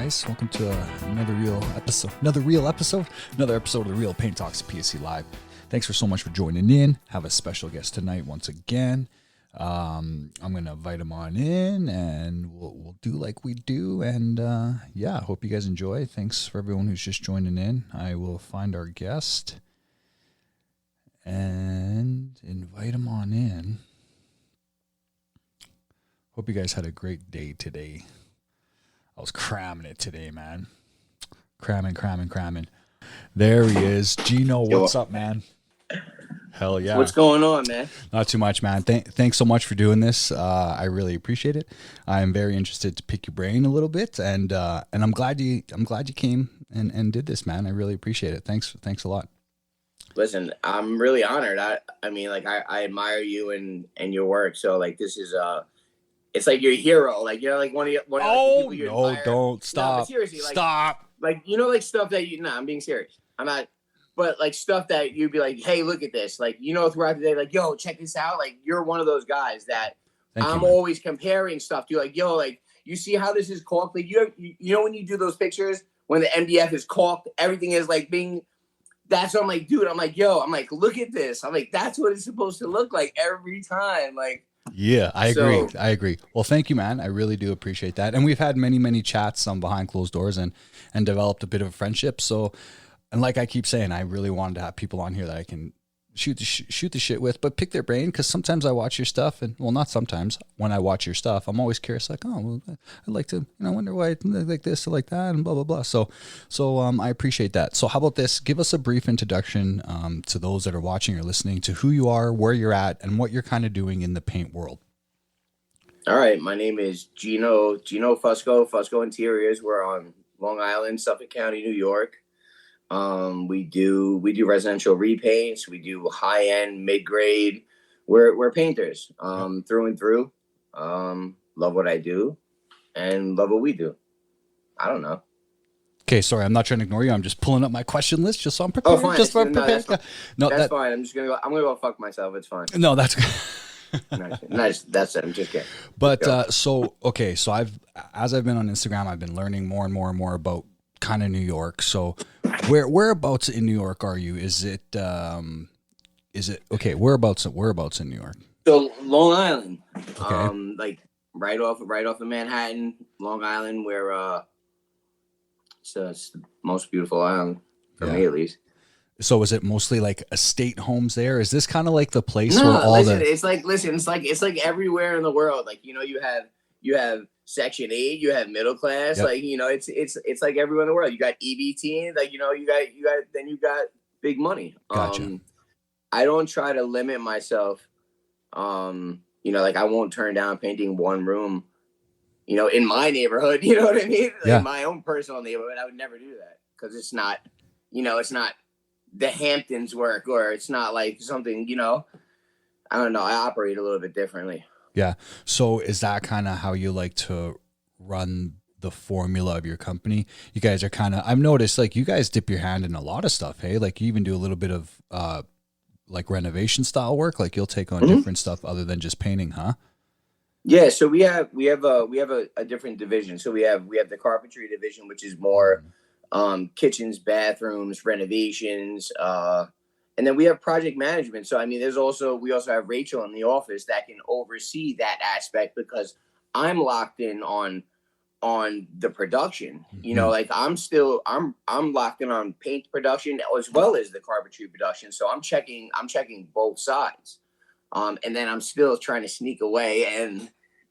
guys? Welcome to another episode of the Real Paint Talks PSC Live. Thanks for so much for joining in. Have a special guest tonight once again. I'm gonna invite him on in, and we'll do like we do. And yeah, hope you guys enjoy. Thanks for everyone who's just joining in. I will find our guest and invite him on in. Hope you guys had a great day today. I was cramming it today, man. Cramming. There he is. Gino, what's up, man? Hell yeah. What's going on, man? Not too much, man. Thanks so much for doing this. I really appreciate it. I'm very interested to pick your brain a little bit, and I'm glad you came and did this, man. I really appreciate it. Thanks a lot. Listen, I'm really honored. I mean, like I admire you and your work. So like this is it's like your hero. Like you're like one of the people you admire. Don't stop. No, but seriously, like, stop. Like like stuff that I'm being serious. I'm not. But like stuff that you'd be like, hey, look at this. Like, throughout the day, like, yo, check this out. Like, you're one of those guys that I'm always comparing stuff to. Like, yo, like, you see how this is caulked? Like, you know when you do those pictures when the MDF is caulked, everything is like being. That's what I'm like, dude. I'm like, yo. I'm like, look at this. I'm like, that's what it's supposed to look like every time. Like. Yeah, I agree. Well, thank you, man. I really do appreciate that. And we've had many chats behind closed doors and developed a bit of a friendship. So. And like I keep saying, I really wanted to have people on here that I can shoot the shit with, but pick their brain, because sometimes I watch your stuff, and well, not sometimes. When I watch your stuff, I'm always curious, like, oh, well, I'd like to, I wonder why I like this or like that, and blah blah blah. So I appreciate that. So how about this? Give us a brief introduction to those that are watching or listening to who you are, where you're at, and what you're kind of doing in the paint world. All right, my name is Gino Fusco Interiors. We're on Long Island, Suffolk County, New York. We do residential repaints. We do high end, mid grade. We're painters, through and through. Love what I do, and love what we do. I don't know. Okay, sorry, I'm not trying to ignore you. I'm just pulling up my question list just so I'm prepared. Oh, fine. Just so I'm prepared. That's fine. I'm gonna go fuck myself. It's fine. No, that's nice. That's it. I'm just kidding. But so as I've been on Instagram, I've been learning more and more about kind of New York. So whereabouts in New York are you? Is it okay, whereabouts in New York? So Long Island. Okay. Like right off of Manhattan, Long Island, where it's the most beautiful island for me, at least. So is it mostly like estate homes there? Is this kind of like the place where all it's like everywhere in the world. Like, you have Section 8, you have middle class, yep. Like, it's like everywhere in the world. You got EBT, like, you got big money. Gotcha. I don't try to limit myself. Like I won't turn down painting one room, in my neighborhood, you know what I mean? Yeah. In my own personal neighborhood, I would never do that, because it's not, it's not the Hamptons work, or it's not like something, I don't know. I operate a little bit differently. Yeah. So is that kind of how you like to run the formula of your company? You guys are kind of, I've noticed, like, you guys dip your hand in a lot of stuff. Hey, like, you even do a little bit of like renovation style work. Like, you'll take on different stuff other than just painting, huh? Yeah. So we have a different division. So we have the carpentry division, which is more kitchens, bathrooms, renovations, and then we have project management. So, I mean, we also have Rachel in the office that can oversee that aspect, because I'm locked in on the production. Like I'm locked in on paint production as well as the carpentry production. So I'm checking both sides. And then I'm still trying to sneak away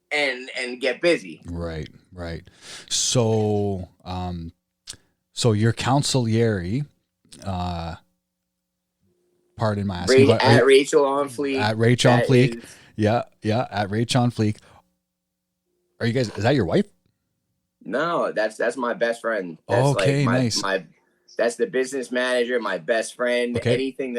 and get busy. Right. So, so your consigliere, pardon my asking. At Rachel on Fleek. At Rachel on Fleek. Yeah. At Rachel on Fleek. Are you guys? Is that your wife? No, that's my best friend. That's nice. That's the business manager, my best friend. Okay. Anything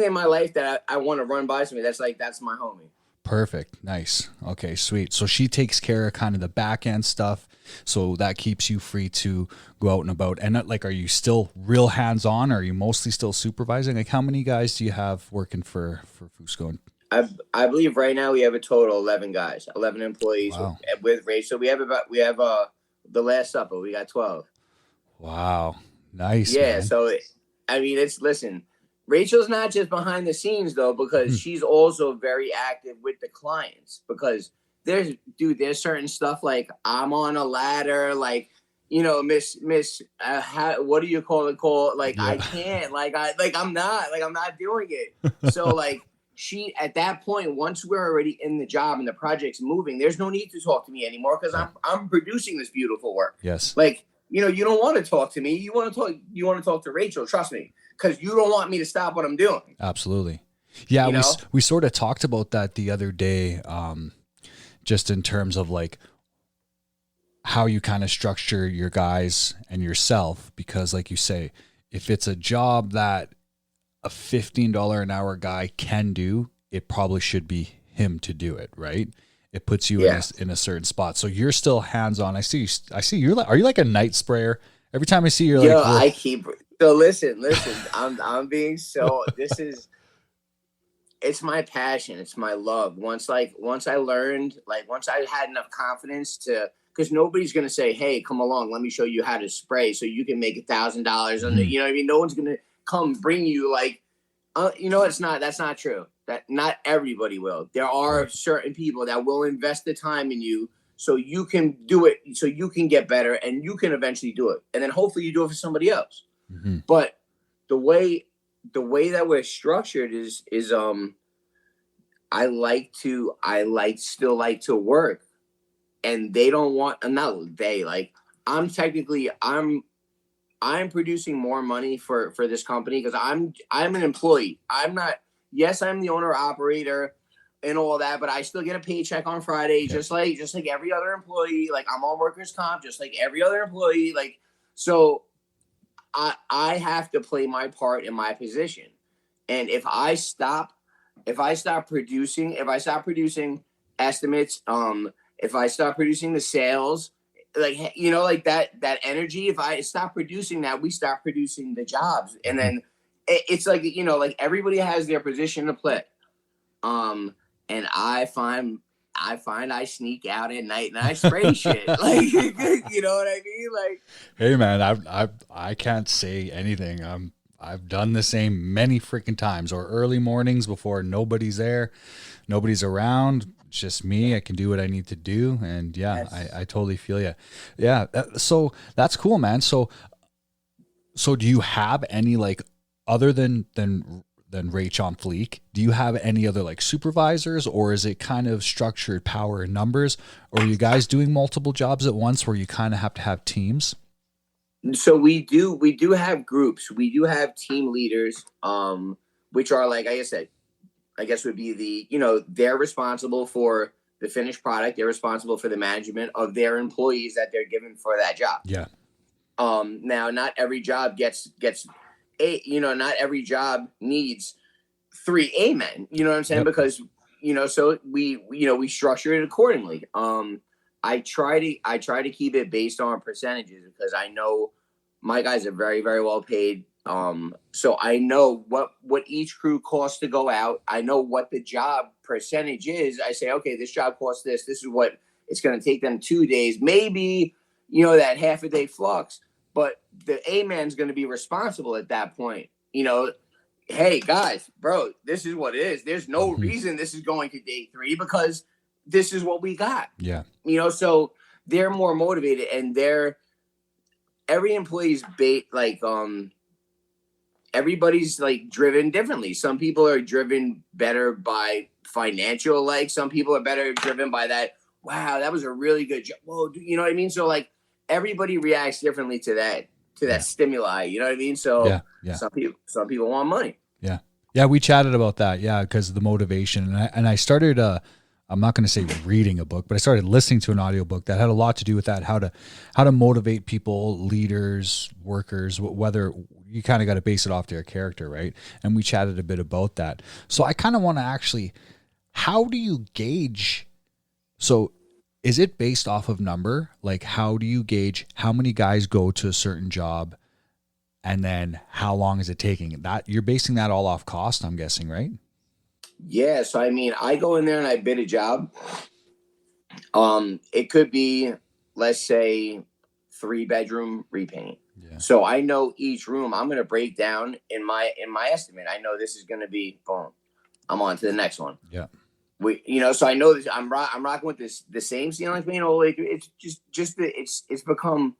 in my life that I want to run by somebody, that's my homie. Perfect. Nice. Okay, sweet. So she takes care of kind of the back end stuff, so that keeps you free to go out and about. And like, are you still real hands on? Or are you mostly still supervising? Like, how many guys do you have working for Fusco? I believe right now we have a total 11 guys, 11 employees Wow. with Rach. So we have the Last Supper. We got 12. Wow. Nice, Yeah. man. So I mean, listen. Rachel's not just behind the scenes though, because she's also very active with the clients. Because there's certain stuff like I'm on a ladder, like, you know, Miss, what do you call it? Like, Yeah. I can't, I'm not doing it. So like at that point, once we're already in the job and the project's moving, there's no need to talk to me anymore because I'm producing this beautiful work. Yes. Like, you know, you don't want to talk to me. You want to talk to Rachel. Trust me, because you don't want me to stop what I'm doing. Absolutely. Yeah. You know? We sort of talked about that the other day. Just in terms of like how you kind of structure your guys and yourself, because like you say, if it's a job that a $15 an hour guy can do, it probably should be him to do it. Right. It puts you in a certain spot. So you're still hands-on. I see you're like, are you like a night sprayer? Every time I see you're like, I keep, so listen, I'm being so, it's my passion. It's my love. Once I learned, like once I had enough confidence because nobody's going to say, hey, come along, let me show you how to spray so you can make $1,000. And you know what I mean? No one's going to come bring you like, you know, that's not true. That not everybody will. There are certain people that will invest the time in you so you can do it, so you can get better and you can eventually do it. And then hopefully you do it for somebody else. Mm-hmm. But the way that we're structured is I still like to work, and they don't want, not they, like I'm producing more money for this company because I'm an employee. I'm not, yes, I'm the owner operator and all that, but I still get a paycheck on Friday, just like every other employee. Like I'm on workers' comp, just like every other employee. Like, so I have to play my part in my position. And if I stop producing estimates, if I stop producing the sales, like, you know, like that energy, if I stop producing that, we stop producing the jobs. And then it's like, you know, like everybody has their position to play. And I find I sneak out at night and I spray shit. Like, you know what I mean? Like, hey man, I can't say anything. I've done the same many freaking times, or early mornings before nobody's there, nobody's around, it's just me. I can do what I need to do. And I totally feel you. Yeah. So that's cool, man. So do you have any, like, other than Rach on Fleek, do you have any other like supervisors, or is it kind of structured power in numbers, or are you guys doing multiple jobs at once where you kind of have to have teams? So we do have groups. We do have team leaders, which are, like I said, I guess would be the, you know, they're responsible for the finished product. They're responsible for the management of their employees that they're given for that job. Yeah. Now not every job not every job needs 3 A-men, you know what I'm saying? Yep. Because, you know, so we structure it accordingly. I try to keep it based on percentages because I know my guys are very, very well paid. So I know what each crew costs to go out. I know what the job percentage is. I say, okay, this job costs this. This is what it's going to take them 2 days, maybe, you know, that half a day flux. But the A-man's going to be responsible at that point. You know, hey guys, bro, this is what it is. There's no reason this is going to day 3 because this is what we got. Yeah. You know, so they're more motivated, and every employee's everybody's like driven differently. Some people are driven better by financial, like some people are better driven by that. Wow, that was a really good job. Whoa, you know what I mean? So like everybody reacts differently to that stimuli. You know what I mean? So some people want money. Yeah. Yeah. We chatted about that. Yeah. Because of the motivation. And I started, I'm not going to say reading a book, but I started listening to an audiobook that had a lot to do with that. How to motivate people, leaders, workers, whether you kind of got to base it off their character. Right. And we chatted a bit about that. So I kind of want to actually, how do you gauge? So is it based off of number? Like, how do you gauge how many guys go to a certain job, and then how long is it taking? That you're basing that all off cost, I'm guessing, right? Yeah, so I mean, I go in there and I bid a job. It could be, let's say, 3-bedroom repaint. Yeah. So I know each room I'm gonna break down in my estimate. I know this is gonna be boom. I'm on to the next one. Yeah. So I know this. I'm rocking with the same ceiling paint all the way through. It's it's become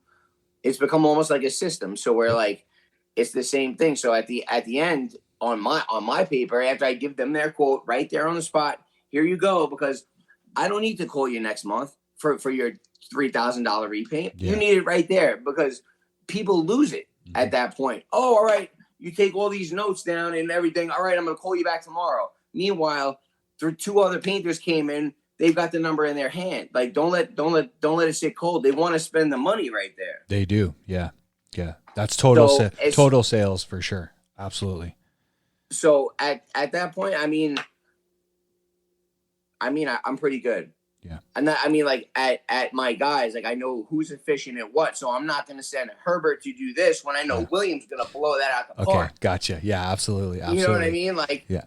almost like a system. So we're Yep. like, it's the same thing. So at the end on my paper, after I give them their quote right there on the spot, here you go, because I don't need to call you next month for your $3,000 repaint. Yeah. You need it right there, because people lose it at that point. Oh, all right. You take all these notes down and everything. All right, I'm gonna call you back tomorrow. Meanwhile, two other painters came in. They've got the number in their hand. Like, don't let it sit cold. They want to spend the money right there. They do. Yeah. Yeah. That's total So total sales for sure. Absolutely. So at that point, I'm pretty good. Yeah. And I mean, like at my guys, like I know who's efficient at what. So I'm not going to send Herbert to do this when I know William's going to blow that out the park. Okay, gotcha. Yeah, absolutely. You know what I mean? Like, yeah.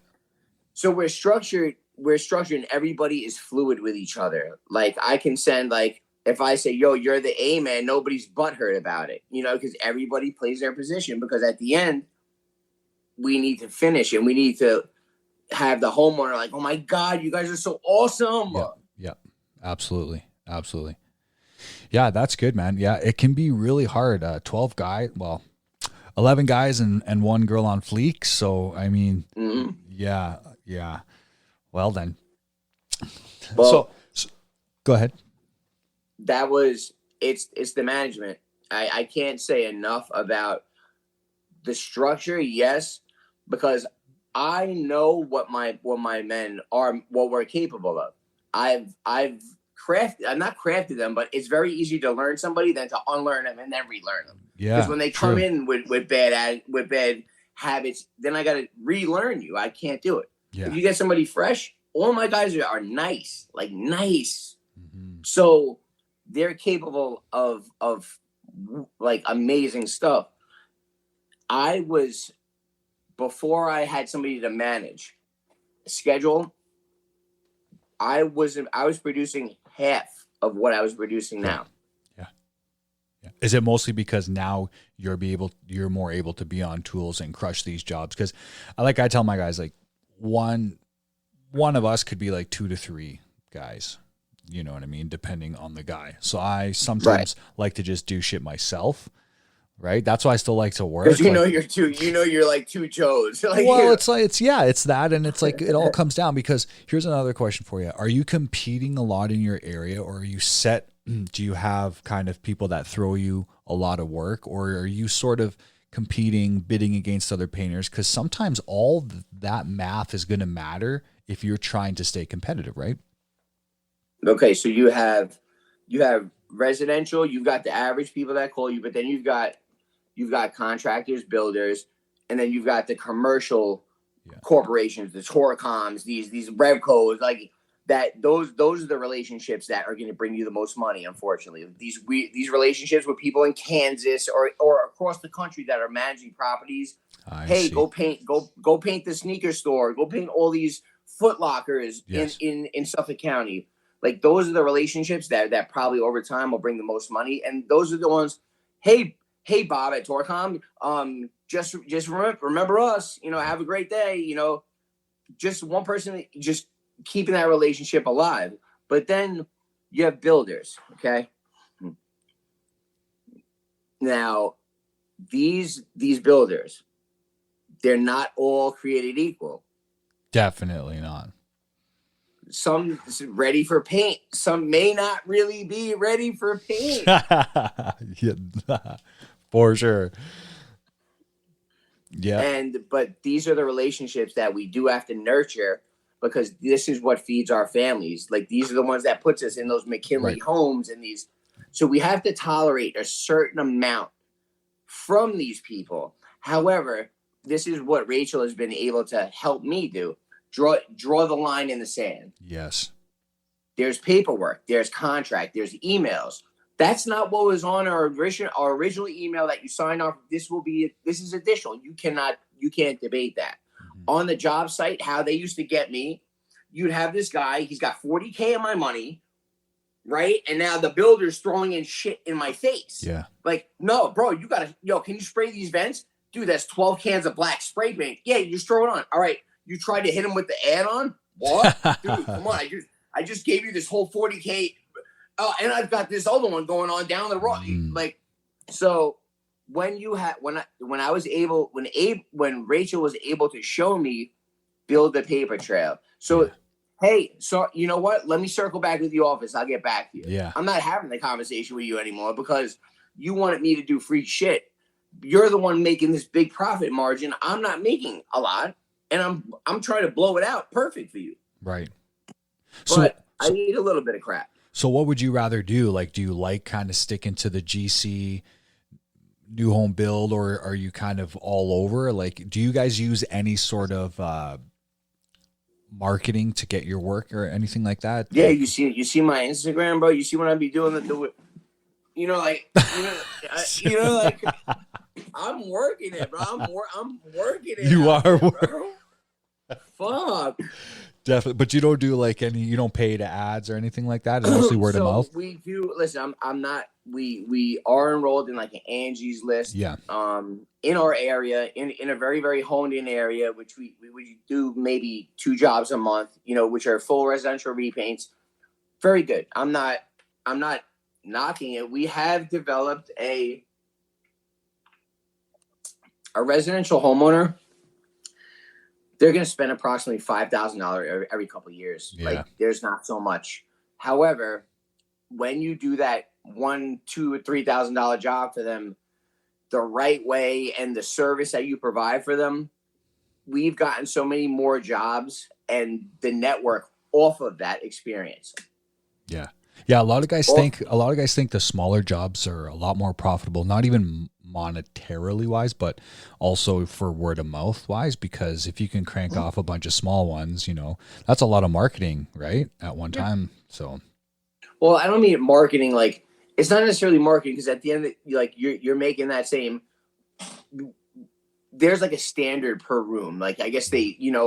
So we're structured, and everybody is fluid with each other. Like I can send, like, if I say, yo, you're the A man, nobody's butthurt about it, because everybody plays their position, because at the end, we need to finish and we need to have the homeowner like, oh my God, you guys are so awesome. Yeah. Absolutely. Absolutely. Yeah, that's good, man. Yeah, it can be really hard. 11 guys and one girl on fleek. So, I mean, yeah. Well, then. Well, so go ahead. It's the management. I can't say enough about the structure. Yes, because I know what my men are, what we're capable of. I've not crafted them, but it's very easy to learn somebody than to unlearn them and then relearn them. Yeah, because when they come in with bad habits, then I got to relearn you. I can't do it. Yeah. If you get somebody fresh, all my guys are nice, like nice. Mm-hmm. So they're capable of like amazing stuff. Before I had somebody to manage schedule, I was producing half of what I was producing now. Yeah. Is it mostly because now you're more able to be on tools and crush these jobs? Because I tell my guys, like, one of us could be like 2 to 3 guys, you know what I mean, depending on the guy. So I sometimes like to just do shit myself. Right. That's why I still like to work. Because you're like two Joes. Like, well, it's that. And it's like, it all comes down, because here's another question for you. Are you competing a lot in your area, or are you set? Do you have kind of people that throw you a lot of work, or are you sort of competing, bidding against other painters? Because sometimes all that math is going to matter if you're trying to stay competitive, right? Okay. So you have residential, you've got the average people that call you, but then you've got contractors, builders, and then you've got the commercial corporations, the Torcoms, these Revcos, like that. Those are the relationships that are going to bring you the most money. Unfortunately, these relationships with people in Kansas or across the country that are managing properties. Go paint the sneaker store. Go paint all these Foot Lockers in Suffolk County. Like, those are the relationships that probably over time will bring the most money, and those are the ones. Hey, Bob at Torcom, just remember us, have a great day, just one person, just keeping that relationship alive. But then you have builders, okay? Now, these builders, they're not all created equal. Definitely not. Some ready for paint. Some may not really be ready for paint. For sure. Yeah. But these are the relationships that we do have to nurture, because this is what feeds our families. Like, these are the ones that puts us in those McKinley homes and these. So we have to tolerate a certain amount from these people. However, this is what Rachel has been able to help me do. Draw the line in the sand. Yes. There's paperwork, there's contract, there's emails. That's not what was on our original email that you signed off. This is additional. You can't debate that. Mm-hmm. on the job site, how they used to get me, you'd have this guy, he's got 40K of my money, right? And now the builder's throwing in shit in my face. Yeah. Like, no, bro, you gotta, can you spray these vents? Dude, that's 12 cans of black spray paint. Yeah, you just throw it on. All right, you tried to hit him with the add-on? What? Dude, come on. I just gave you this whole 40K. Oh, and I've got this other one going on down the road. Like, so when Rachel was able to show me build the paper trail. So, hey, so you know what? Let me circle back with the office. I'll get back to you. Yeah. I'm not having the conversation with you anymore because you wanted me to do free shit. You're the one making this big profit margin. I'm not making a lot, and I'm trying to blow it out perfect for you. Right. But I need a little bit of crap. So what would you rather do? Like, do you like kind of sticking to the GC new home build, or are you kind of all over? Like, do you guys use any sort of marketing to get your work or anything like that? Yeah, you see my Instagram, bro. You see what I be doing like I'm working it, bro. I'm working it. You are, bro. Fuck. Definitely, but you don't do you don't pay to ads or anything like that. It's mostly word of mouth. We do. Listen, I'm not. We are enrolled in like an Angie's List. Yeah. In our area, in a very very honed in area, which we do maybe 2 jobs a month. Which are full residential repaints. Very good. I'm not knocking it. We have developed a residential homeowner. They're going to spend approximately $5,000 every couple of years. Yeah. Like, there's not so much. However, when you do that $1,000, $2,000, or $3,000 job for them the right way and the service that you provide for them, we've gotten so many more jobs and the network off of that experience. Yeah. Yeah. A lot of guys think the smaller jobs are a lot more profitable, not even monetarily wise, but also for word of mouth wise, because if you can crank off a bunch of small ones, that's a lot of marketing, right? At one time. So, well, I don't mean marketing. Like, it's not necessarily marketing, because at the end, you're making that same, there's like a standard per room. Like, I guess they, you're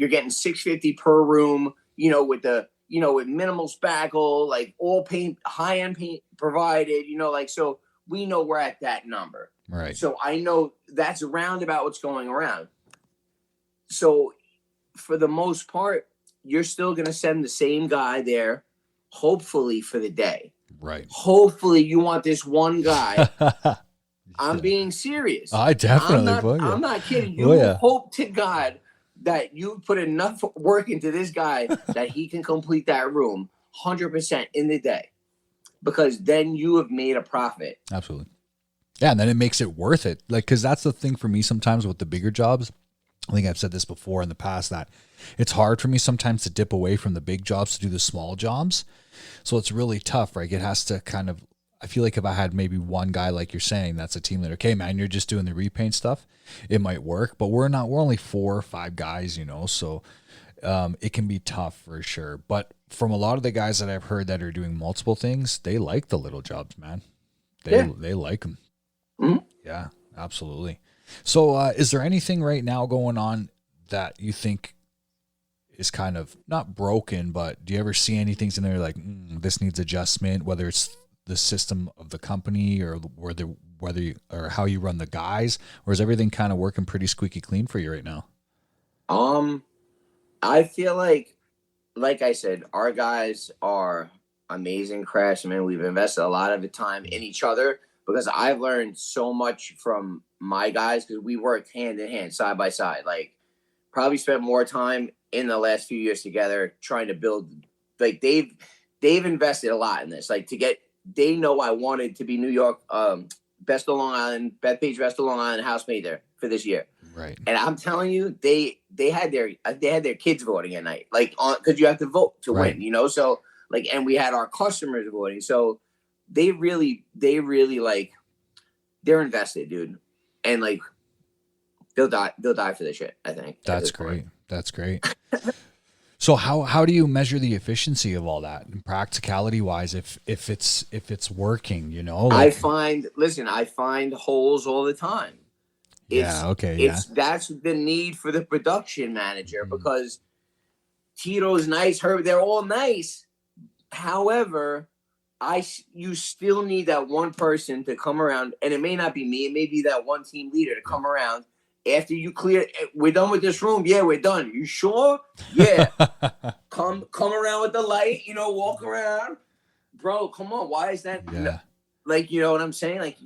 getting $650 per room, with minimal spackle, like all paint, high end paint provided, so we know we're at that number. Right. So I know that's around about what's going around. So for the most part, you're still going to send the same guy there, hopefully for the day. Right. Hopefully you want this one guy. I'm being serious. I definitely I'm not kidding. You hope to God that you put enough work into this guy that he can complete that room 100% in the day. Because then you have made a profit. Absolutely. Yeah, and then it makes it worth it. Like, because that's the thing for me sometimes with the bigger jobs. I think I've said this before in the past, that it's hard for me sometimes to dip away from the big jobs to do the small jobs. So it's really tough, right? It has to kind of, I feel like if I had maybe one guy, like you're saying, that's a team that, okay, man, you're just doing the repaint stuff, it might work. But we're only 4 or 5 guys, so it can be tough for sure. But from a lot of the guys that I've heard that are doing multiple things, they like the little jobs, man. They like them. Mm-hmm. Yeah, absolutely. So is there anything right now going on that you think is kind of not broken, but do you ever see anything in there like this needs adjustment, whether it's the system of the company or or how you run the guys, or is everything kind of working pretty squeaky clean for you right now? I feel like I said, our guys are amazing craftsmen. We've invested a lot of the time in each other, because I've learned so much from my guys, because we worked hand in hand, side by side. Like, probably spent more time in the last few years together trying to build. Like, they've invested a lot in this. Like, they know I wanted to be New York, Best of Long Island, Bethpage Best of Long Island housemaker for this year. Right. And I'm telling you, they had their kids voting at night, like, because you have to vote to win, So like, and we had our customers voting, so they really like, they're invested, dude, and like they'll die for this shit. I think that's great. That's great. So how do you measure the efficiency of all that and practicality wise, if it's working, Like, I find holes all the time. Yeah. Okay. Yeah. That's the need for the production manager, Mhm. because Tito's nice, Herb, they're all nice. However, you still need that one person to come around, and it may not be me, it may be that one team leader to come around after you clear. We're done with this room. Yeah, we're done. You sure? Yeah. Come around with the light. Walk around, bro. Come on. Why is that? Yeah. Like, you know what I'm saying? Like,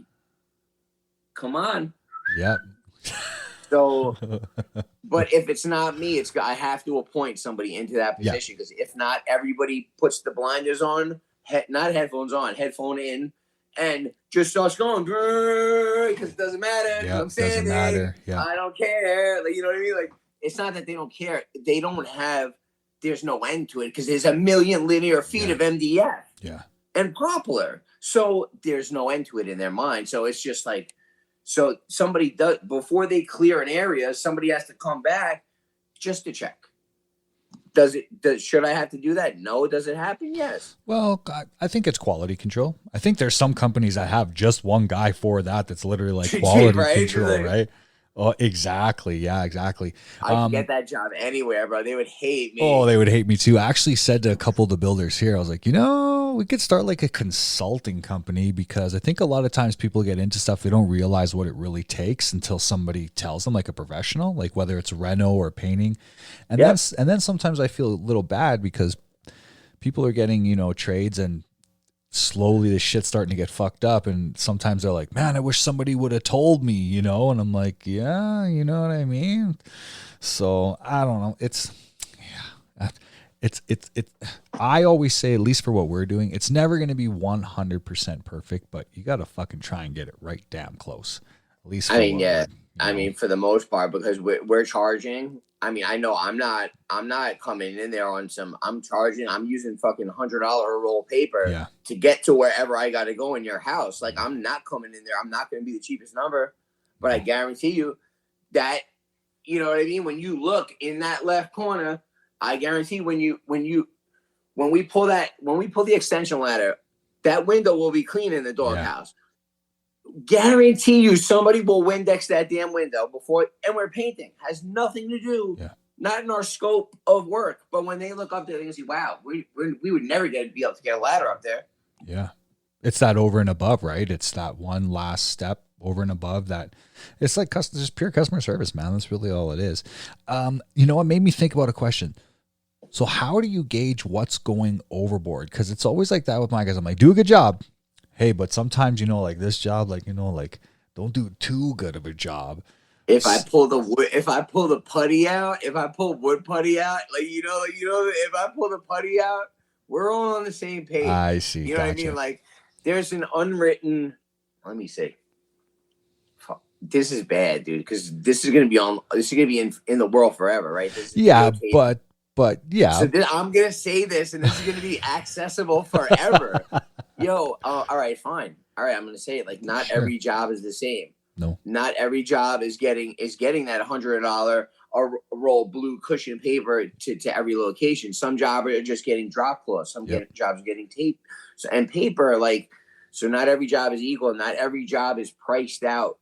come on. Yep. So, but if it's not me, I have to appoint somebody into that Yeah. position, because if not, everybody puts the blinders on, not headphones on, headphone in, and just starts going, because it doesn't matter. Yeah. I'm Doesn't standing. matter. Yeah. I don't care. Like, you know what I mean? Like, it's not that they don't care. They don't have. There's no end to it, because there's a million linear feet of MDF. Yeah. And poplar. So there's no end to it in their mind. So it's just like, so somebody does, before they clear an area, somebody has to come back just to check. Should I have to do that? No. Does it happen? Yes. Well, I think it's quality control. I think there's some companies that have just one guy for that. That's literally like quality Right? control, Like, right? Oh, exactly. Yeah, exactly. I could get that job anywhere, bro. They would hate me. Oh, they would hate me too. I actually said to a couple of the builders here, I was like, we could start like a consulting company, because I think a lot of times people get into stuff, they don't realize what it really takes until somebody tells them, like a professional, like whether it's reno or painting. And then sometimes I feel a little bad, because people are getting, trades, and slowly the shit's starting to get fucked up, and sometimes they're like, man, I wish somebody would have told me, and I'm like, yeah, you know what I mean? So I don't know. It's I always say, at least for what we're doing, it's never going to be 100% perfect, but you got to fucking try and get it right damn close. At least for for the most part, because we're charging. I mean, I know I'm not coming in there on I'm charging. I'm using fucking $100 roll paper to get to wherever I got to go in your house. Like, I'm not coming in there. I'm not going to be the cheapest number, but I guarantee you that, you know what I mean? When you look in that left corner, I guarantee when we pull the extension ladder, that window will be clean in the doghouse. Guarantee you somebody will Windex that damn window before, and we're painting. Has nothing to do, not in our scope of work, but when they look up there, they can see, wow, we would never be able to get a ladder up there. Yeah. It's that over and above, right? It's that one last step over and above that. It's like just pure customer service, man. That's really all it is. It made me think about a question. So how do you gauge what's going overboard? Because it's always like that with my guys. I'm like, do a good job. Hey, but sometimes, like this job, like, don't do too good of a job. If I pull the putty out, if I pull wood putty out, if I pull the putty out, we're all on the same page. I see. You know what I mean? Like, there's an unwritten, let me see. This is bad, dude, because this is going to be in the world forever, right? But yeah. So I'm going to say this, and this is going to be accessible forever. Yo, all right, fine. All right, I'm going to say it. Like, not every job is the same. No. Not every job is getting that $100 a roll blue cushion paper to every location. Some jobs are just getting drop cloth. Some jobs are getting tape and paper. Like, so not every job is equal. Not every job is priced out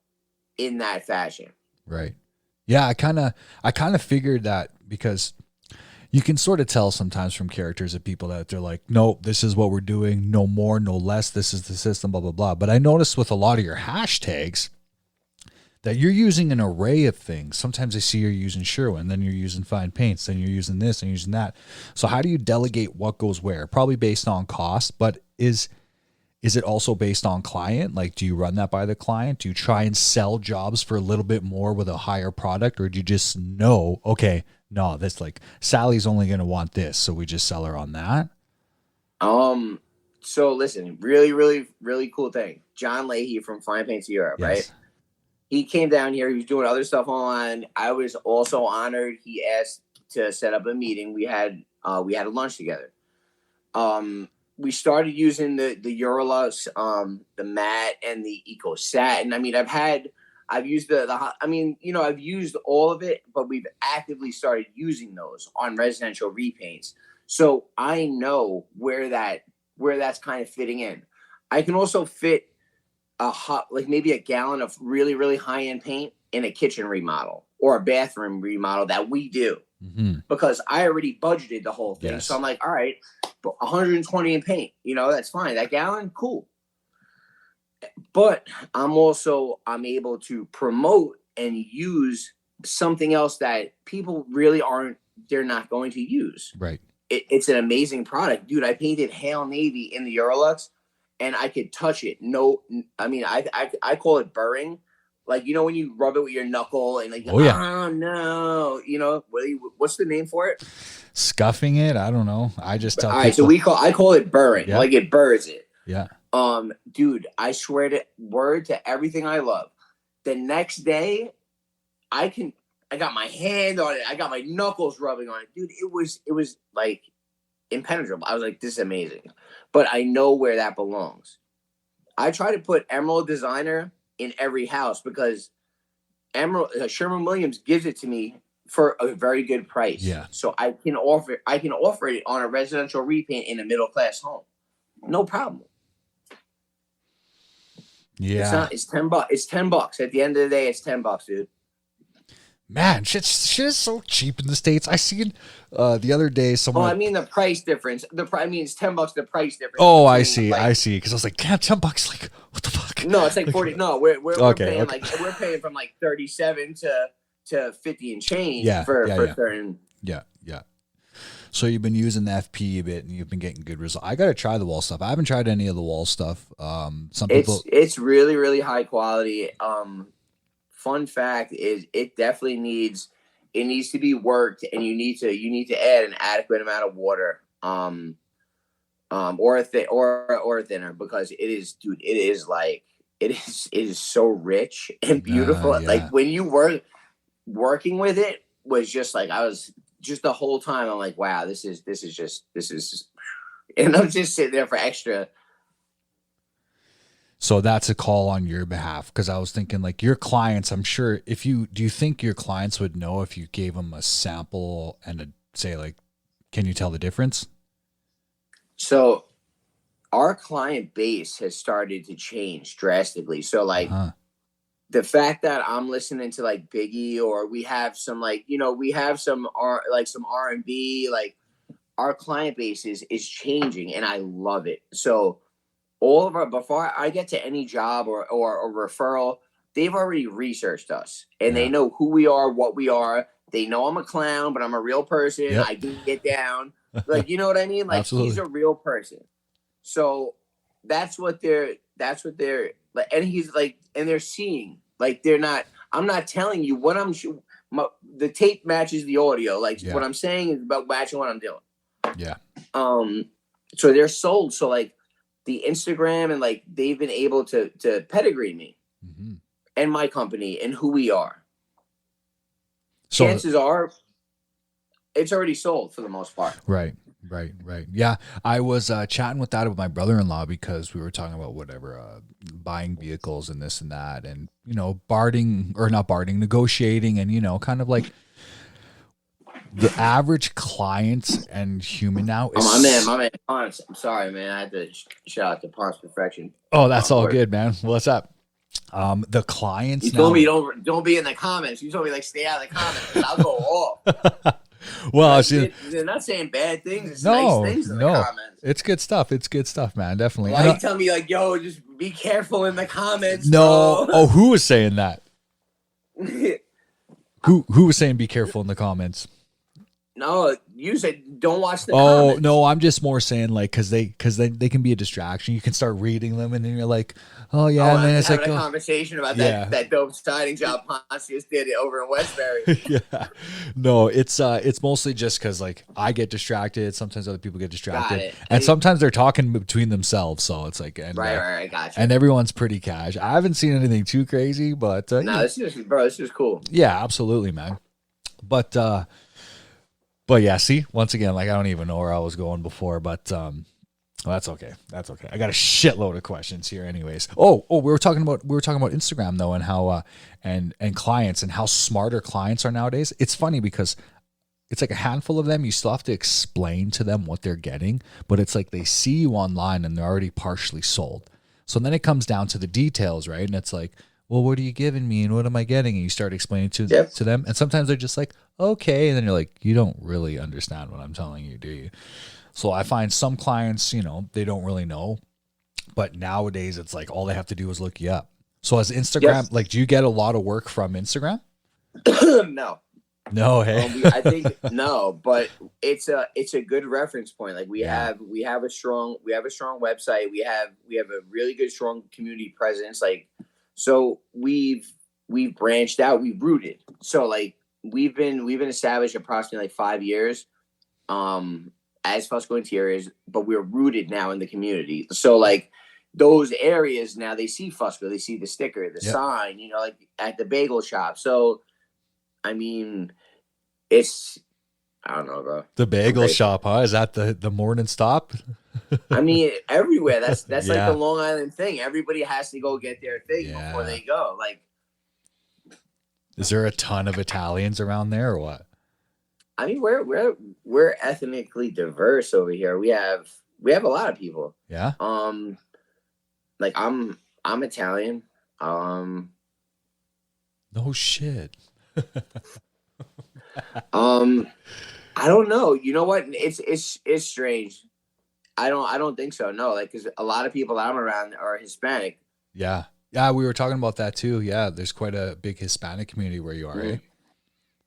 in that fashion. Right. Yeah, I kind of figured that, because you can sort of tell sometimes from characters of people that they're like, no, this is what we're doing, no more, no less, this is the system, blah, blah, blah. But I noticed with a lot of your hashtags that you're using an array of things. Sometimes I see you're using Sherwin, then you're using fine paints, then you're using this and using that. So how do you delegate what goes where? Probably based on cost, but is it also based on client? Like, do you run that by the client? Do you try and sell jobs for a little bit more with a higher product? Or do you just know, okay, no, that's like Sally's only going to want this, so we just sell her on that? So listen, really, really, really cool thing. John Leahy from Fine Paints Europe, right? He came down here. He was doing other stuff online. I was also honored. He asked to set up a meeting. We had a lunch together. We started using the Eurolux, the matte, and the Eco Satin. I mean, I've used I've used all of it, but we've actively started using those on residential repaints. So I know where that's kind of fitting in. I can also fit maybe a gallon of really, really high-end paint in a kitchen remodel or a bathroom remodel that we do, because I already budgeted the whole thing. Yes. So I'm like, all right, but 120 in paint, that's fine. That gallon, cool. But I'm able to promote and use something else that people really they're not going to use. Right. It's an amazing product. Dude, I painted Hail Navy in the Eurolux and I could touch it. No, I mean, I call it burring. Like, when you rub it with your knuckle and like, oh no, what's the name for it? Scuffing it. I don't know. I just tell people. All right. So I call it burring. Yeah. Like it burrs it. Yeah. Dude, I swear to word to everything I love. The next day I got my hand on it. I got my knuckles rubbing on it. Dude, it was like impenetrable. I was like, this is amazing. But I know where that belongs. I try to put Emerald Designer in every house because Sherwin-Williams gives it to me for a very good price. Yeah. So I can offer it on a residential repaint in a middle-class home. No problem. Yeah. It's $10. It's $10. At the end of the day, it's $10, dude. Man, shit is so cheap in the States. I seen the other day someone. Oh, I mean the price difference. It's $10. The price difference. Oh, I see. Because I was like, damn, $10. Like, what the fuck? No, it's like 40. No, we're paying we're paying from like 37 to 50 and change. For certain. Yeah. So you've been using the FP a bit, and you've been getting good results. I got to try the wall stuff. I haven't tried any of the wall stuff. It's really, really high quality. Fun fact is, it definitely needs to be worked, and you need to add an adequate amount of water, or a thinner, because it is so rich and beautiful. Yeah. Like when you were working with it, was just like I was just the whole time. I'm like, wow, this is, and I'm just sitting there for extra. So that's a call on your behalf, because I was thinking like your clients, I'm sure do you think your clients would know if you gave them a sample and say like, can you tell the difference? So our client base has started to change drastically. So like the fact that I'm listening to like Biggie, or we have some some R&B, like our client base is changing, and I love it. So all of before I get to any job or referral, they've already researched us, and they know who we are, what we are. They know I'm a clown, but I'm a real person. Yep. I can get down. Like, you know what I mean? Like, absolutely. He's a real person. So that's what they're like, and he's like, and they're seeing, like, I'm not telling you what the tape matches the audio. Like what I'm saying is about matching what I'm doing. Yeah. So they're sold. So like, the Instagram, and like they've been able to pedigree me and my company and who we are. So chances are it's already sold for the most part. Right. Yeah. I was chatting with my brother-in-law, because we were talking about buying vehicles and this and that, and, negotiating, and, kind of like the average client and human now is... my man, Ponce. I'm sorry, man. I had to shout out to Ponce Perfection. Oh, that's all good, man. What's up? The clients... You told me don't be in the comments. You told me, like, stay out of the comments, 'cause I'll go off. Well, they're not saying bad things. It's nice things in the comments. It's good stuff. It's good stuff, man. Definitely. Why you tell me, like, yo, just be careful in the comments? No. Bro. Oh, who was saying that? Who was saying be careful in the comments? No, you said don't watch the comments. Oh, no, I'm just more saying, like, because they can be a distraction. You can start reading them, and then you're like, oh, yeah. And then it's like a conversation about that dope siding job Ponce just did it over in Westbury. Yeah. No, it's mostly just because, like, I get distracted. Sometimes other people get distracted. And sometimes they're talking between themselves. So it's like, right, gotcha. And everyone's pretty cash. I haven't seen anything too crazy, but. This is cool. Yeah, absolutely, man. But yeah, see, once again, like, I don't even know where I was going before, but that's okay. That's okay. I got a shitload of questions here, anyways. Oh, we were talking about Instagram though, and how and clients, and how smarter clients are nowadays. It's funny because it's like a handful of them. You still have to explain to them what they're getting, but it's like they see you online and they're already partially sold. So then it comes down to the details, right? And it's like, well, what are you giving me and what am I getting? And you start explaining to them. And sometimes they're just like, okay. And then you're like, you don't really understand what I'm telling you, do you? So I find some clients, they don't really know. But nowadays it's like all they have to do is look you up. So as Instagram, like, do you get a lot of work from Instagram? No. No, hey. I think no, but it's a good reference point. Like we have a strong website. We have a really good strong community presence. Like, so we've branched out. We've rooted. So like we've been established approximately like 5 years, as Fusco Interiors, but we're rooted now in the community. So like those areas now they see Fusco, they see the sticker, the sign, like at the bagel shop. So I mean, I don't know, bro. The bagel shop, huh? Is that the morning stop? I mean, everywhere. That's like the Long Island thing. Everybody has to go get their thing before they go. Like, is there a ton of Italians around there or what? I mean, we're ethnically diverse over here. We have a lot of people. Yeah. Like I'm Italian. No shit. I don't know. You know what? It's strange. I don't think so. No, like because a lot of people that I'm around are Hispanic. Yeah, we were talking about that too. Yeah, there's quite a big Hispanic community where you are. Mm-hmm. Eh?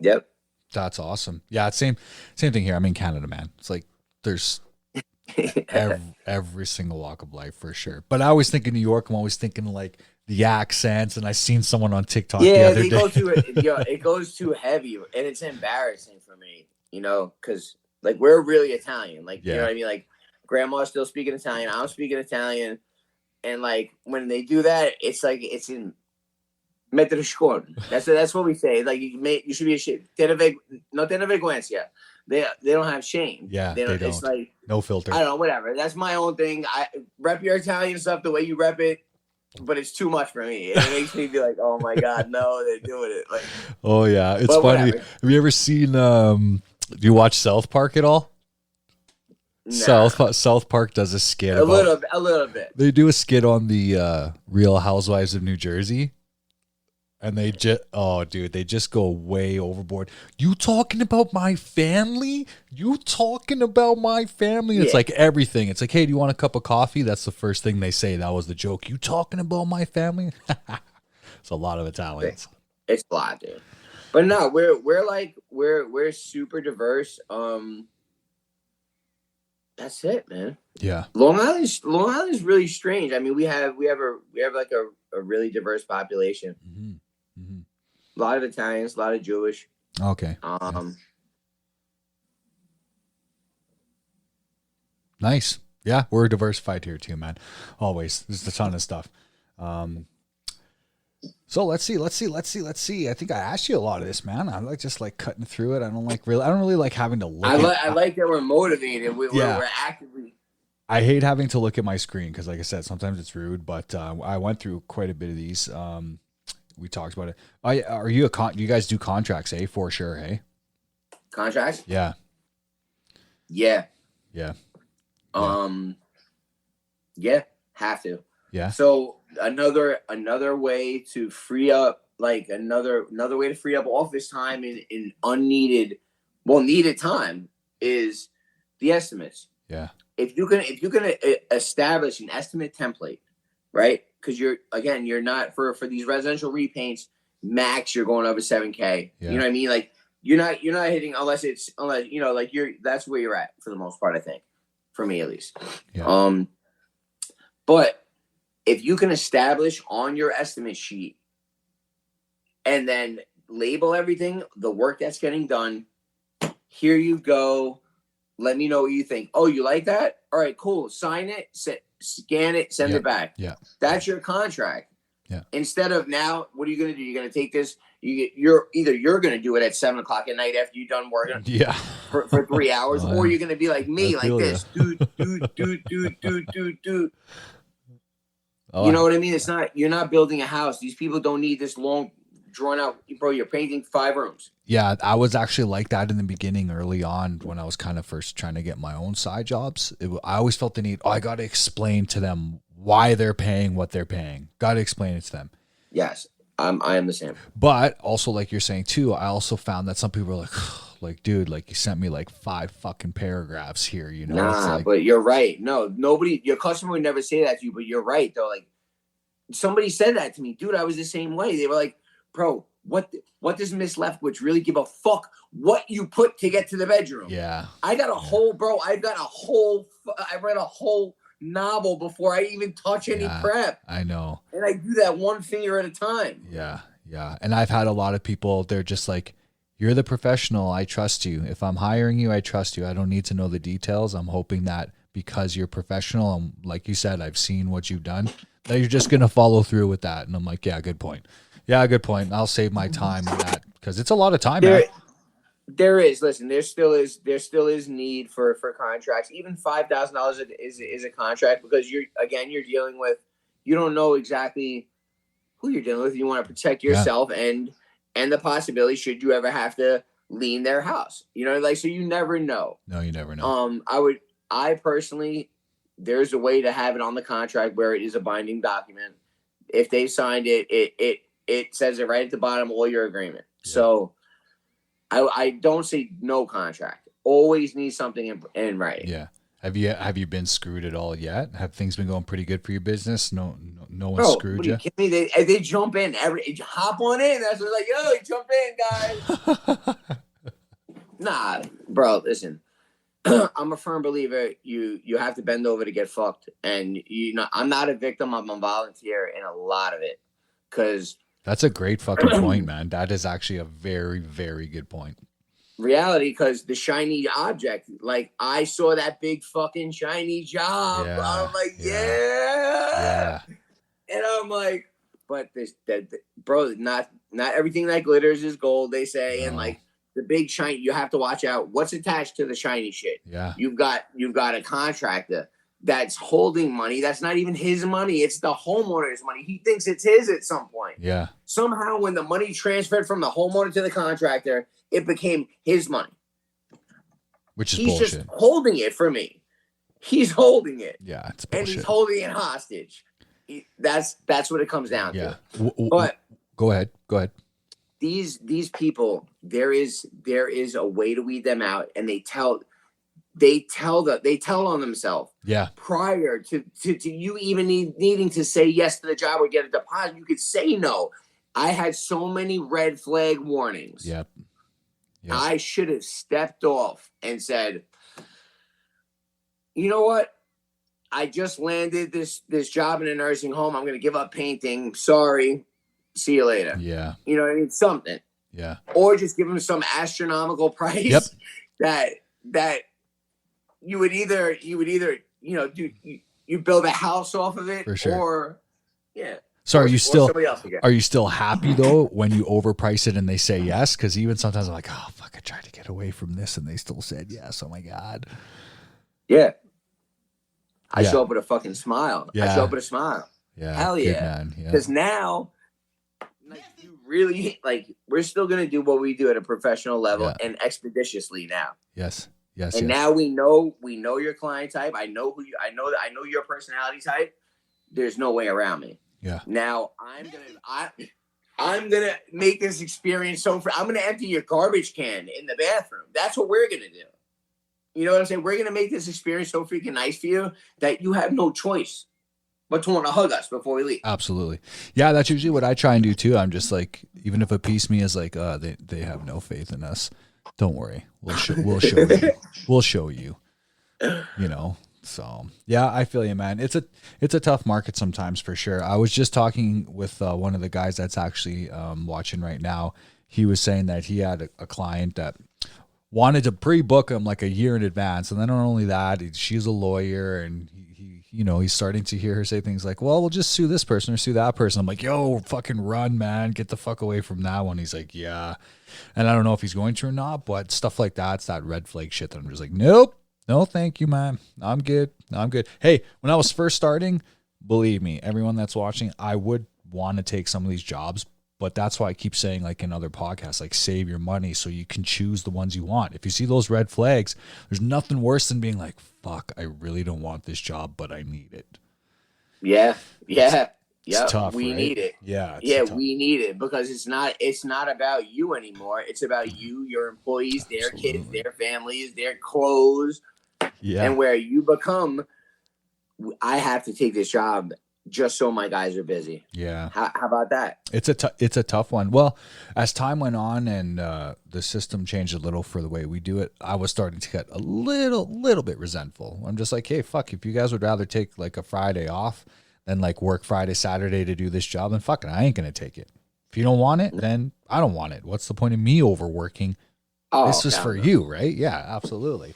Yep. That's awesome. Yeah, it's same thing here. I'm in Canada, man. It's like there's every single walk of life for sure. But I always think in New York, I'm always thinking like the accents, and I seen someone on TikTok the other day. It goes too heavy, and it's embarrassing for me, because like we're really Italian, like you know what I mean, like grandma's still speaking Italian, I'm speaking Italian, and like when they do that, it's like it's in metroscon. That's what we say. Like you should be ashamed. No tiene vergüenza. They don't have shame. Yeah, they don't. It's like no filter. I don't know, whatever. That's my own thing. I rep your Italian stuff the way you rep it. But it's too much for me. It makes me be like, oh my god, no, they're doing it. Like, oh yeah, it's funny. Whatever. Have you ever seen? Do you watch South Park at all? Nah. South Park does a skit. A little bit. They do a skit on the Real Housewives of New Jersey, and they just go way overboard. You talking about my family? It's like everything. It's like, hey, do you want a cup of coffee? That's the first thing they say. That was the joke. You talking about my family? It's a lot of Italians. It's a lot, dude. But no, we're super diverse. That's it, man. Yeah. Long Island is really strange. I mean, we have like a really diverse population. Mm-hmm. Mm-hmm. A lot of Italians, a lot of Jewish. Okay. Nice. Yeah, we're diversified here too, man. Always. There's a ton of stuff. So let's see. I think I asked you a lot of this, man. I like just like cutting through it. I don't really like having to look. I like that we're motivated. We're actively. I hate having to look at my screen because, like I said, sometimes it's rude. But I went through quite a bit of these. We talked about it. You guys do contracts, eh? For sure, hey? Contracts? Yeah. Yeah. Yeah. Yeah, have to. Yeah. So another way to free up, like another way to free up office time in needed time is the estimates. Yeah. If you can establish an estimate template, right? Because you're not for these residential repaints, max you're going over 7K. Yeah. You know what I mean? Like you're not hitting unless that's where you're at for the most part, I think. For me at least. Yeah. But if you can establish on your estimate sheet and then label everything, the work that's getting done, here you go. Let me know what you think. Oh, you like that? All right, cool. Sign it, scan it, send it back. Yeah. That's your contract. Yeah. Instead of now, what are you going to do? You're going to take this. You're going to do it at 7:00 at night after you're done working. Yeah. For 3 hours, or you're going to be like me, like this, dude. You know what I mean? It's not. You're not building a house. These people don't need this long, drawn out. Bro, you're painting 5 rooms. Yeah, I was actually like that in the beginning, early on, when I was kind of first trying to get my own side jobs. I always felt the need. I got to explain to them why they're paying what they're paying. Got to explain it to them. Yes. I am the same. But also, like you're saying too, I also found that some people are like, dude, like you sent me like 5 fucking paragraphs here, you know? It's Nah, like, but you're right. No, nobody, your customer would never say that to you, but you're right though. Like somebody said that to me, dude. I was the same way. They were like, bro, what does Miss Leftwich really give a fuck what you put to get to the bedroom? yeah. I got a whole, bro. I read a whole novel before I even touch any prep. I know. And I do that one finger at a time. Yeah. Yeah. And I've had a lot of people, they're just like, you're the professional. I trust you. If I'm hiring you, I trust you. I don't need to know the details. I'm hoping that because you're professional, and like you said, I've seen what you've done, that you're just going to follow through with that. And I'm like, yeah, good point. Yeah, good point. I'll save my time on that because it's a lot of time, man. There is. Listen, there still is need for contracts. Even $5,000 is a contract because you're dealing with, you don't know exactly who you're dealing with. You want to protect yourself and the possibility should you ever have to lean their house. You know, like, so you never know. No, you never know. I personally, there's a way to have it on the contract where it is a binding document. If they signed it, it says it right at the bottom, all your agreement. Yeah. So I don't say no contract. Always need something in writing. Yeah. Have you been screwed at all yet? Have things been going pretty good for your business? No one screwed you. They jump in hop on in. That's what like, yo, jump in, guys. Nah, bro, listen. I'm a firm believer. You have to bend over to get fucked, and I'm not a victim. I'm a volunteer in a lot of it, because that's a great fucking point, man. That is actually a very, very good point. Reality, because the shiny object, like I saw that big fucking shiny job. Yeah, I'm like, yeah. And I'm like, but bro, not everything that glitters is gold, they say, and like the big shiny, you have to watch out what's attached to the shiny shit. Yeah, you've got a contractor that's holding money that's not even his money. It's the homeowner's money. He thinks it's his at some point. Yeah. Somehow, when the money transferred from the homeowner to the contractor, it became his money. Which is bullshit. He's just holding it for me. He's holding it. Yeah, it's bullshit. And he's holding it hostage. That's what it comes down to. But go ahead. These people, there is a way to weed them out, and they tell on themselves. Yeah. Prior to you even needing to say yes to the job or get a deposit, you could say no. I had so many red flag warnings. Yep. I should have stepped off and said, you know what? I just landed this job in a nursing home. I'm going to give up painting. Sorry. See you later. Yeah. You know what I mean? Something. Yeah. Or just give them some astronomical price that you would either, you build a house off of it, for sure. Or So are you still happy though when you overprice it and they say yes? Because even sometimes I'm like, oh fuck, I tried to get away from this and they still said yes. Oh my god. Yeah. I show up with a fucking smile. Yeah. I show up with a smile. Yeah. Hell yeah. Because now, like, you really, like, we're still gonna do what we do at a professional level and expeditiously now. Yes. And now we know your client type. I know I know your personality type. There's no way around me. Yeah. Now I'm gonna make this experience so I'm gonna empty your garbage can in the bathroom. That's what we're gonna do. You know what I'm saying? We're gonna make this experience so freaking nice for you that you have no choice but to want to hug us before we leave. Absolutely. Yeah, that's usually what I try and do too. I'm just like, even if a piece of me is like, they have no faith in us. Don't worry. We'll show you. We'll show you. You know. So yeah, I feel you, man. It's a tough market sometimes for sure. I was just talking with one of the guys that's actually watching right now. He was saying that he had a client that wanted to pre-book him like a year in advance, and then not only that, she's a lawyer, and he's starting to hear her say things like, "Well, we'll just sue this person or sue that person." I'm like, "Yo, fucking run, man! Get the fuck away from that one." He's like, "Yeah," and I don't know if he's going to or not, but stuff like that, it's that red flag shit that I'm just like, "Nope. No, thank you, man. I'm good. Hey, when I was first starting, believe me, everyone that's watching, I would want to take some of these jobs, but that's why I keep saying, like in other podcasts, like save your money so you can choose the ones you want. If you see those red flags, there's nothing worse than being like, fuck, I really don't want this job, but I need it. Yeah. It's Yep, tough, we right? need it. Yeah, it's Yeah, tough. we need it because it's not about you anymore. It's about you, your employees, their kids, Absolutely. their families, their clothes, Yeah. and where you become. I have to take this job just so my guys are busy. Yeah. How about that? It's a tough one. Well, as time went on and the system changed a little for the way we do it, I was starting to get a little bit resentful. I'm just like, hey, fuck, if you guys would rather take like a Friday off than like work Friday, Saturday to do this job, then fuck it, I ain't gonna take it. If you don't want it, then I don't want it. What's the point of me overworking? Oh, This is for you, right? Yeah, absolutely.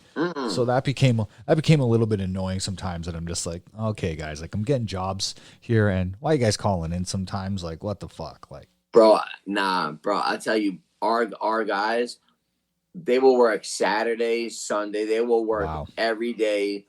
So that became a little bit annoying sometimes, and I'm just like, okay, guys, like I'm getting jobs here, and why you guys calling in sometimes? Like, what the fuck, like, bro. Nah, bro. I tell you, our guys, they will work Saturday, Sunday. They will work wow, every day.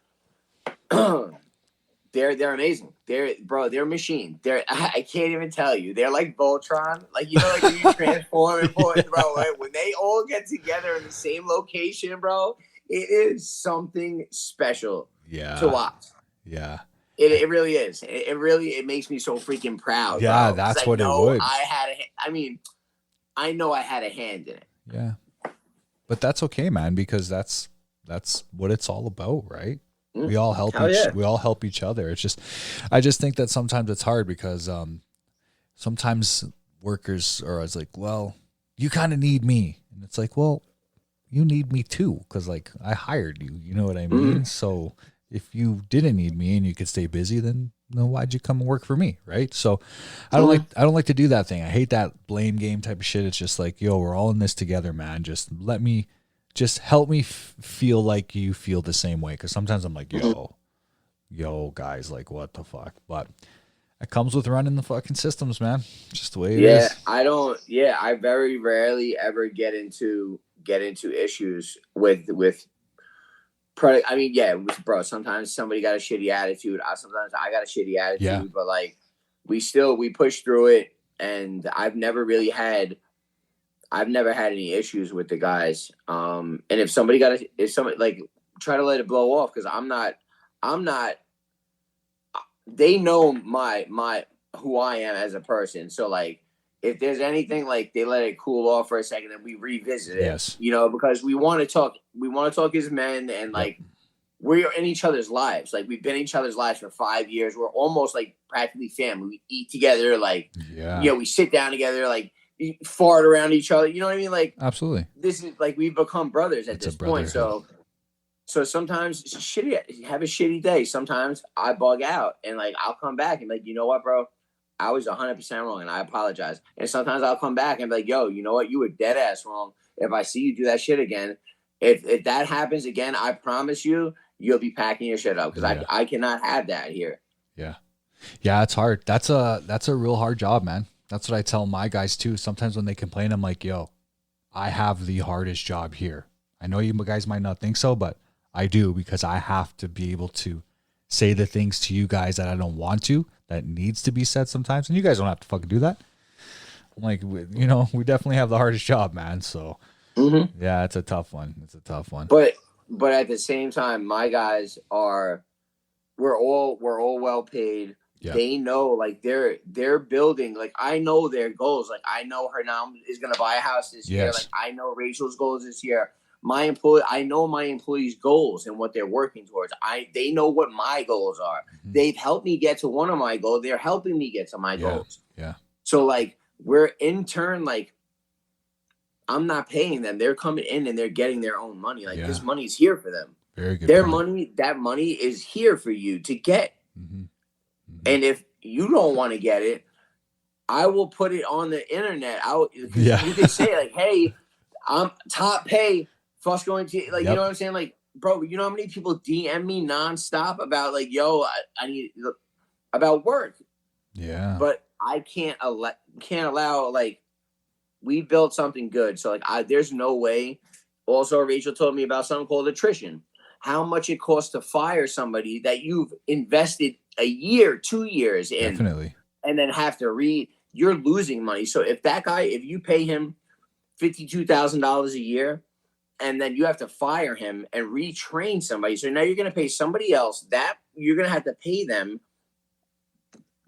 They're amazing. They're a machine. I can't even tell you. They're like Voltron. Like, you know, like when you transform and bro, right? When they all get together in the same location, bro, it is something special yeah, to watch. yeah, It really is. It really it makes me so freaking proud, yeah. bro. 'Cause That's I what it know would. I mean, I know I had a hand in it. Yeah, but that's okay, man, because that's what it's all about, right? We all help Hell yeah. we all help each other. It's just, I just think that sometimes it's hard because sometimes workers are always like, well, you kind of need me, and it's like, well, you need me too, because like I hired you. You know what I mean? So if you didn't need me and you could stay busy, then why'd you come and work for me, right? So I don't like to do that thing. I hate that blame game type of shit. It's just like, yo, we're all in this together, man. Just help me feel like you feel the same way. Because sometimes I'm like, yo, guys, like what the fuck? But it comes with running the fucking systems, man. Just the way it is. I very rarely ever get into issues with product. I mean, yeah, bro, sometimes somebody got a shitty attitude. Sometimes I got a shitty attitude, Yeah. but like we push through it, and I've never had any issues with the guys. And if somebody like try to let it blow off, because I'm not. They know my who I am as a person. So like, if there's anything, like they let it cool off for a second, and we revisit it. Yes. You know, because we want to talk. We want to talk as men, and like we're in each other's lives. Like we've been in each other's lives for 5 years. We're almost like practically family. We eat together. Like we sit down together. Like fart around each other. You know what I mean? Like Absolutely. this is like we've become brothers at this point. So sometimes have a shitty day. Sometimes I bug out and like I'll come back and be like, you know what, bro? I was 100% wrong and I apologize. And sometimes I'll come back and be like, yo, you know what? You were dead ass wrong. If I see you do that shit again, if that happens again, I promise you'll be packing your shit up because I cannot have that here. Yeah. Yeah, it's hard. That's a real hard job, man. That's what I tell my guys too. Sometimes when they complain, I'm like, yo, I have the hardest job here. I know you guys might not think so, but I do, because I have to be able to say the things to you guys that I don't want to, that needs to be said sometimes. And you guys don't have to fucking do that. I'm like, we definitely have the hardest job, man. So yeah, it's a tough one. But at the same time, my guys we're all well paid. Yeah. They know, like they're building. Like I know their goals. Like I know Hernam is gonna buy a house this year. Like I know Rachel's goals this year. I know my employees' goals and what they're working towards. They know what my goals are. Mm-hmm. They've helped me get to one of my goals. They're helping me get to my goals. Yeah. So like we're in turn, like I'm not paying them. They're coming in and they're getting their own money. Like this money's here for them. Very good. Their money, that money is here for you to get. Mm-hmm. Mm-hmm. And if you don't want to get it, I will put it on the internet. You can say like, hey, I'm top pay. Fusco and you know what I'm saying? Like, bro, you know how many people DM me nonstop about like, yo, I need about work. Yeah. But I can't allow like we built something good. So like there's no way. Also, Rachel told me about something called attrition. How much it costs to fire somebody that you've invested a year, 2 years in. Definitely. And then have to you're losing money. So if you pay him $52,000 a year, and then you have to fire him and retrain somebody. So now you're going to pay somebody else that you're going to have to pay them.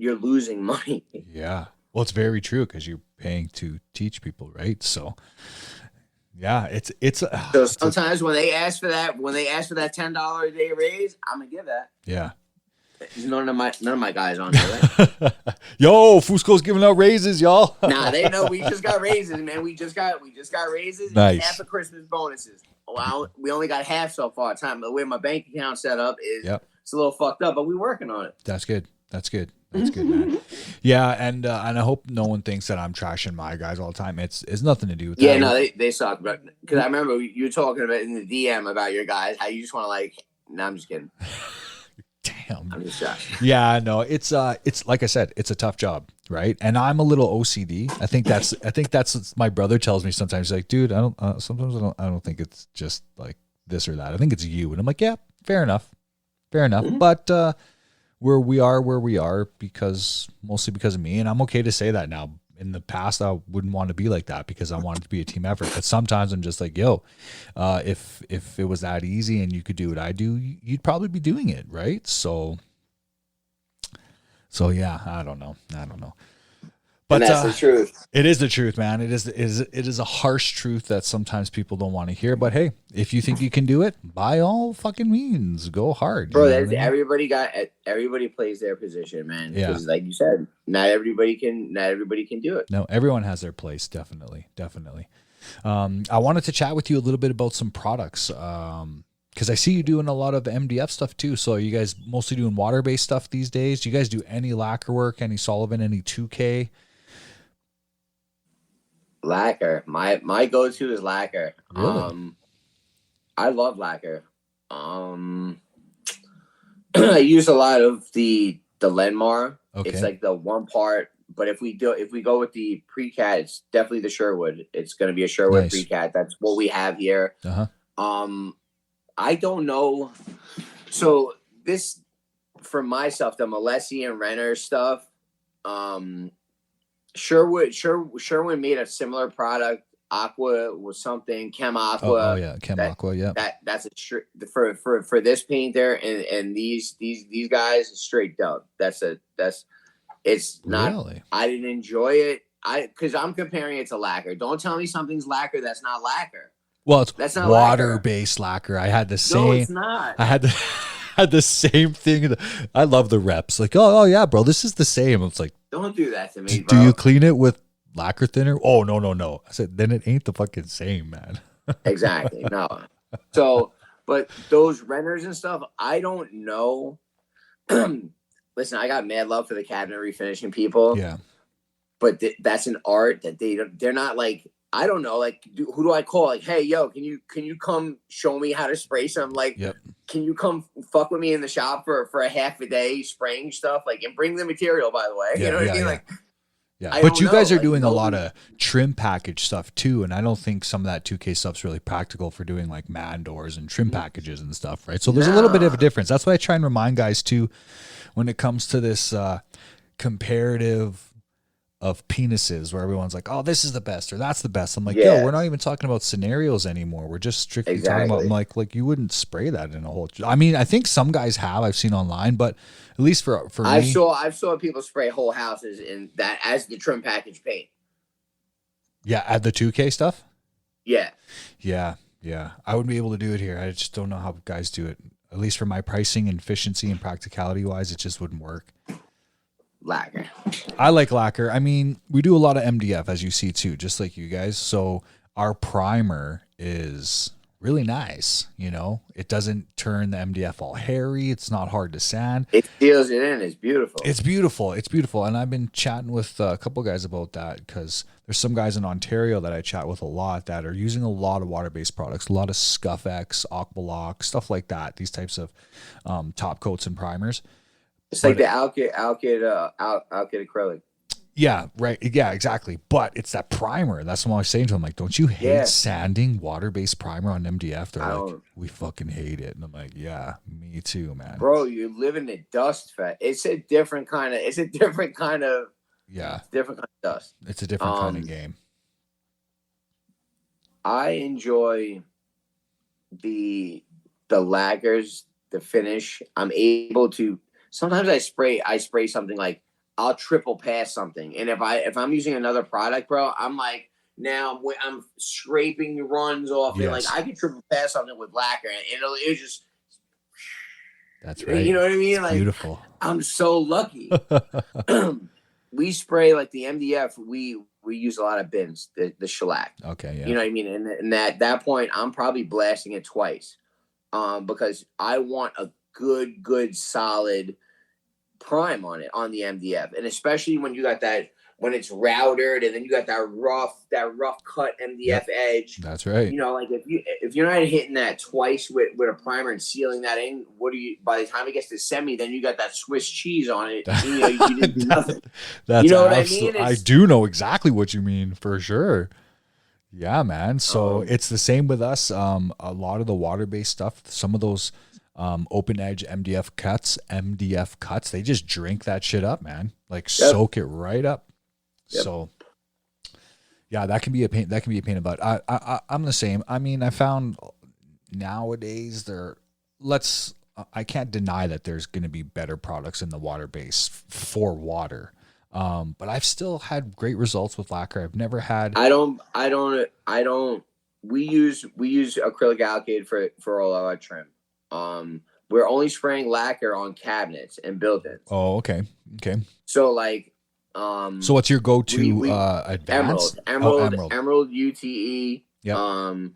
you're losing money. Yeah. Well, it's very true because you're paying to teach people, right? So, yeah, So sometimes when they ask for that $10 a day raise, I'm gonna give that. Yeah. None of my guys on there, right? Yo, Fusco's giving out raises, y'all. Nah, they know we just got raises, man. We just got raises. Nice. And half of Christmas bonuses. Well, we only got half so far. The way my bank account set up is it's a little fucked up, but we're working on it. That's good. That's good, man. Yeah, and I hope no one thinks that I'm trashing my guys all the time. It's nothing to do with that. Yeah, no, they suck. Because I remember you were talking about in the DM about your guys, how you just want to like. No, I'm just kidding. Damn. I'm just joking. Yeah, no, it's like I said, it's a tough job, right? And I'm a little OCD. I think that's what my brother tells me sometimes. He's like, dude, sometimes I don't think it's just like this or that. I think it's you. And I'm like, yeah, fair enough. Mm-hmm. But where we are mostly because of me, and I'm okay to say that now. In the past, I wouldn't want to be like that because I want it to be a team effort. But sometimes I'm just like, yo, if it was that easy and you could do what I do, you'd probably be doing it, right? So yeah, I don't know. But and that's the truth. It is the truth, man. It is a harsh truth that sometimes people don't want to hear. But hey, if you think you can do it, by all fucking means, go hard. Bro, everybody plays their position, man. Yeah. Because like you said, not everybody can do it. No, everyone has their place, definitely. I wanted to chat with you a little bit about some products. Because I see you doing a lot of MDF stuff too. So are you guys mostly doing water-based stuff these days? Do you guys do any lacquer work, any Sullivan, any 2K? Lacquer. My go-to is lacquer. Really? I love lacquer. I use a lot of the Lenmar. Okay. It's like the one part, but if we go with the pre-cat, it's definitely the Sherwood. It's going to be a Sherwood pre-cat. That's what we have here. I don't know. So this for myself, the Malesi and Renner stuff. Sherwood made a similar product. Aqua was something. Chem Aqua. Oh yeah, Chem Aqua. Yeah. That's for this painter and these guys straight dub. It's not. Really? I didn't enjoy it. Because I'm comparing it to lacquer. Don't tell me something's lacquer that's not lacquer. Well, it's that's not water-based lacquer. I had the same. No, it's not. I had the same thing. I love the reps. Like, oh yeah, bro, this is the same. It's like, don't do that to me, bro. Do you clean it with lacquer thinner? Oh, no. I said, then it ain't the fucking same, man. Exactly. No. So, but those Renners and stuff, I don't know. Listen, I got mad love for the cabinet refinishing people. Yeah. But that's an art that they're not like, I don't know, like, who do I call? Like, hey, yo, can you come show me how to spray some? Like, Can you come fuck with me in the shop for a half a day spraying stuff? Like, and bring the material, by the way. Yeah, you know what I mean? Yeah. Like, yeah. But you guys are doing a lot of trim package stuff too, and I don't think some of that 2K stuff's really practical for doing like man doors and trim packages and stuff, right? So there's a little bit of a difference. That's why I try and remind guys too, when it comes to this comparative of penises, where everyone's like, oh, this is the best or that's the best. I'm like, yo, we're not even talking about scenarios anymore. We're just strictly talking about, I'm like you wouldn't spray that in a whole. I mean, I think some guys have, I've seen online, but at least for me, I saw people spray whole houses in that as the trim package paint. Yeah, add the 2K stuff. Yeah. I wouldn't be able to do it here. I just don't know how guys do it. At least for my pricing and efficiency and practicality wise, it just wouldn't work. Lacquer. I like lacquer. I mean, we do a lot of MDF, as you see too, just like you guys. So our primer is really nice. You know, it doesn't turn the MDF all hairy. It's not hard to sand. It seals it in. It's beautiful. It's beautiful. And I've been chatting with a couple guys about that because there's some guys in Ontario that I chat with a lot that are using a lot of water-based products, a lot of Scuff X, Aqualock, stuff like that. These types of top coats and primers. It's like the Alkyd acrylic. Yeah, right. Yeah, exactly. But it's that primer. That's what I was saying to them. Like, don't you hate sanding water-based primer on MDF? They're like, we fucking hate it. And I'm like, yeah, me too, man. Bro, you live in the dust fest. It's a different kind of Yeah. It's a different kind of dust. It's a different kind of game. I enjoy the lagers, the finish. I'm able to sometimes I spray something like I'll triple pass something. And if I'm using another product, bro, I'm like, now I'm scraping the runs off it. Like, Yes. I can triple pass something with lacquer, and it'll just, That's right. you know what I mean? It's Like, beautiful. I'm so lucky. We spray like the MDF. We use a lot of bins, the shellac. Okay, yeah. You know what I mean? And that point, I'm probably blasting it twice, because I want a good solid prime on it on the MDF, and especially when you got that, when it's routed, and then you got that rough cut MDF edge. That's right. You know, like if you're not hitting that twice with a primer and sealing that in, what do you? By the time it gets to semi, then you got that Swiss cheese on it. You know, you didn't do nothing. That's, you know what I mean? I do know exactly what you mean, for sure. Yeah, man. So it's the same with us. A lot of the water-based stuff, some of those open edge MDF cuts, they just drink that shit up, man. Like, soak it right up. Yep. So yeah, that can be a pain. That can be a pain about. I'm the same. I mean, I found nowadays I can't deny that there's going to be better products in the water base for water. But I've still had great results with lacquer. I've never had. I don't. We use acrylic alkyd for all our trim. We're only spraying lacquer on cabinets and built-ins. Oh, okay. So like, so what's your go-to advanced? Emerald UTE, yep.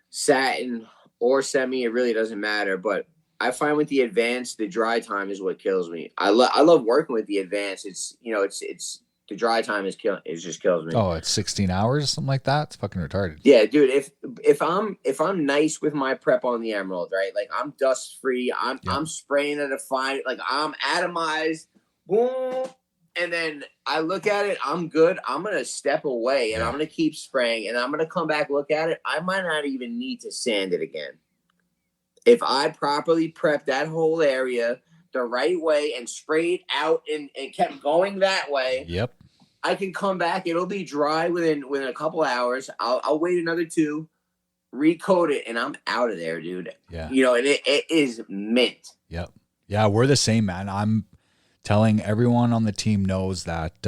Satin or semi, it really doesn't matter. But I find with the advanced, the dry time is what kills me. I love working with the advanced. It's the dry time just kills me. Oh, it's 16 hours, something like that. It's fucking retarded. Yeah, dude. If I'm nice with my prep on the Emerald, right? Like, I'm dust free. I'm spraying it to find, like, I'm atomized. Boom. And then I look at it, I'm good. I'm going to step away and I'm going to keep spraying, and I'm going to come back, look at it. I might not even need to sand it again. If I properly prep that whole area the right way and sprayed out and kept going that way, yep, I can come back. It'll be dry within a couple hours. I'll wait another 2, recoat it, and I'm out of there, dude. Yeah. You know, and it is mint. Yep. Yeah, we're the same, man. I'm telling everyone on the team knows that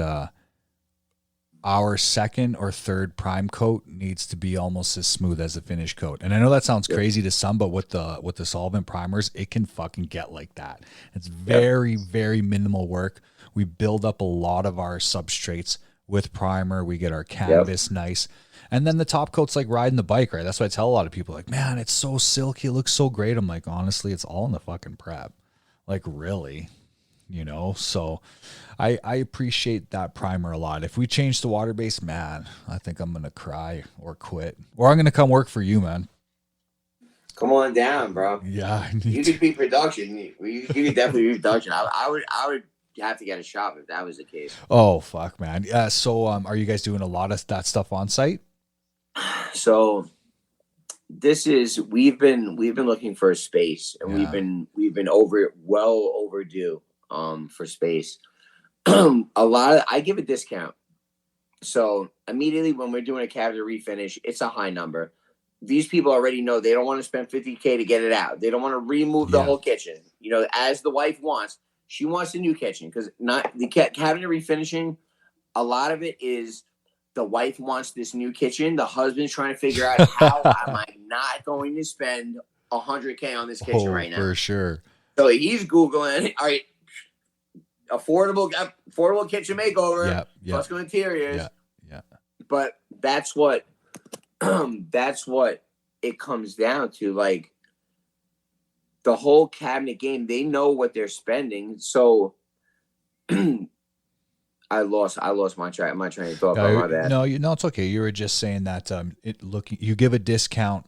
our second or third prime coat needs to be almost as smooth as a finish coat. And I know that sounds crazy to some, but with the solvent primers, it can fucking get like that. It's very, very minimal work. We build up a lot of our substrates with primer. We get our canvas nice. And then the top coat's like riding the bike, right? That's why I tell a lot of people, like, man, it's so silky. It looks so great. I'm like, honestly, it's all in the fucking prep. Like, really? You know, so I appreciate that primer a lot. If we change to water base, man, I think I'm gonna cry or quit, or I'm gonna come work for you, man. Come on down, bro. Yeah, you could be production. You could definitely be production. I would have to get a shop if that was the case. Oh fuck, man. Yeah. So are you guys doing a lot of that stuff on site? So we've been looking for a space, and we've been well overdue for space. I give a discount. So immediately when we're doing a cabinet refinish, it's a high number. These people already know they don't want to spend $50K to get it out. They don't want to remove the whole kitchen. You know, as the wife wants, she wants a new kitchen, because not the cabinet refinishing. A lot of it is the wife wants this new kitchen. The husband's trying to figure out, how am I not going to spend $100K on this kitchen right now? For sure. So he's Googling, all right, affordable kitchen makeover, Fusco interiors. Yeah. But that's what it comes down to. Like, the whole cabinet game, they know what they're spending. So I lost my train of thought. My bad. No, it's okay. You were just saying that you give a discount.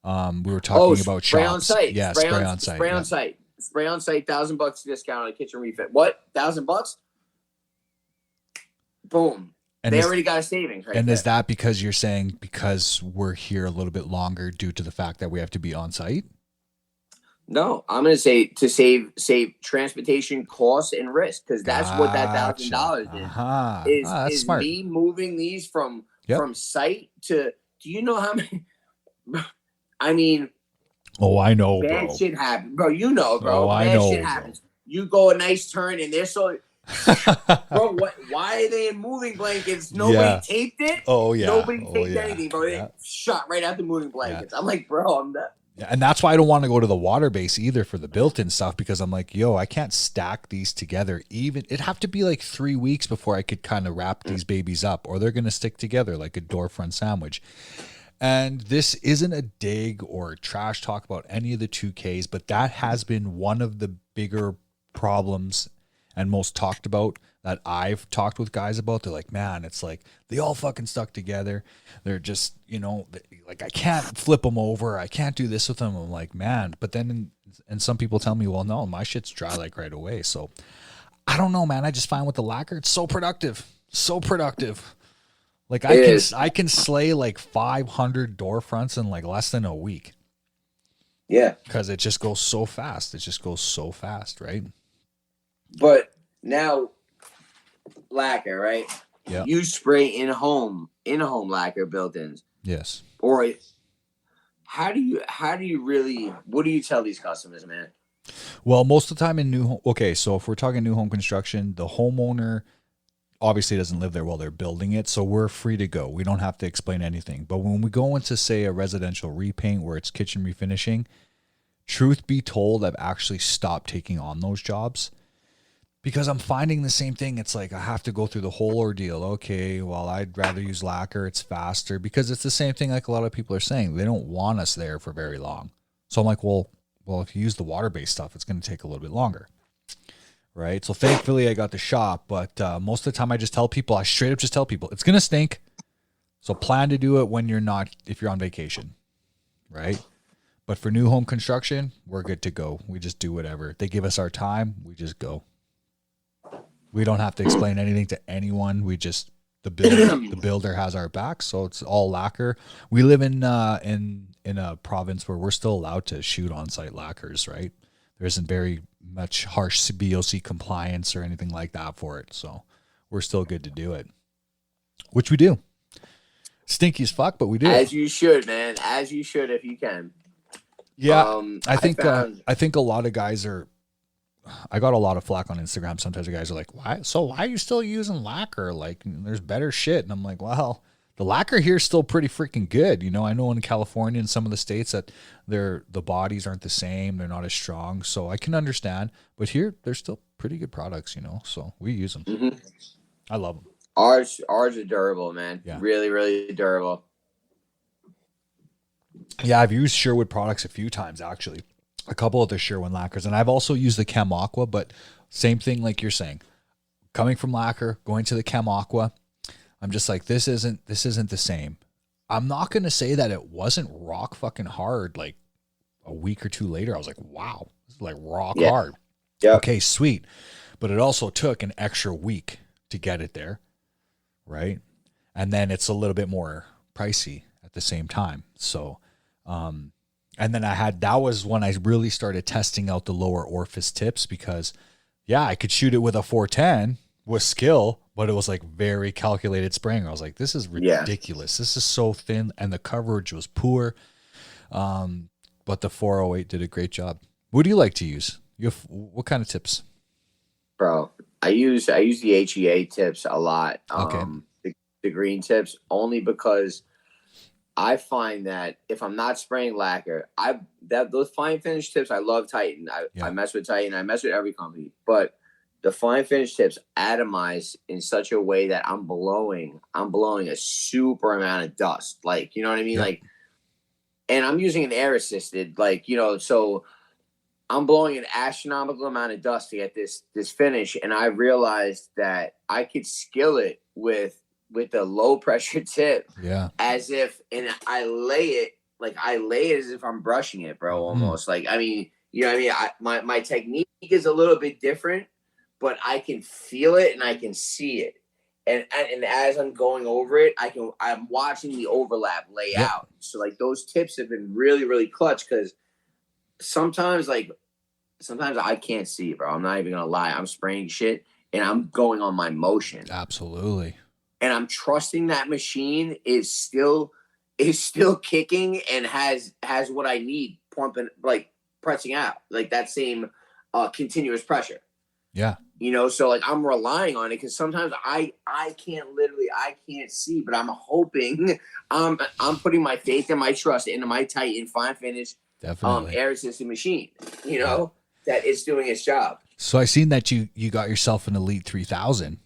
We were talking about spray shops. On site. Yeah, spray on site. Spray on site. Spray on site. $1,000 discount on a kitchen refit. What? $1,000? Boom. And they already got a savings. Right. And is that because you're saying because we're here a little bit longer due to the fact that we have to be on site? No, I'm going to say to save transportation costs and risk, because that's what that $1,000 is. Is smart. Me moving these from site to. Do you know how many? I mean. Oh, I know, bad bro. Shit happens, bro. You know, bro. Oh, bad I know, shit happens. Bro. You go a nice turn, and they're so Bro, what? Why are they in moving blankets? Nobody taped it. Oh yeah. Nobody taped anything, bro. Yeah. They shot right out the moving blankets. I'm like, bro, I'm not. Yeah, and that's why I don't want to go to the water base either for the built-in stuff, because I'm like, yo, I can't stack these together. Even it'd have to be like 3 weeks before I could kind of wrap these babies up, or they're gonna stick together like a door front sandwich. And this isn't a dig or trash talk about any of the 2Ks, but that has been one of the bigger problems and most talked about that I've talked with guys about. They're like, man, it's like they all fucking stuck together. They're just, like I can't flip them over. I can't do this with them. I'm like, man, but then, and some people tell me, well, no, my shit's dry like right away. So I don't know, man. I just find with the lacquer, it's so productive. So productive. Like I can slay like 500 door fronts in like less than a week. Yeah. Because it just goes so fast. It just goes so fast, right? But now lacquer, right? Yeah. You spray in-home lacquer built-ins. Yes. Or how do you really, what do you tell these customers, man? Well, most of the time in new home, okay, so if we're talking new home construction, the homeowner obviously doesn't live there while they're building it, so we're free to go. We don't have to explain anything. But when we go into, say, a residential repaint where it's kitchen refinishing, truth be told, I've actually stopped taking on those jobs because I'm finding the same thing. It's like I have to go through the whole ordeal. Okay, well, I'd rather use lacquer. It's faster because it's the same thing like a lot of people are saying. They don't want us there for very long. So I'm like, well, if you use the water-based stuff, it's going to take a little bit longer. Right. So thankfully I got the shop, but most of the time I straight up just tell people it's going to stink. So plan to do it when if you're on vacation. Right. But for new home construction, we're good to go. We just do whatever. They give us our time. We just go. We don't have to explain anything to anyone. We just, the builder has our back. So it's all lacquer. We live in a province where we're still allowed to shoot on-site lacquers, right? There isn't very much harsh BOC compliance or anything like that for it. So we're still good to do it, which we do. Stinky as fuck, but we do. As you should, man. As you should if you can. Yeah. I think a lot of guys I got a lot of flack on Instagram. Sometimes the guys are like, why are you still using lacquer? Like there's better shit. And I'm like, well, the lacquer here is still pretty freaking good. I know in California and some of the states that the bodies aren't the same. They're not as strong. So I can understand. But here, they're still pretty good products, So we use them. Mm-hmm. I love them. Ours are durable, man. Yeah. Really, really durable. Yeah, I've used Sherwood products a few times, actually. A couple of the Sherwood lacquers. And I've also used the Chem Aqua, but same thing like you're saying. Coming from lacquer, going to the Chem Aqua, I'm just like, this isn't the same. I'm not going to say that it wasn't rock fucking hard. Like a week or two later, I was like, wow, this is like rock hard. Yeah. Okay, sweet. But it also took an extra week to get it there. Right. And then it's a little bit more pricey at the same time. So, and then that was when I really started testing out the lower orifice tips because I could shoot it with a 410 with skill, but it was like very calculated spraying. I was like, this is ridiculous. This is so thin and the coverage was poor. But the 408 did a great job. What do you like to use? What kind of tips? Bro, I use the HEA tips a lot. Okay. The green tips only because I find that if I'm not spraying lacquer, those fine finish tips, I love Titan. I mess with Titan. I mess with every company, but the fine finish tips atomize in such a way that I'm blowing a super amount of dust. Like, you know what I mean? Yeah. Like, and I'm using an air assisted, like, so I'm blowing an astronomical amount of dust to get this finish. And I realized that I could skill it with the low pressure tip. Yeah. As if, and I lay it as if I'm brushing it, bro, almost. Like, I mean, you know what I mean? My technique is a little bit different, but I can feel it and I can see it. And as I'm going over it, I'm watching the overlap lay out. So like those tips have been really, really clutch because sometimes I can't see, bro. I'm not even gonna lie. I'm spraying shit and I'm going on my motion. Absolutely. And I'm trusting that machine is still kicking and has what I need pumping, like pressing out, like that same continuous pressure. Yeah. So like I'm relying on it because sometimes I can't see, but I'm hoping I'm putting my faith and my trust into my Titan fine finish Definitely. air assisted machine, that it's doing its job. So I seen that you got yourself an Elite 3000.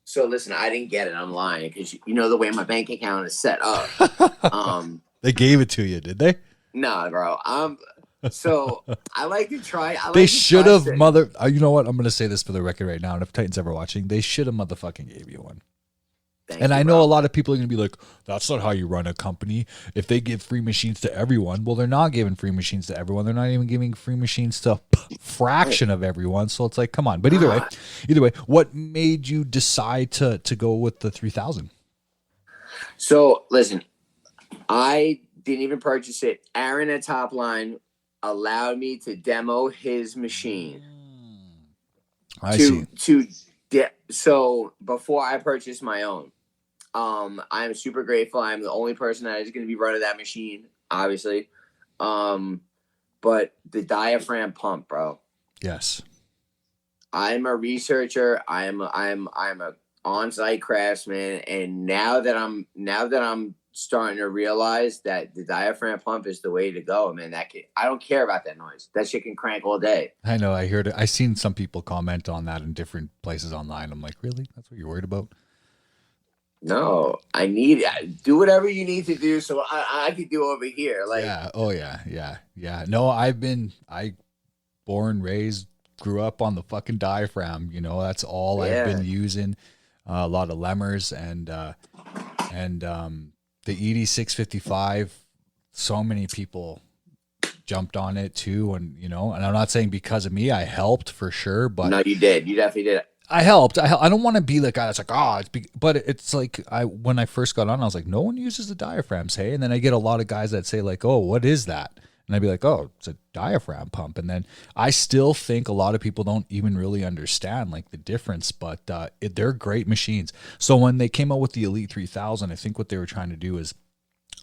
So listen, I didn't get it. I'm lying because the way my bank account is set up. They gave it to you, did they? Nah, bro. So I like to try. They should have you know what? I'm going to say this for the record right now. And if Titan's ever watching, they should have motherfucking gave you one. I know a lot of people are going to be like, that's not how you run a company. If they give free machines to everyone, well, they're not giving free machines to everyone. They're not even giving free machines to a fraction of everyone. So it's like, come on. But either way, what made you decide to go with the 3000? So listen, I didn't even purchase it. Aaron at Top Line allowed me to demo his machine. I see. So before I purchased my own, I'm super grateful. I'm the only person that is going to be running that machine, obviously. But the diaphragm pump, bro. Yes. I'm a researcher. I'm a on-site craftsman, and now that I'm starting to realize that the diaphragm pump is the way to go, man. I don't care about that noise. That shit can crank all day. I know. I heard it. I seen some people comment on that in different places online. I'm like, really? That's what you're worried about? No, do whatever you need to do so I can do over here. Like, yeah. Oh yeah. No, I born, raised, grew up on the fucking diaphragm. That's all I've been using. A lot of Lemurs and the ED655, so many people jumped on it too. And, and I'm not saying because of me, I helped for sure, but no, you did. You definitely did. I helped. I don't want to be the guy that's like, but it's like when I first got on, I was like, no one uses the diaphragms. Hey. And then I get a lot of guys that say like, oh, what is that? And I'd be like, oh, it's a diaphragm pump. And then I still think a lot of people don't even really understand like the difference, but they're great machines. So when they came out with the Elite 3000, I think what they were trying to do is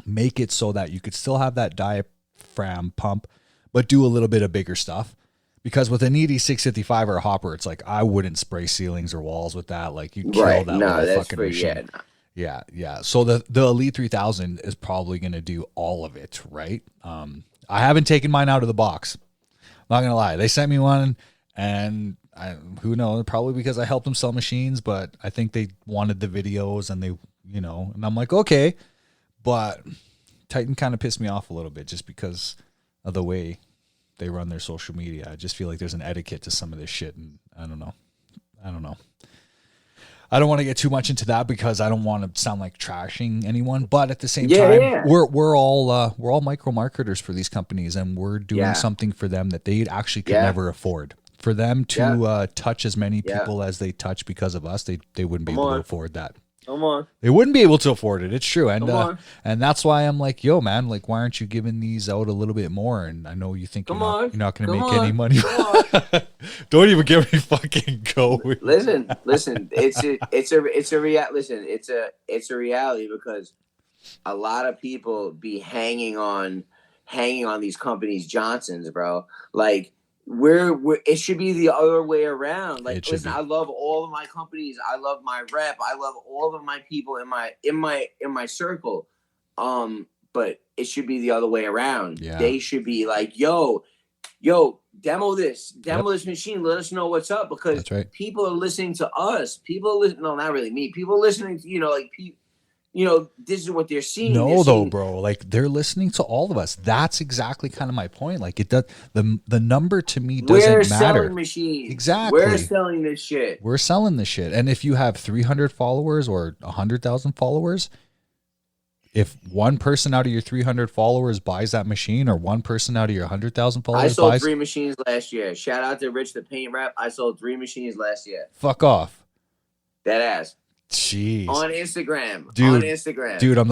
make it so that you could still have that diaphragm pump, but do a little bit of bigger stuff. Because with an ED655 or a hopper, it's like I wouldn't spray ceilings or walls with that. Like you kill that little fucking machine. Yeah. So the Elite 3000 is probably going to do all of it, right? I haven't taken mine out of the box. I'm not gonna lie. They sent me one, and who knows? Probably because I helped them sell machines, but I think they wanted the videos, and and I'm like, okay, but Titan kind of pissed me off a little bit just because of the way they run their social media. I just feel like there's an etiquette to some of this shit, and I don't know. I don't want to get too much into that because I don't want to sound like trashing anyone, but at the same time, we're all micro marketers for these companies, and we're doing something for them that they actually could never afford. For them to touch as many people as they touch because of us, they wouldn't be able to afford that. Come on. They wouldn't be able to afford it. It's true. And that's why I'm like, yo, man, like, why aren't you giving these out a little bit more? And I know you think you're not going to make any money. Don't even get me fucking going. Listen, it's a reality because a lot of people be hanging on these companies, Johnson's, bro. Like, it should be the other way around. Like, listen, I love all of my companies. I love my rep. I love all of my people in my circle. But it should be the other way around. Yeah. They should be like, yo, demo this machine. Let us know what's up because people are listening to us. No, not really me. People are listening to this is what they're seeing. Bro. Like they're listening to all of us. That's exactly kind of my point. Like it does. The number to me doesn't matter. We're selling machines. Exactly. We're selling this shit. And if you have 300 followers or 100,000 followers, if one person out of your 300 followers buys that machine, or one person out of your 100,000 followers, I sold 3 machines last year. Shout out to Rich the Paint Rep. I sold 3 machines last year. Fuck off. That ass. Jeez. On Instagram. Dude, I'm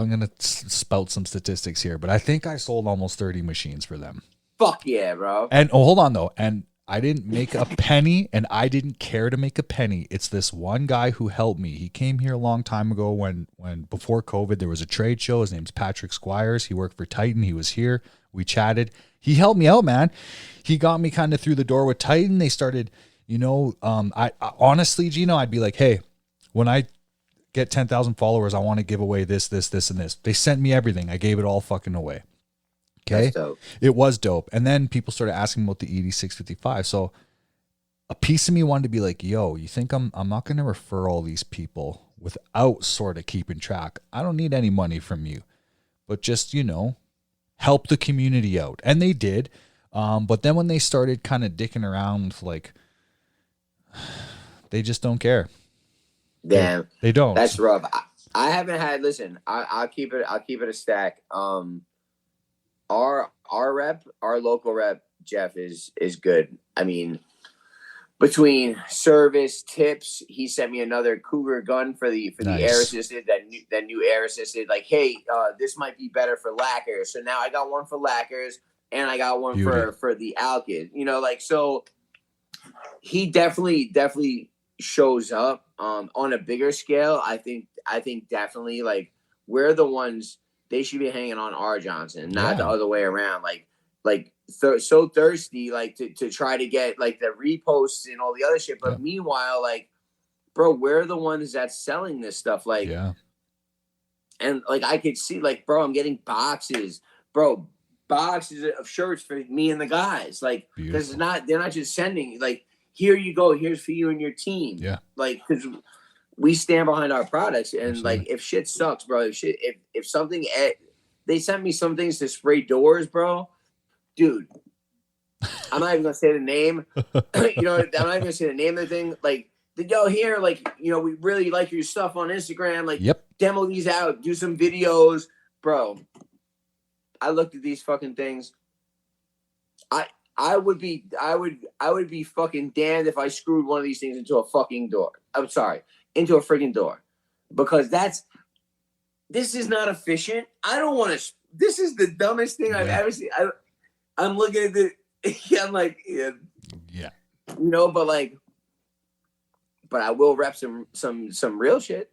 gonna spout some statistics here, but I think I sold almost 30 machines for them. Fuck yeah, bro. And hold on though, and I didn't make a penny, and I didn't care to make a penny. It's this one guy who helped me. He came here a long time ago when before COVID, there was a trade show. His name's Patrick Squires. He worked for Titan. He was here. We chatted. He helped me out, man. He got me kind of through the door with Titan. They started, I honestly, Gino, I'd be like, hey, when I get 10,000 followers, I want to give away this, and this. They sent me everything. I gave it all fucking away. Okay. It was dope. And then people started asking about the ED655. So a piece of me wanted to be like, yo, you think I'm not going to refer all these people without sort of keeping track? I don't need any money from you, but just, help the community out. And they did. But then when they started kind of dicking around, like, they just don't care. Damn. They don't. That's rough. I haven't had, listen, I'll keep it a stack. Our local rep, Jeff, is good. I mean, between service, tips, he sent me another Cougar gun for the air assisted, that new air assisted. Like, hey, this might be better for lacquers. So now I got one for lacquers and I got one for the Alkid. So he definitely shows up on a bigger scale. I think definitely, like, we're the ones. They should be hanging on R. Johnson, not the other way around. So thirsty, like, to try to get, like, the reposts and all the other shit. But meanwhile, like, bro, we're the ones that's selling this stuff. Like, and, like, I could see, like, bro, I'm getting boxes of shirts for me and the guys. Like, because they're not just sending, like, here you go, here's for you and your team. Yeah. Like, because we stand behind our products, and absolutely. Like, if shit sucks, bro, if something, they sent me some things to spray doors, bro, dude, I'm not even gonna say the name. I'm not even gonna say the name of the thing. Like, yo, here, like, we really like your stuff on Instagram. Like, demo these out, do some videos, bro. I looked at these fucking things. I would be fucking damned if I screwed one of these things into a fucking door. I'm sorry. Into a friggin' door, because this is not efficient. I don't want to. This is the dumbest thing I've ever seen. I'm looking at it. I'm like, but I will rep some real shit.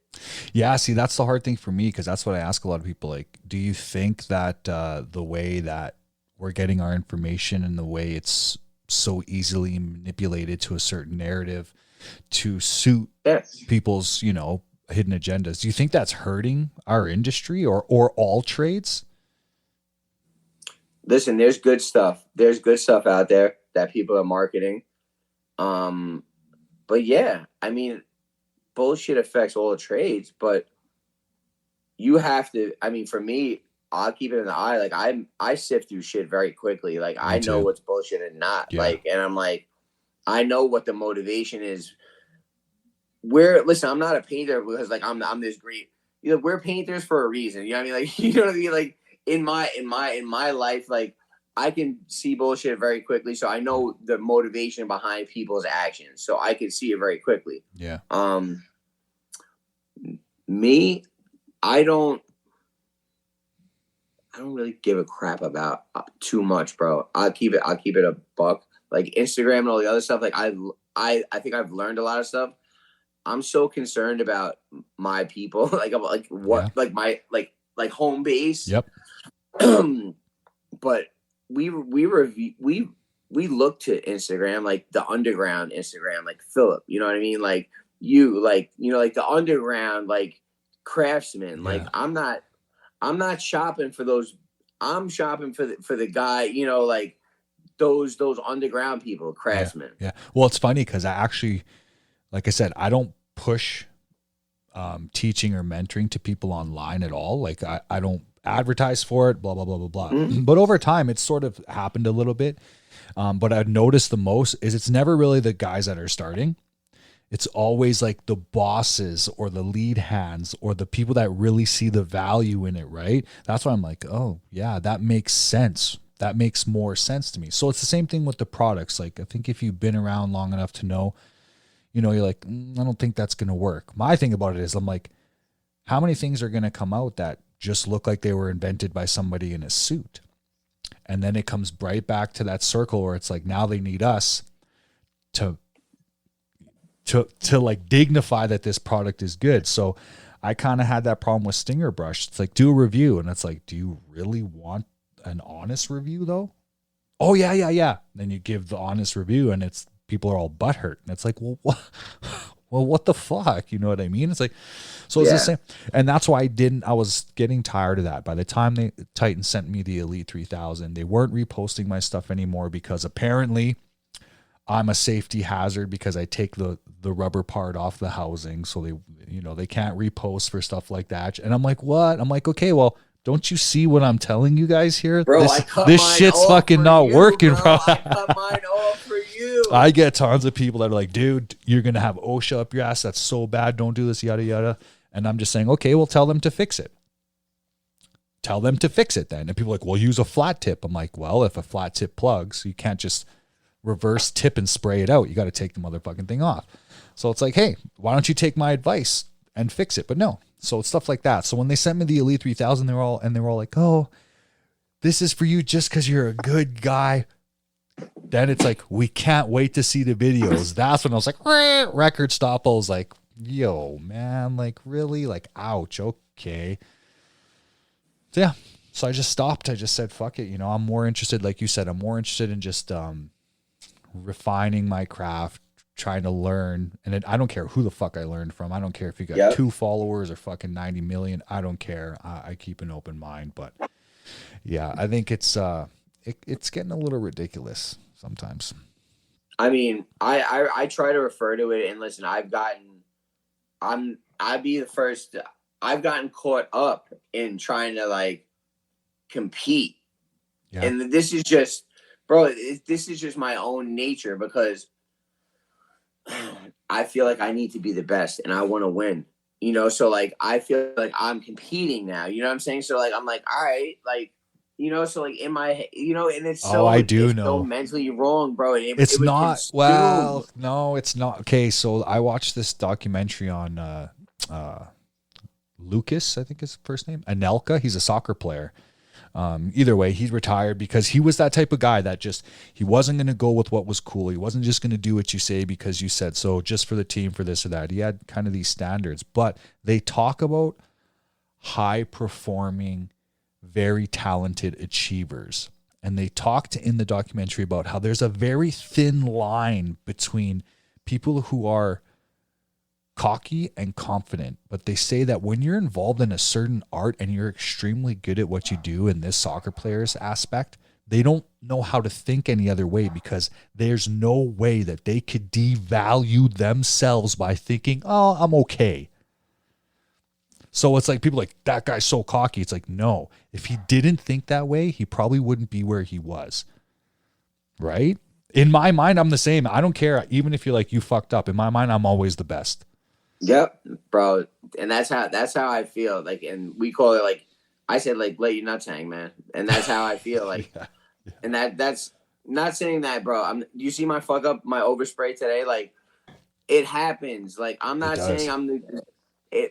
Yeah, see, that's the hard thing for me, because that's what I ask a lot of people. Like, do you think that the way that we're getting our information and the way it's so easily manipulated to a certain narrative to suit people's, hidden agendas, do you think that's hurting our industry or all trades? Listen, there's good stuff. There's good stuff out there that people are marketing. But yeah, I mean, bullshit affects all the trades, but you have to, I mean, for me, I'll keep it in the eye. Like, I sift through shit very quickly. Like, I know what's bullshit and not. Like, and I'm like, I know what the motivation is. Listen, I'm not a painter because, like, I'm this great. We're painters for a reason. You know what I mean? Like, you know what I mean? Like, in my life, like, I can see bullshit very quickly, so I know the motivation behind people's actions. So I can see it very quickly. Yeah. Me, I don't really give a crap about too much, bro. I'll keep it a buck. Like, Instagram and all the other stuff. Like, I think I've learned a lot of stuff. I'm so concerned about my people, like my home base. Yep. But we look to Instagram, like the underground Instagram, like Philip, you know what I mean? Like you, like, like the underground, like, craftsman. Yeah. Like, I'm not shopping for those. I'm shopping for the guy, like those underground people, craftsmen. Yeah. Well, it's funny because I actually, like I said, I don't push teaching or mentoring to people online at all. Like, I don't advertise for it, blah, blah, blah, blah, blah. Mm-hmm. But over time, it's sort of happened a little bit. But I've noticed the most is it's never really the guys that are starting. It's always like the bosses or the lead hands or the people that really see the value in it, right? That's why I'm like, oh, yeah, that makes sense. That makes more sense to me. So it's the same thing with the products. Like, I think if you've been around long enough to know, you're like, I don't think that's going to work. My thing about it is, I'm like, how many things are going to come out that just look like they were invented by somebody in a suit? And then it comes right back to that circle where it's like, now they need us. to like dignify that this product is good. So I kind of had that problem with Stinger Brush. It's like, do a review, and it's like, do you really want an honest review though? Oh yeah. Then you give the honest review, and it's people are all butthurt, and it's like, well, what? Well, what the fuck? You know what I mean? It's like, so it's the same. And that's why I was getting tired of that. By the time Titan sent me the Elite 3000, they weren't reposting my stuff anymore because apparently I'm a safety hazard because I take the rubber part off the housing. So they can't repost for stuff like that. And I'm like, what? I'm like, okay, well, don't you see what I'm telling you guys here? Bro, this shit's fucking not working, bro. I cut mine off for you. I get tons of people that are like, dude, you're going to have OSHA up your ass. That's so bad. Don't do this, yada, yada. And I'm just saying, okay, well, tell them to fix it. Tell them to fix it then. And people are like, well, use a flat tip. I'm like, well, if a flat tip plugs, you can't just reverse tip and spray it out. You got to take the motherfucking thing off. So it's like, hey, why don't you take my advice and fix it? But no. So it's stuff like that. So when they sent me the Elite 3000, they were all like, oh, this is for you just because you're a good guy. Then it's like, we can't wait to see the videos. That's when I was like, record stop. I was like, yo, man, like really? Like, ouch. Okay. So yeah. So I just stopped. I just said, fuck it. I'm more interested, like you said, I'm more interested in just refining my craft, trying to learn. And I don't care who the fuck I learned from. I don't care if you got 2 followers or fucking 90 million. I don't care. I keep an open mind. But yeah, I think it's getting a little ridiculous sometimes. I mean, I try to refer to it, and listen, I'd be the first. I've gotten caught up in trying to like compete, and this is just, bro. This is just my own nature because I feel like I need to be the best, and I want to win. So like I feel like I'm competing now. You know what I'm saying? So like I'm like, all right, like. So like in my, and it's so, I do it's know. so mentally wrong, bro. It's not, well, no, it's not. Okay. So I watched this documentary on, Lucas, I think his first name, Anelka. He's a soccer player. Either way, he's retired because he was that type of guy that he wasn't going to go with what was cool. He wasn't just going to do what you say because you said so just for the team, for this or that. He had kind of these standards, but they talk about high performing, very talented achievers. And they talked in the documentary about how there's a very thin line between people who are cocky and confident. But they say that when you're involved in a certain art and you're extremely good at what you do in this soccer player's aspect, they don't know how to think any other way because there's no way that they could devalue themselves by thinking, oh, I'm okay. So it's like people like, that guy's so cocky. It's like, no, if he didn't think that way, he probably wouldn't be where he was. Right? In my mind, I'm the same. I don't care. Even if you're like, you fucked up. In my mind, I'm always the best. Yep, bro. And that's how I feel. Like, and we call it like, I said, like, let your nuts hang, man. And that's how I feel. Like, yeah. And that's not saying that, bro. You see my fuck up, my overspray today? Like, it happens. Like, I'm not saying I'm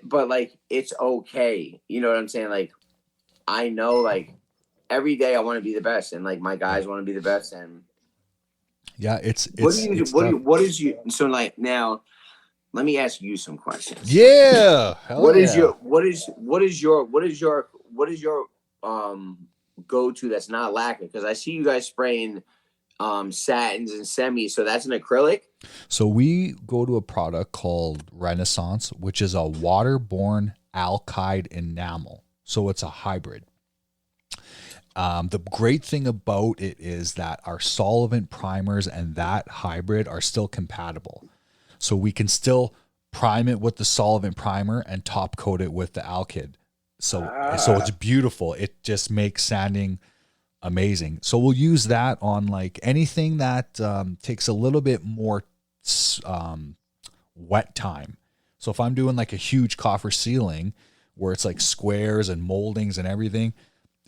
but like it's okay. You know what I'm saying? Like I know like every day I want to be the best and like my guys want to be the best and yeah, what is you so like now let me ask you some questions. Yeah. What is your go-to that's not lacquer? Because I see you guys spraying satins and semis, so that's an acrylic. So we go to a product called Renaissance, which is a waterborne alkyd enamel. So it's a hybrid. The great thing about it is that our solvent primers and that hybrid are still compatible. So we can still prime it with the solvent primer and top coat it with the alkyd. So it's beautiful. It just makes sanding amazing. So we'll use that on like anything that takes a little bit more wet time. So if I'm doing like a huge coffer ceiling where it's like squares and moldings and everything,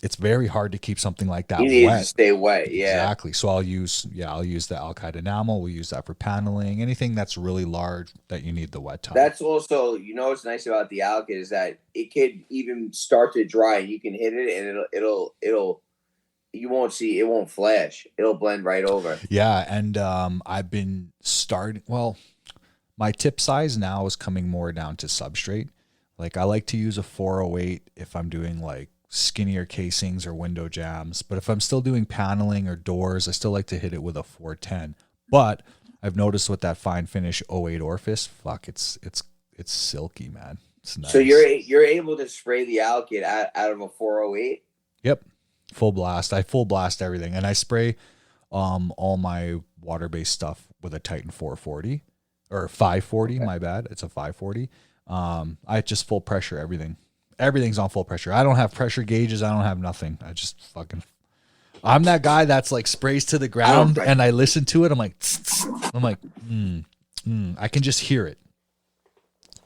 it's very hard to keep something like that wet. You need to stay wet, yeah. Exactly. So I'll use the alkyd enamel. We'll use that for paneling. Anything that's really large that you need the wet time. That's also, what's nice about the alkyd is that it could even start to dry. You can hit it and you won't see, it won't flash. It'll blend right over. Yeah, and I've been starting. Well, my tip size now is coming more down to substrate. Like I like to use a 408 if I'm doing like skinnier casings or window jams. But if I'm still doing paneling or doors, I still like to hit it with a 410. But I've noticed with that fine finish '08 Orifice, fuck, it's silky, man. It's nice. So you're able to spray the alkyd out of a 408. Yep, full blast. I full blast everything, and I spray all my water based stuff with a Titan 440 or 540. Okay. My bad, it's a 540. I just full pressure everything. Everything's on full pressure. I don't have pressure gauges. I don't have nothing. I just fucking. I'm that guy that's like sprays to the ground, and I listen to it. I'm like, tss, tss. I'm like, I can just hear it.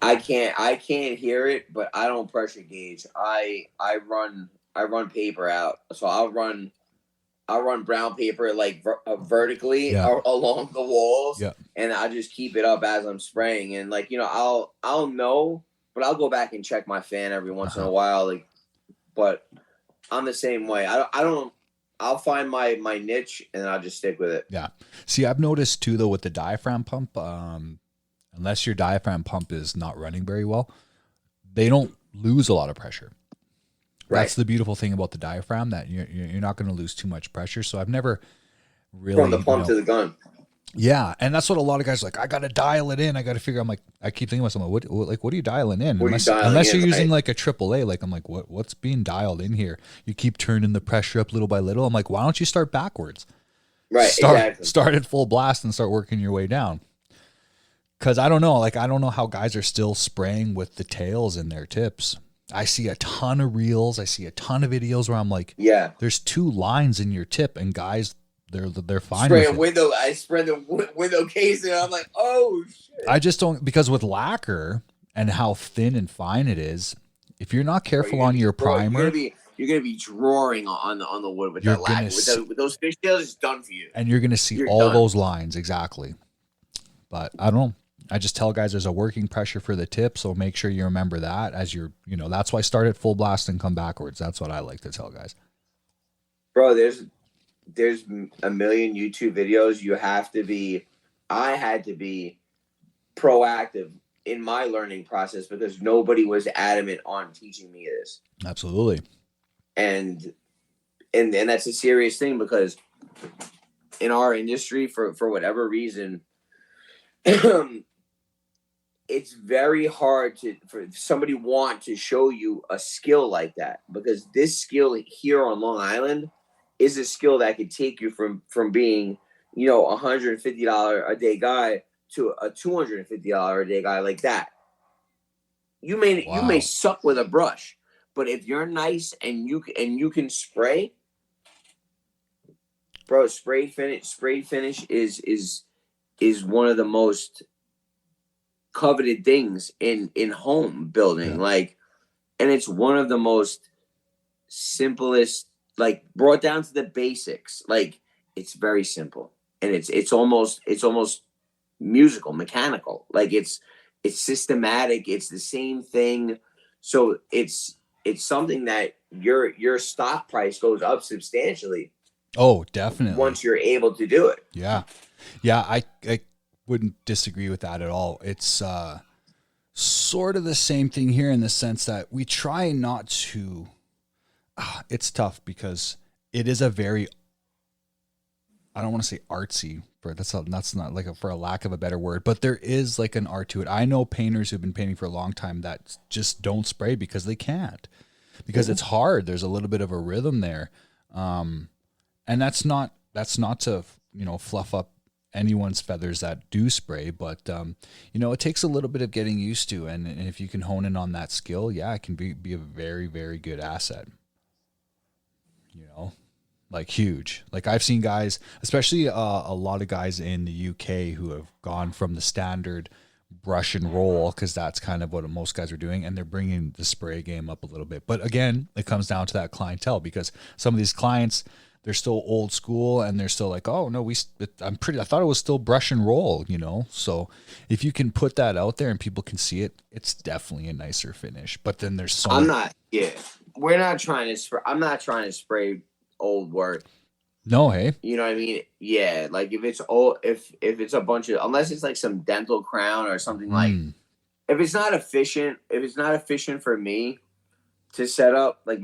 I can't hear it, but I don't pressure gauge. I run paper out, so I'll run brown paper like vertically along the walls, and I just keep it up as I'm spraying. And like, you know, I'll know, but I'll go back and check my fan every once in a while. Like, but I'm the same way. I'll find my niche and I'll just stick with it. Yeah. See, I've noticed too though with the diaphragm pump, unless your diaphragm pump is not running very well, they don't lose a lot of pressure. Right. That's the beautiful thing about the diaphragm, that you're not going to lose too much pressure. So I've never really from the pump to the gun. Yeah, and that's what a lot of guys are like. I got to dial it in. I got to figure. I'm like, I keep thinking to myself, what are you dialing in? Unless you're using like a AAA, like I'm like, what's being dialed in here? You keep turning the pressure up little by little. I'm like, why don't you start backwards? Right, exactly. Start at full blast and start working your way down. Because I don't know how guys are still spraying with the tails in their tips. I see a ton of reels. I see a ton of videos where I'm like, yeah, there's 2 lines in your tip, and guys, they're fine. Spray window. I spread the window case, and I'm like, oh shit. I just don't, because with lacquer and how thin and fine it is, if you're not careful on your primer, you're gonna be drawing on the wood with that lacquer. With those fishtails, it's done for you. And you're gonna see all those lines exactly. But I don't know. I just tell guys there's a working pressure for the tip, so make sure you remember that as you're, that's why start at full blast and come backwards. That's what I like to tell guys. Bro, there's a million YouTube videos. I had to be proactive in my learning process because nobody was adamant on teaching me this. Absolutely. And that's a serious thing because in our industry, for whatever reason, it's very hard for somebody want to show you a skill like that, because this skill here on Long Island is a skill that could take you from being, $150 a day guy to a $250 a day guy like that. You may suck with a brush, but if you're nice and you can spray, bro, spray finish is one of the most coveted things in home building. Yeah. Like, and it's one of the most simplest, like, brought down to the basics. Like, it's very simple, and it's almost musical, mechanical. Like, it's systematic. It's the same thing. So it's something that your stock price goes up substantially. Oh, definitely. Once you're able to do it. Yeah. I wouldn't disagree with that at all. It's sort of the same thing here in the sense that we try not to. It's tough because it is a very, I don't want to say artsy, but that's not like for a lack of a better word, but there is like an art to it. I know painters who've been painting for a long time that just don't spray because they can't, because it's hard. There's a little bit of a rhythm there. And that's not to, fluff up anyone's feathers that do spray, but it takes a little bit of getting used to, and if you can hone in on that skill, it can be a very, very good asset. Like huge. Like I've seen guys, especially a lot of guys in the UK who have gone from the standard brush and roll, because that's kind of what most guys are doing, and they're bringing the spray game up a little bit. But again, it comes down to that clientele, because some of these clients, they're still old school and they're still like, oh no, I thought it was still brush and roll, So if you can put that out there and people can see it, it's definitely a nicer finish. But then there's we're not trying to spray. I'm not trying to spray old work. No, hey. You know what I mean? Yeah, like if it's old, if it's a bunch of, unless it's like some dental crown or something like, if it's not efficient for me to set up, like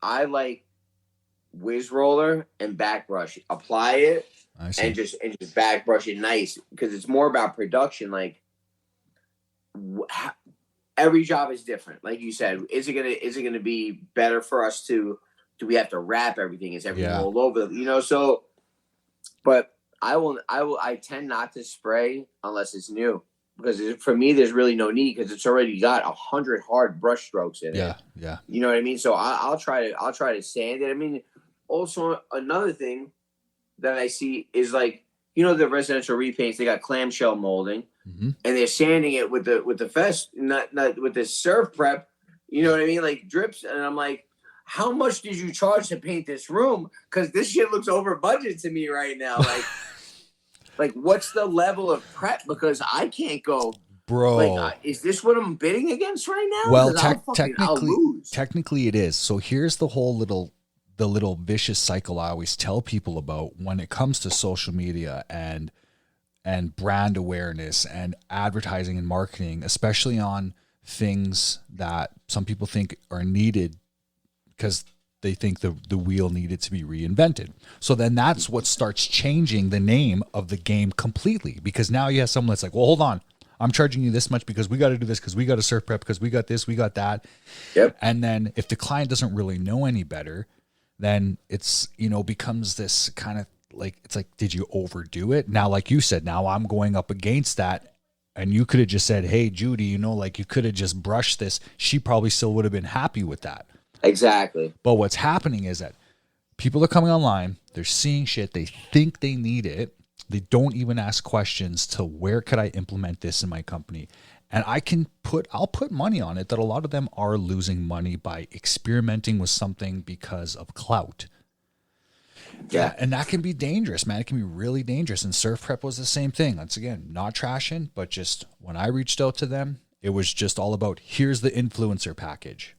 I like whiz roller and back brush, apply it and just back brush it nice, because it's more about production. Every job is different. Like you said, is it gonna be better for us to, do we have to wrap everything? Is everything all over? So, but I tend not to spray unless it's new, because for me, there's really no need, because it's already got 100 hard brush strokes in it. Yeah. You know what I mean? So I'll try to sand it. I mean, also another thing that I see is like, the residential repaints, they got clamshell molding, and they're sanding it with the fest, not with the surf prep. You know what I mean? Like drips, and I'm like, how much did you charge to paint this room? Because this shit looks over budget to me right now. Like, what's the level of prep? Because I can't go, bro. Like, is this what I'm bidding against right now? Well, I'll lose. Technically, it is. So here's the whole little vicious cycle I always tell people about when it comes to social media and brand awareness and advertising and marketing, especially on things that some people think are needed because they think the wheel needed to be reinvented. So then that's what starts changing the name of the game completely, because now you have someone that's like, well, hold on, I'm charging you this much because we got to do this, because we got to surf prep, because we got this, we got that. Yep. And then if the client doesn't really know any better, then it's, becomes this kind of like, it's like, did you overdo it? Now, like you said, now I'm going up against that. And you could have just said, hey, Judy, like you could have just brushed this. She probably still would have been happy with that. Exactly. But what's happening is that people are coming online, they're seeing shit, they think they need it. They don't even ask questions to, where could I implement this in my company? And I'll put money on it that a lot of them are losing money by experimenting with something because of clout. Yeah. And that can be dangerous, man. It can be really dangerous. And Surf Prep was the same thing. Once again, not trashing, but just when I reached out to them, it was just all about, here's the influencer package.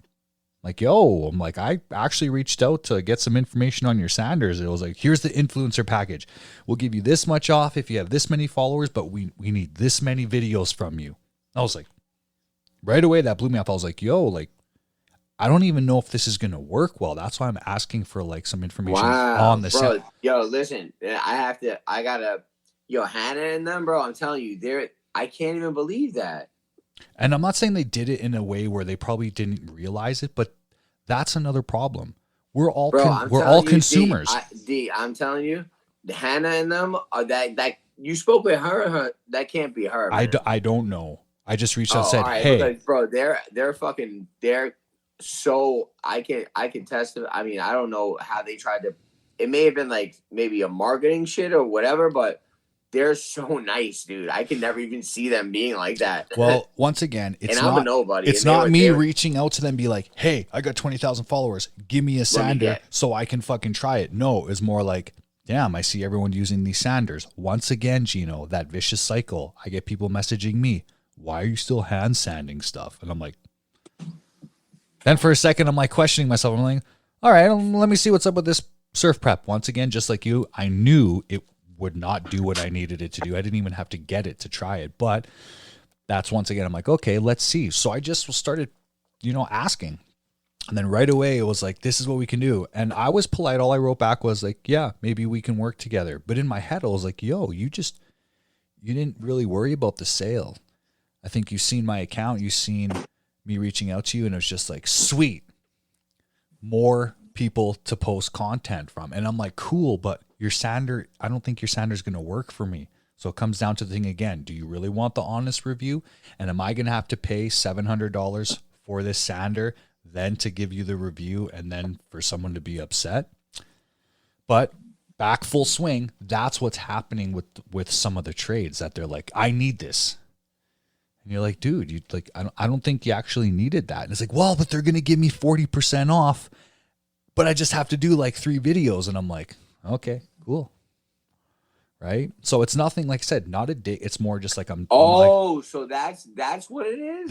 Like, I'm like, I actually reached out to get some information on your sanders. It was like, here's the influencer package. We'll give you this much off if you have this many followers, but we need this many videos from you. I was like, right away, that blew me off. I was like, I don't even know if this is going to work well. That's why I'm asking for like some information on the bro. Listen, I gotta, Hannah and them, bro. I'm telling you, I can't even believe that. And I'm not saying they did it in a way where they probably didn't realize it, but that's another problem. We're all consumers. I'm telling you, Hannah and them are that you spoke with her. That can't be her. Man. I don't know. I just reached out and said, right, hey, because, bro, they're so I can test it. I mean, I don't know how they tried to. It may have been like maybe a marketing shit or whatever, but they're so nice, dude. I can never even see them being like that. Well, once again, it's I'm a nobody. It's not me reaching out to them, be like, hey, I got 20,000 followers. Give me a sander so I can fucking try it. No, it's more like, damn, I see everyone using these sanders. Once again, Gino, that vicious cycle. I get people messaging me, why are you still hand sanding stuff? And I'm like, then for a second, I'm like questioning myself. I'm like, all right, let me see what's up with this surf prep. Once again, just like you, I knew it would not do what I needed it to do. I didn't even have to get it to try it. But that's once again, I'm like, okay, let's see. So I just started, asking. And then right away, it was like, this is what we can do. And I was polite. All I wrote back was like, yeah, maybe we can work together. But in my head, I was like, you didn't really worry about the sale. I think you've seen my account. You've seen me reaching out to you. And it was just like, sweet. More people to post content from. And I'm like, cool, but your sander, I don't think your sander is going to work for me. So it comes down to the thing again. Do you really want the honest review? And am I going to have to pay $700 for this sander, then to give you the review, and then for someone to be upset? But back full swing, that's what's happening with some of the trades, that they're like, I need this. And you're like, dude, I don't think you actually needed that. And it's like, well, but they're going to give me 40% off, but I just have to do like 3 videos. And I'm like, okay, cool. Right. So it's nothing, like I said, not a date. It's more just like, so that's what it is.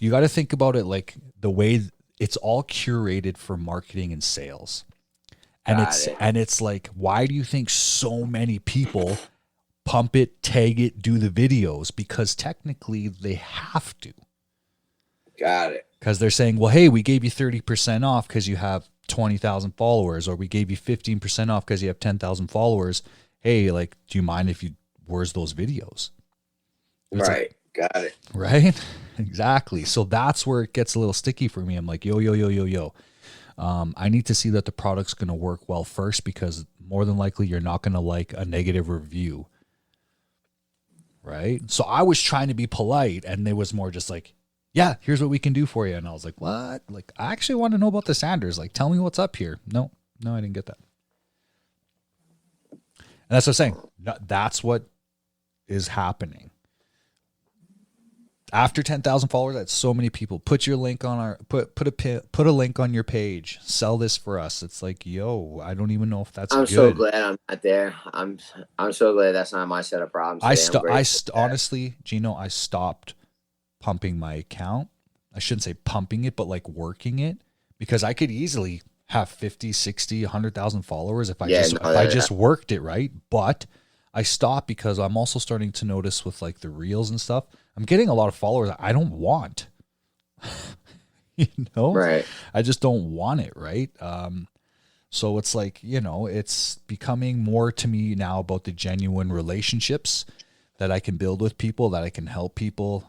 You got to think about it like the way it's all curated for marketing and sales. And it's like, why do you think so many people pump it, tag it, do the videos? Because technically they have to. Got it. Because they're saying, well, hey, we gave you 30% off because you have 20,000 followers, or we gave you 15% off because you have 10,000 followers. Hey, like, do you mind if you, where's those videos? It's right. Got it. Right? Exactly. So that's where it gets a little sticky for me. I'm like, yo. I need to see that the product's going to work well first, because more than likely you're not going to like a negative review. Right? So I was trying to be polite, and it was more just like, yeah, here's what we can do for you. And I was like, what? Like, I actually want to know about the Sanders. Like, tell me what's up here. No, I didn't get that. And that's what I'm saying. That's what is happening. After 10,000 followers, that's so many people. Put your link on our put a link on your page. Sell this for us. It's like, yo, I don't even know if that's. I'm good. so glad I'm not there. I'm so glad that's not my set of problems. Honestly, Gino, I stopped pumping my account. I shouldn't say pumping it, but like working it, because I could easily have 50, 60, 100,000 followers if I just worked it right. But I stopped because I'm also starting to notice with like the reels and stuff, I'm getting a lot of followers I don't want. You know? Right. I just don't want it, right? So it's like, you know, it's becoming more to me now about the genuine relationships that I can build with people, that I can help people.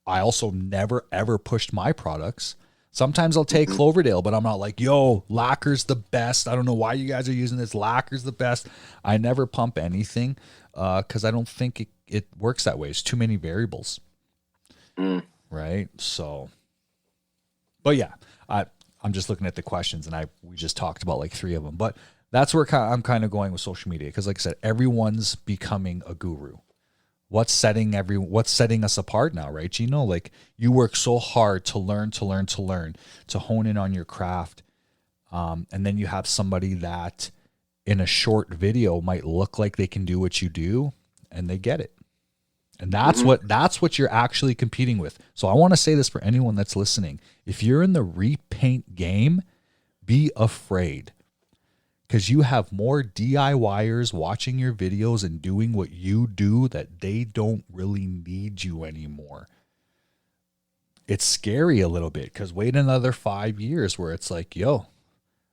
I also never, ever pushed my products. Sometimes I'll take Cloverdale, but I'm not like, yo, lacquer's the best. I don't know why you guys are using this. Lacquer's the best. I never pump anything because I don't think it works that way. It's too many variables. Right? So, but yeah, I'm just looking at the questions, and we just talked about like 3 of them. But that's where I'm kind of going with social media, because like I said, everyone's becoming a guru. What's setting us apart now, right, Gino? Like, you work so hard to learn, to hone in on your craft. And then you have somebody that in a short video might look like they can do what you do, and they get it. And that's what you're actually competing with. So I want to say this for anyone that's listening. If you're in the repaint game, be afraid. Because you have more DIYers watching your videos and doing what you do that they don't really need you anymore. It's scary a little bit, because wait another 5 years where it's like, yo,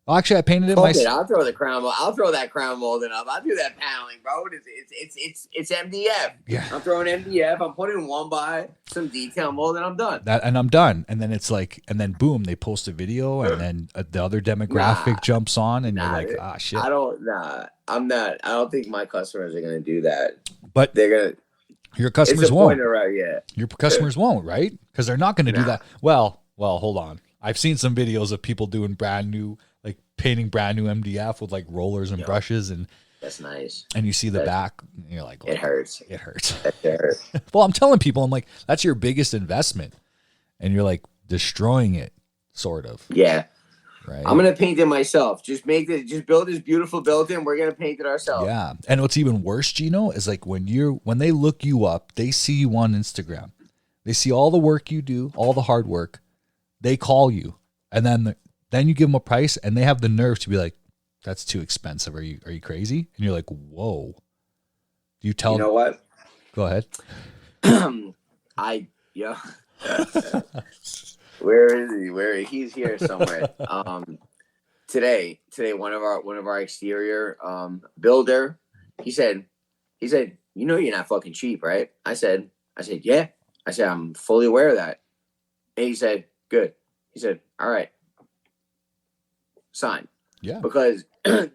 well, actually I painted it myself. I'll throw the crown. I'll throw that crown molding up. I'll do that paneling, bro. It's MDF. Yeah. I'm throwing MDF. I'm putting one by some detail mold, and I'm done. I'm done. And then it's like, and then boom, they post a video, and then the other demographic jumps on, and you're like, ah, shit. I'm not. I don't think my customers are gonna do that. But they're gonna. Your customers won't. Your customers won't, right? Because they're not going to do that. Well, hold on. I've seen some videos of people doing brand new, like painting brand new MDF with like rollers and brushes, and that's nice. And you see the back, and you're like, it hurts. It hurts. It hurts. Well, I'm telling people, I'm like, that's your biggest investment, and you're like destroying it, sort of. Yeah. Right. I'm gonna paint it myself. Just build this beautiful building. We're gonna paint it ourselves. Yeah. And what's even worse, Gino, is like when they look you up, they see you on Instagram, they see all the work you do, all the hard work. They call you, and then you give them a price, and they have the nerve to be like, "That's too expensive. Are you crazy?" And you're like, "Whoa." Do you tell? You know what? Go ahead. Where is he? He's here somewhere. Today, one of our exterior builder, he said, you know, you're not fucking cheap, right? I said, yeah. I said, I'm fully aware of that. And he said, good. He said, all right, sign. Yeah. Because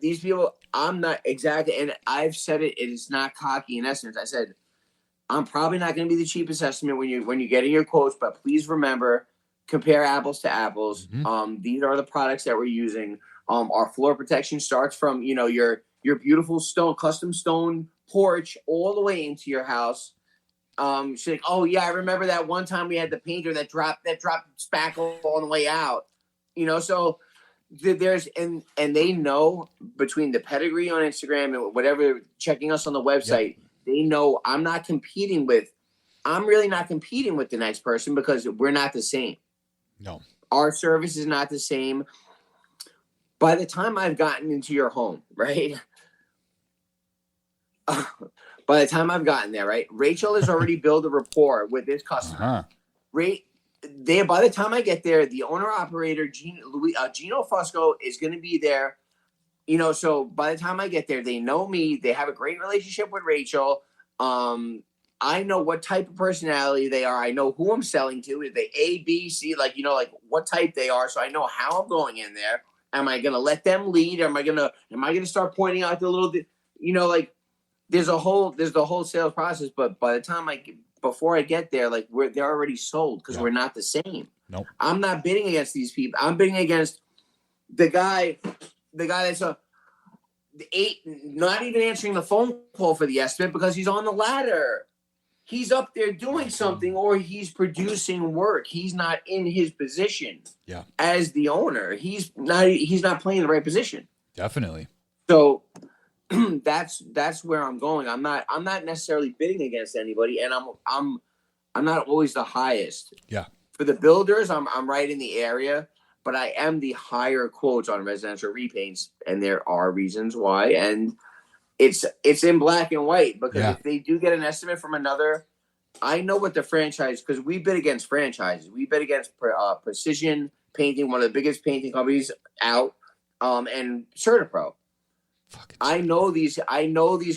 these people, I'm not exactly, and I've said it. It is not cocky in essence. I said, I'm probably not going to be the cheapest estimate when you're getting your quotes, but please remember. Compare apples to apples. Mm-hmm. These are the products that we're using. Our floor protection starts from, you know, your beautiful custom stone porch all the way into your house. She's like, oh yeah, I remember that one time we had the painter that dropped spackle on the way out. You know, so there's and they know between the pedigree on Instagram and whatever, checking us on the website, they know I'm really not competing with the next person because we're not the same. No. Our service is not the same. by the time I've gotten into your home, right? By the time I've gotten there, right? Rachel has already built a rapport with this customer. Right? By the time I get there, the owner operator Gino Fusco is going to be there. You know, so by the time I get there, they know me. They have a great relationship with Rachel. I know what type of personality they are. I know who I'm selling to. Is they A, B, C? Like, you know, like what type they are. So I know how I'm going in there. Am I gonna let them lead? Am I gonna start pointing out the little, you know, like there's the whole sales process. But by the time before I get there, like they're already sold because we're not the same. Nope. I'm not bidding against these people. I'm bidding against the guy that's not even answering the phone call for the estimate because he's on the ladder. He's up there doing something or he's producing work. He's not in his position as the owner. He's not playing the right position. Definitely. So that's where I'm going. I'm not necessarily bidding against anybody, and I'm not always the highest. Yeah. For the builders, I'm right in the area, but I am the higher quotes on residential repaints, and there are reasons why. And it's in black and white because if they do get an estimate from another, I know what the franchise, because we bid against franchises. We bid against Precision Painting, one of the biggest painting companies out, and CertaPro. I know these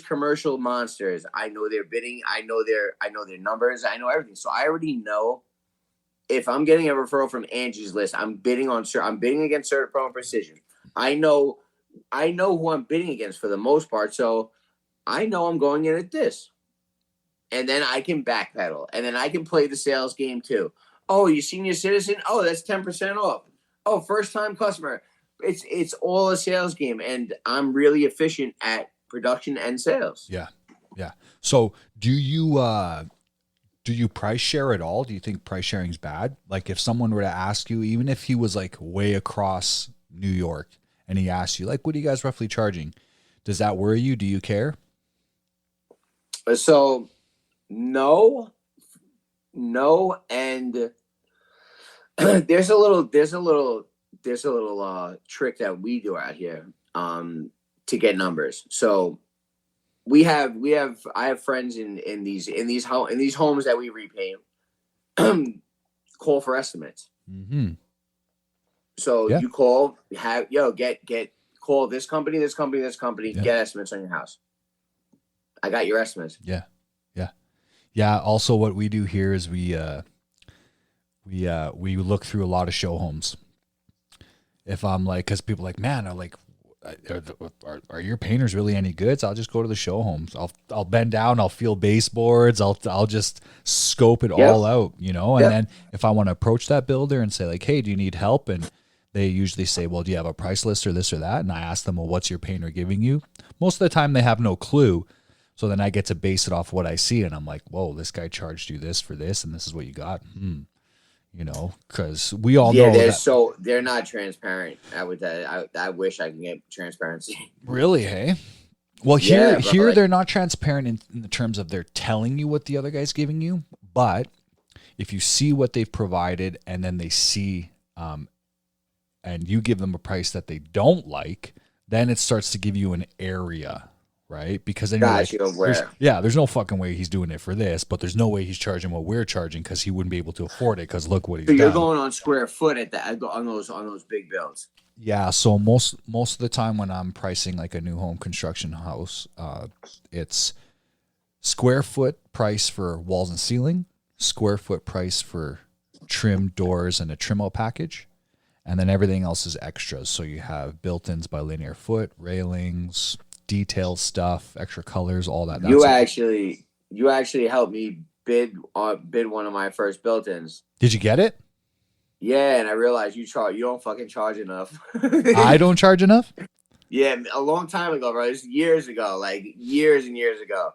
commercial monsters. I know their bidding. I know their numbers. I know everything. So I already know if I'm getting a referral from Angie's List, I'm bidding against CertaPro and Precision. I know who I'm bidding against for the most part. So I know I'm going in at this. And then I can backpedal. And then I can play the sales game too. Oh, you senior citizen? Oh, that's 10% off. Oh, first time customer. It's all a sales game. And I'm really efficient at production and sales. Yeah. Yeah. So do you price share at all? Do you think price sharing is bad? Like if someone were to ask you, even if he was like way across New York and he asked you, like, what are you guys roughly charging? Does that worry you? Do you care? So no, and there's a little trick that we do out here to get numbers. So I have friends in these homes that we repaint call for estimates. Mm-hmm. So you call, call this company, get estimates on your house. I got your estimates. Yeah. Also, what we do here is we look through a lot of show homes. If I'm like, because people are like, man, are like, are your painters really any good? So I'll just go to the show homes. I'll bend down. I'll feel baseboards. I'll just scope it all out, you know. And then if I want to approach that builder and say like, hey, do you need help? And they usually say, well, do you have a price list or this or that? And I ask them, well, what's your painter giving you? Most of the time they have no clue. So then I get to base it off what I see. And I'm like, whoa, this guy charged you this for this. And this is what you got. You know, because we all know that. They're not transparent. I wish I could get transparency. Really, hey? Well, here they're not transparent in the terms of they're telling you what the other guy's giving you. But if you see what they've provided and then they see and you give them a price that they don't like, then it starts to give you an area, right? Because then there's no fucking way he's doing it for this, but there's no way he's charging what we're charging because he wouldn't be able to afford it because look what he's done. So you're going on square foot on those big builds. Yeah, so most of the time when I'm pricing like a new home construction house, it's square foot price for walls and ceiling, square foot price for trim doors and a trim out package, and then everything else is extras. So you have built-ins by linear foot, railings, detail stuff, extra colors, all that. You actually helped me bid one of my first built-ins. Did you get it? Yeah, and I realized you don't fucking charge enough. I don't charge enough? Yeah, a long time ago, bro. It's years ago, like years and years ago.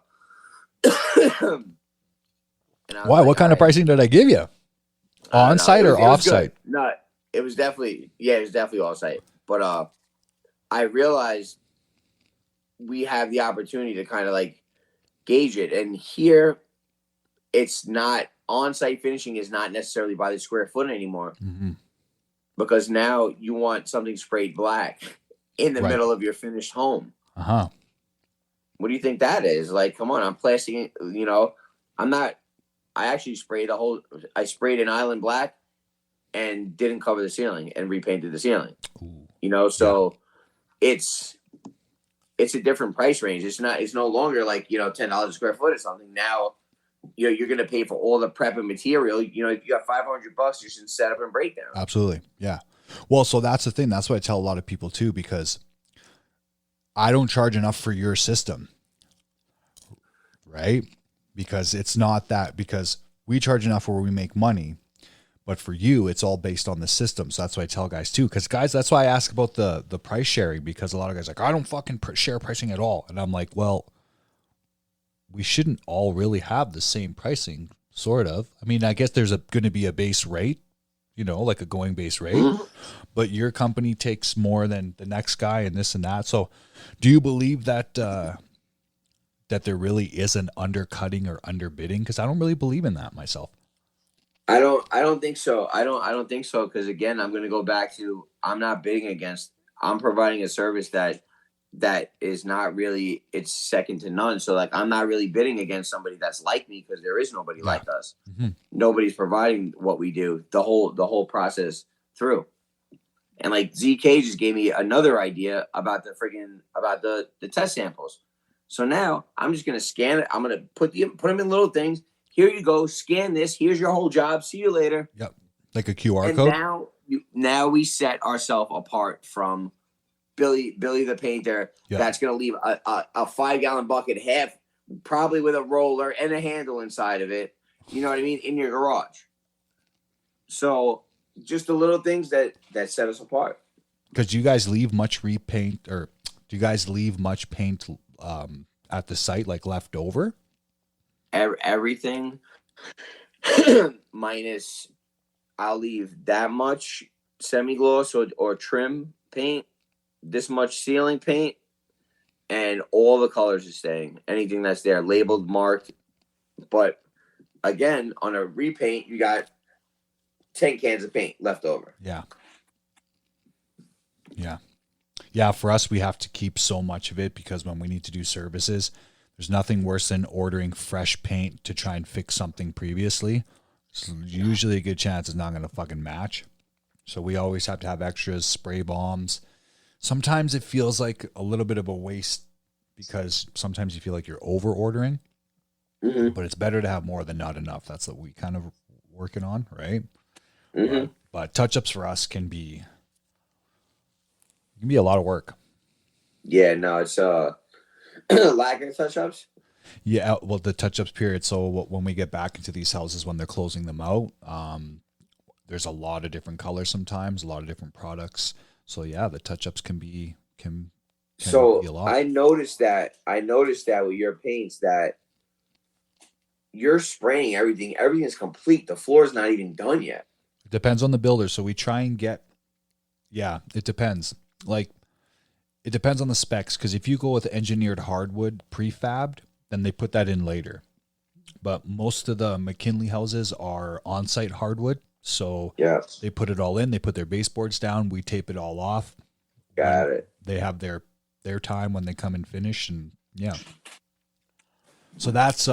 Why? What kind of pricing did I give you? On-site or off-site? No, it was definitely off-site. But I realized we have the opportunity to kind of like gauge it. And here, it's not on-site finishing is not necessarily by the square foot anymore. Mm-hmm. because now you want something sprayed black in the middle of your finished home. Uh-huh. What do you think that is? Like, come on, I'm plastering, you know, I actually sprayed I sprayed an island black and didn't cover the ceiling and repainted the ceiling. Ooh. You know, so it's a different price range. It's no longer like, you know, $10 a square foot or something. Now, you know, you're going to pay for all the prep and material. You know, if you got $500, you should set up and break down. Absolutely. Yeah. Well, so that's the thing. That's what I tell a lot of people too, because I don't charge enough for your system, right? Because it's not that, because we charge enough where we make money, but for you, it's all based on the system. So that's what I tell guys too. Because guys, that's why I ask about the price sharing, because a lot of guys are like, I don't fucking share pricing at all. And I'm like, well, we shouldn't all really have the same pricing, sort of. I mean, I guess there's going to be a base rate, you know, like a going base rate, but your company takes more than the next guy and this and that. So do you believe that that there really is an undercutting or underbidding? Because I don't really believe in that myself. I don't think so. I don't think so. Because again, I'm going to go back to, I'm not bidding against, I'm providing a service that is not really, it's second to none. So like, I'm not really bidding against somebody that's like me, because there is nobody like us. Mm-hmm. Nobody's providing what we do the whole process through. And like ZK just gave me another idea about the test samples. So now I'm just going to scan it. I'm going to put them in little things. Here you go. Scan this. Here's your whole job. See you later. Yep. Like a QR code. Now we set ourselves apart from Billy the painter. Yep. That's going to leave a 5-gallon bucket, half probably with a roller and a handle inside of it. You know what I mean? In your garage. So just the little things that set us apart. Because do you guys leave much repaint, or do you guys leave much paint at the site, like left over? Everything minus, I'll leave that much semi-gloss or trim paint, this much ceiling paint, and all the colors are staying. Anything that's there, labeled, marked. But again, on a repaint, you got 10 cans of paint left over. Yeah. Yeah, for us, we have to keep so much of it, because when we need to do services, there's nothing worse than ordering fresh paint to try and fix something previously. So usually a good chance it's not going to fucking match. So we always have to have extras, spray bombs. Sometimes it feels like a little bit of a waste, because sometimes you feel like you're over ordering, but it's better to have more than not enough. That's what we kind of working on, right? Mm-hmm. But touch-ups for us can be a lot of work. Yeah, no, it's lacquer touch-ups. Yeah, well, the touch-ups period. So when we get back into these houses, when they're closing them out, there's a lot of different colors sometimes, a lot of different products. So yeah, the touch-ups can be be a lot. I noticed that with your paints, that you're spraying everything. Everything's complete. The floor's not even done yet. It depends on the builder. So we try and get, it depends. Like, it depends on the specs, because if you go with engineered hardwood prefabbed, then they put that in later. But most of the McKinley houses are on-site hardwood, so they put it all in. They put their baseboards down. We tape it all off. Got it. They have their time when they come and finish, and So that's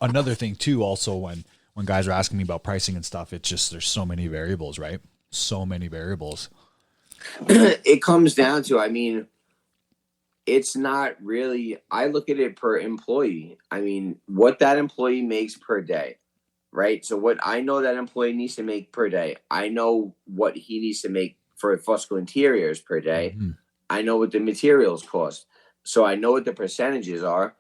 another thing too. Also, when guys are asking me about pricing and stuff, it's just there's so many variables, right? So many variables. It comes down to, I mean, it's not really, I look at it per employee. I mean, what that employee makes per day, right? So what I know that employee needs to make per day, I know what he needs to make for Fusco interiors per day. Mm-hmm. I know what the materials cost. So I know what the percentages are.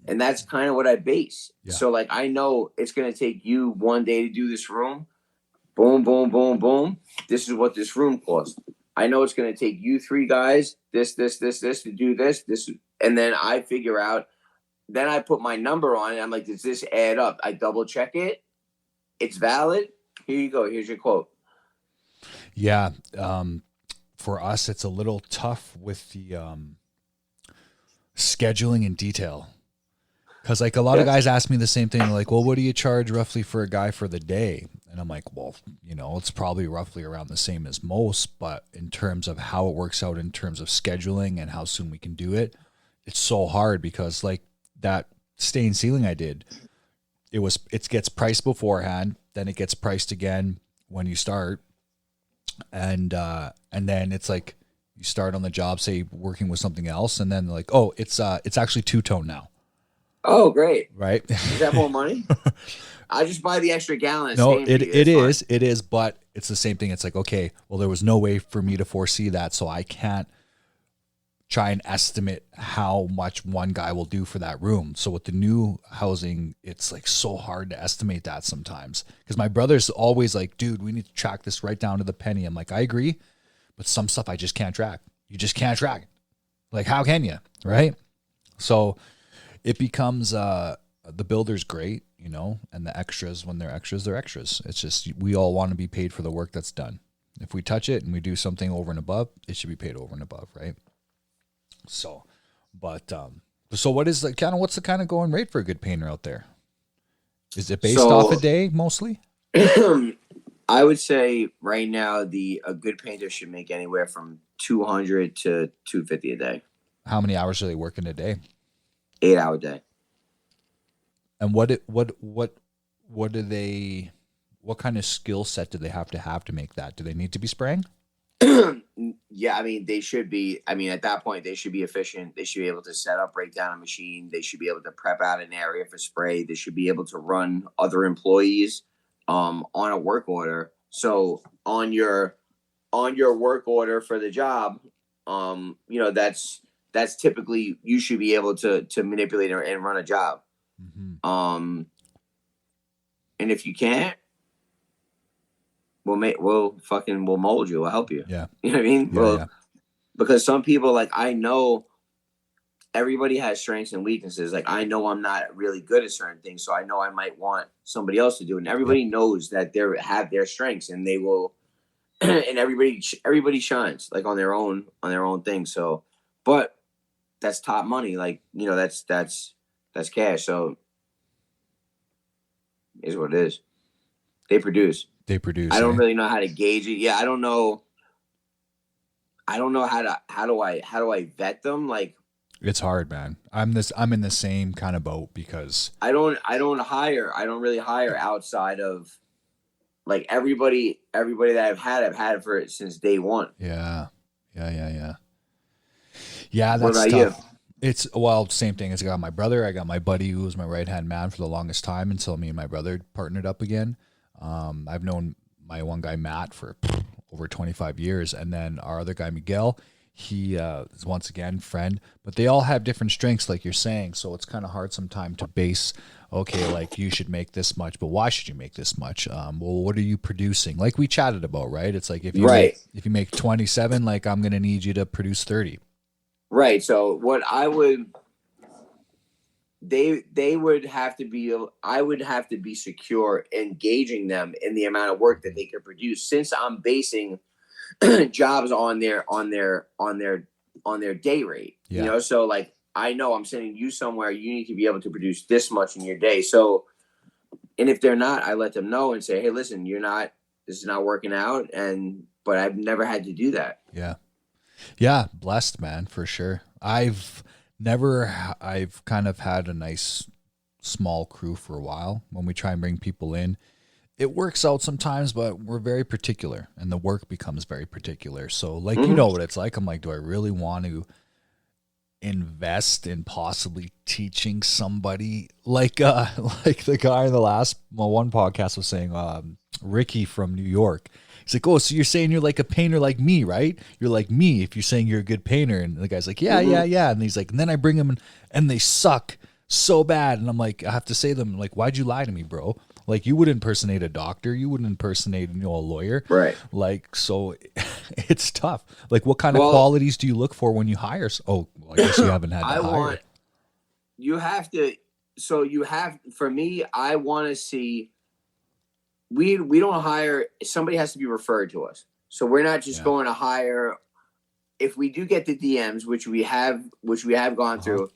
And that's kind of what I base. Yeah. So like, I know it's going to take you one day to do this room. Boom, boom, boom, boom. This is what this room costs. I know it's going to take you 3 guys, this to do this, and then I figure out, then I put my number on it. I'm like, does this add up? I double check it. It's valid. Here you go. Here's your quote. Yeah. For us, it's a little tough with the scheduling and detail. Because like a lot of guys ask me the same thing, like, well, what do you charge roughly for a guy for the day? And I'm like, well, it's probably roughly around the same as most, but in terms of how it works out in terms of scheduling and how soon we can do it, it's so hard because like that stain sealing I did, it gets priced beforehand, then it gets priced again when you start. And then it's like you start on the job, say working with something else, and then like, oh, it's actually two-tone now. Oh, great. Right? Is that more money? I just buy the extra gallon. No, it is, but it's the same thing. It's like, okay, well, there was no way for me to foresee that, so I can't try and estimate how much one guy will do for that room. So with the new housing, it's like so hard to estimate that sometimes. Because my brother's always like, dude, we need to track this right down to the penny. I'm like, I agree, but some stuff I just can't track. You just can't track it. Like, how can you? Right? So it becomes the builder's great, and the extras, when they're extras, they're extras. It's just we all want to be paid for the work that's done. If we touch it and we do something over and above, it should be paid over and above, right? So, but so what's the kind of going rate for a good painter out there? Is it based off a day mostly? I would say right now a good painter should make anywhere from 200 to 250 a day. How many hours are they working a day? 8-hour day. And what kind of skill set do they have to make that? Do they need to be spraying? Yeah, I mean, they should be. I mean, at that point, they should be efficient. They should be able to set up, break down a machine. They should be able to prep out an area for spray. They should be able to run other employees on a work order. So on your work order for the job, that's typically you should be able to manipulate and run a job. Mm-hmm. And if you can't, we'll mold you. We'll help you. Yeah. You know what I mean? Yeah. Because some people, like, I know everybody has strengths and weaknesses. Like, I know I'm not really good at certain things, so I know I might want somebody else to do it. And everybody knows that they have their strengths, and they will, and everybody shines like on their own thing. So, but that's top money. Like, that's cash. So, is what it is. They produce. I don't really know how to gauge it. Yeah, I don't know how do I vet them? Like, it's hard, man. I'm in the same kind of boat because I don't really hire outside of, like, everybody that I've had for it since day one. Yeah, that's tough. You? It's same thing. As I got my brother, I got my buddy who was my right hand man for the longest time until me and my brother partnered up again. I've known my one guy, Matt, for over 25 years. And then our other guy, Miguel, he is once again friend, but they all have different strengths, like you're saying. So it's kind of hard sometimes to base, okay, like you should make this much, but why should you make this much? Well, what are you producing? Like we chatted about, right? It's like if you make 27, like I'm going to need you to produce 30. Right. So what I would, they would have to be, I would have to be secure engaging them in the amount of work that they can produce, since I'm basing jobs on their day rate. Yeah. So like, I know I'm sending you somewhere, you need to be able to produce this much in your day. So, and if they're not, I let them know and say, hey, listen, this is not working out. But I've never had to do that. Yeah. Yeah. Blessed, man, for sure. I've kind of had a nice small crew for a while. When we try and bring people in, it works out sometimes, but we're very particular and the work becomes very particular. So like, you know what it's like. I'm like, do I really want to invest in possibly teaching somebody like the guy in the last one podcast was saying, Ricky from New York. He's like, oh, so you're saying you're like a painter like me, right? You're like me if you're saying you're a good painter. And the guy's like, yeah. And he's like, and then I bring them in and they suck so bad. And I'm like, I have to say to them, like, why'd you lie to me, bro? Like, you would impersonate a doctor. You wouldn't impersonate, a lawyer. Right. Like, so it's tough. Like, what kind of qualities do you look for when you hire? Oh, well, I guess you haven't had to hire. For me, I want to see, we don't hire, somebody has to be referred to us. So we're not just going to hire. If we do get the DMs, which we have gone through,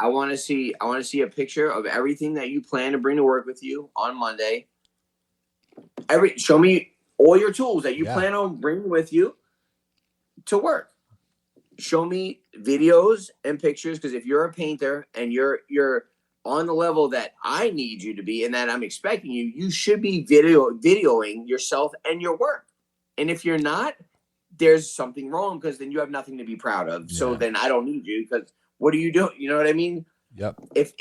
I want to see a picture of everything that you plan to bring to work with you on Monday. show me all your tools that you plan on bringing with you to work. Show me videos and pictures, because if you're a painter and you're on the level that I need you to be and that I'm expecting you, you should be videoing yourself and your work. And if you're not, there's something wrong, because then you have nothing to be proud of. So then I don't need you, because what are you doing? You know what I mean? Yep. If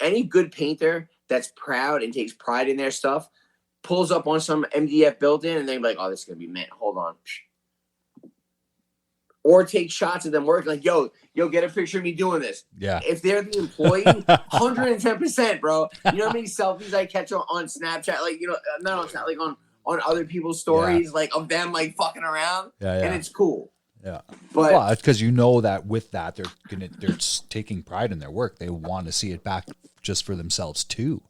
any good painter that's proud and takes pride in their stuff pulls up on some MDF built-in and they're like, oh, this is going to be mint. Hold on. Or take shots of them working, like, yo, get a picture of me doing this. Yeah. If they're the employee, 110%, bro. You know how many selfies I catch on Snapchat? Like, not on Snapchat, like on other people's stories, like of them like fucking around. Yeah. And it's cool. Yeah. But well, it's because that with that they're taking pride in their work. They want to see it back just for themselves too.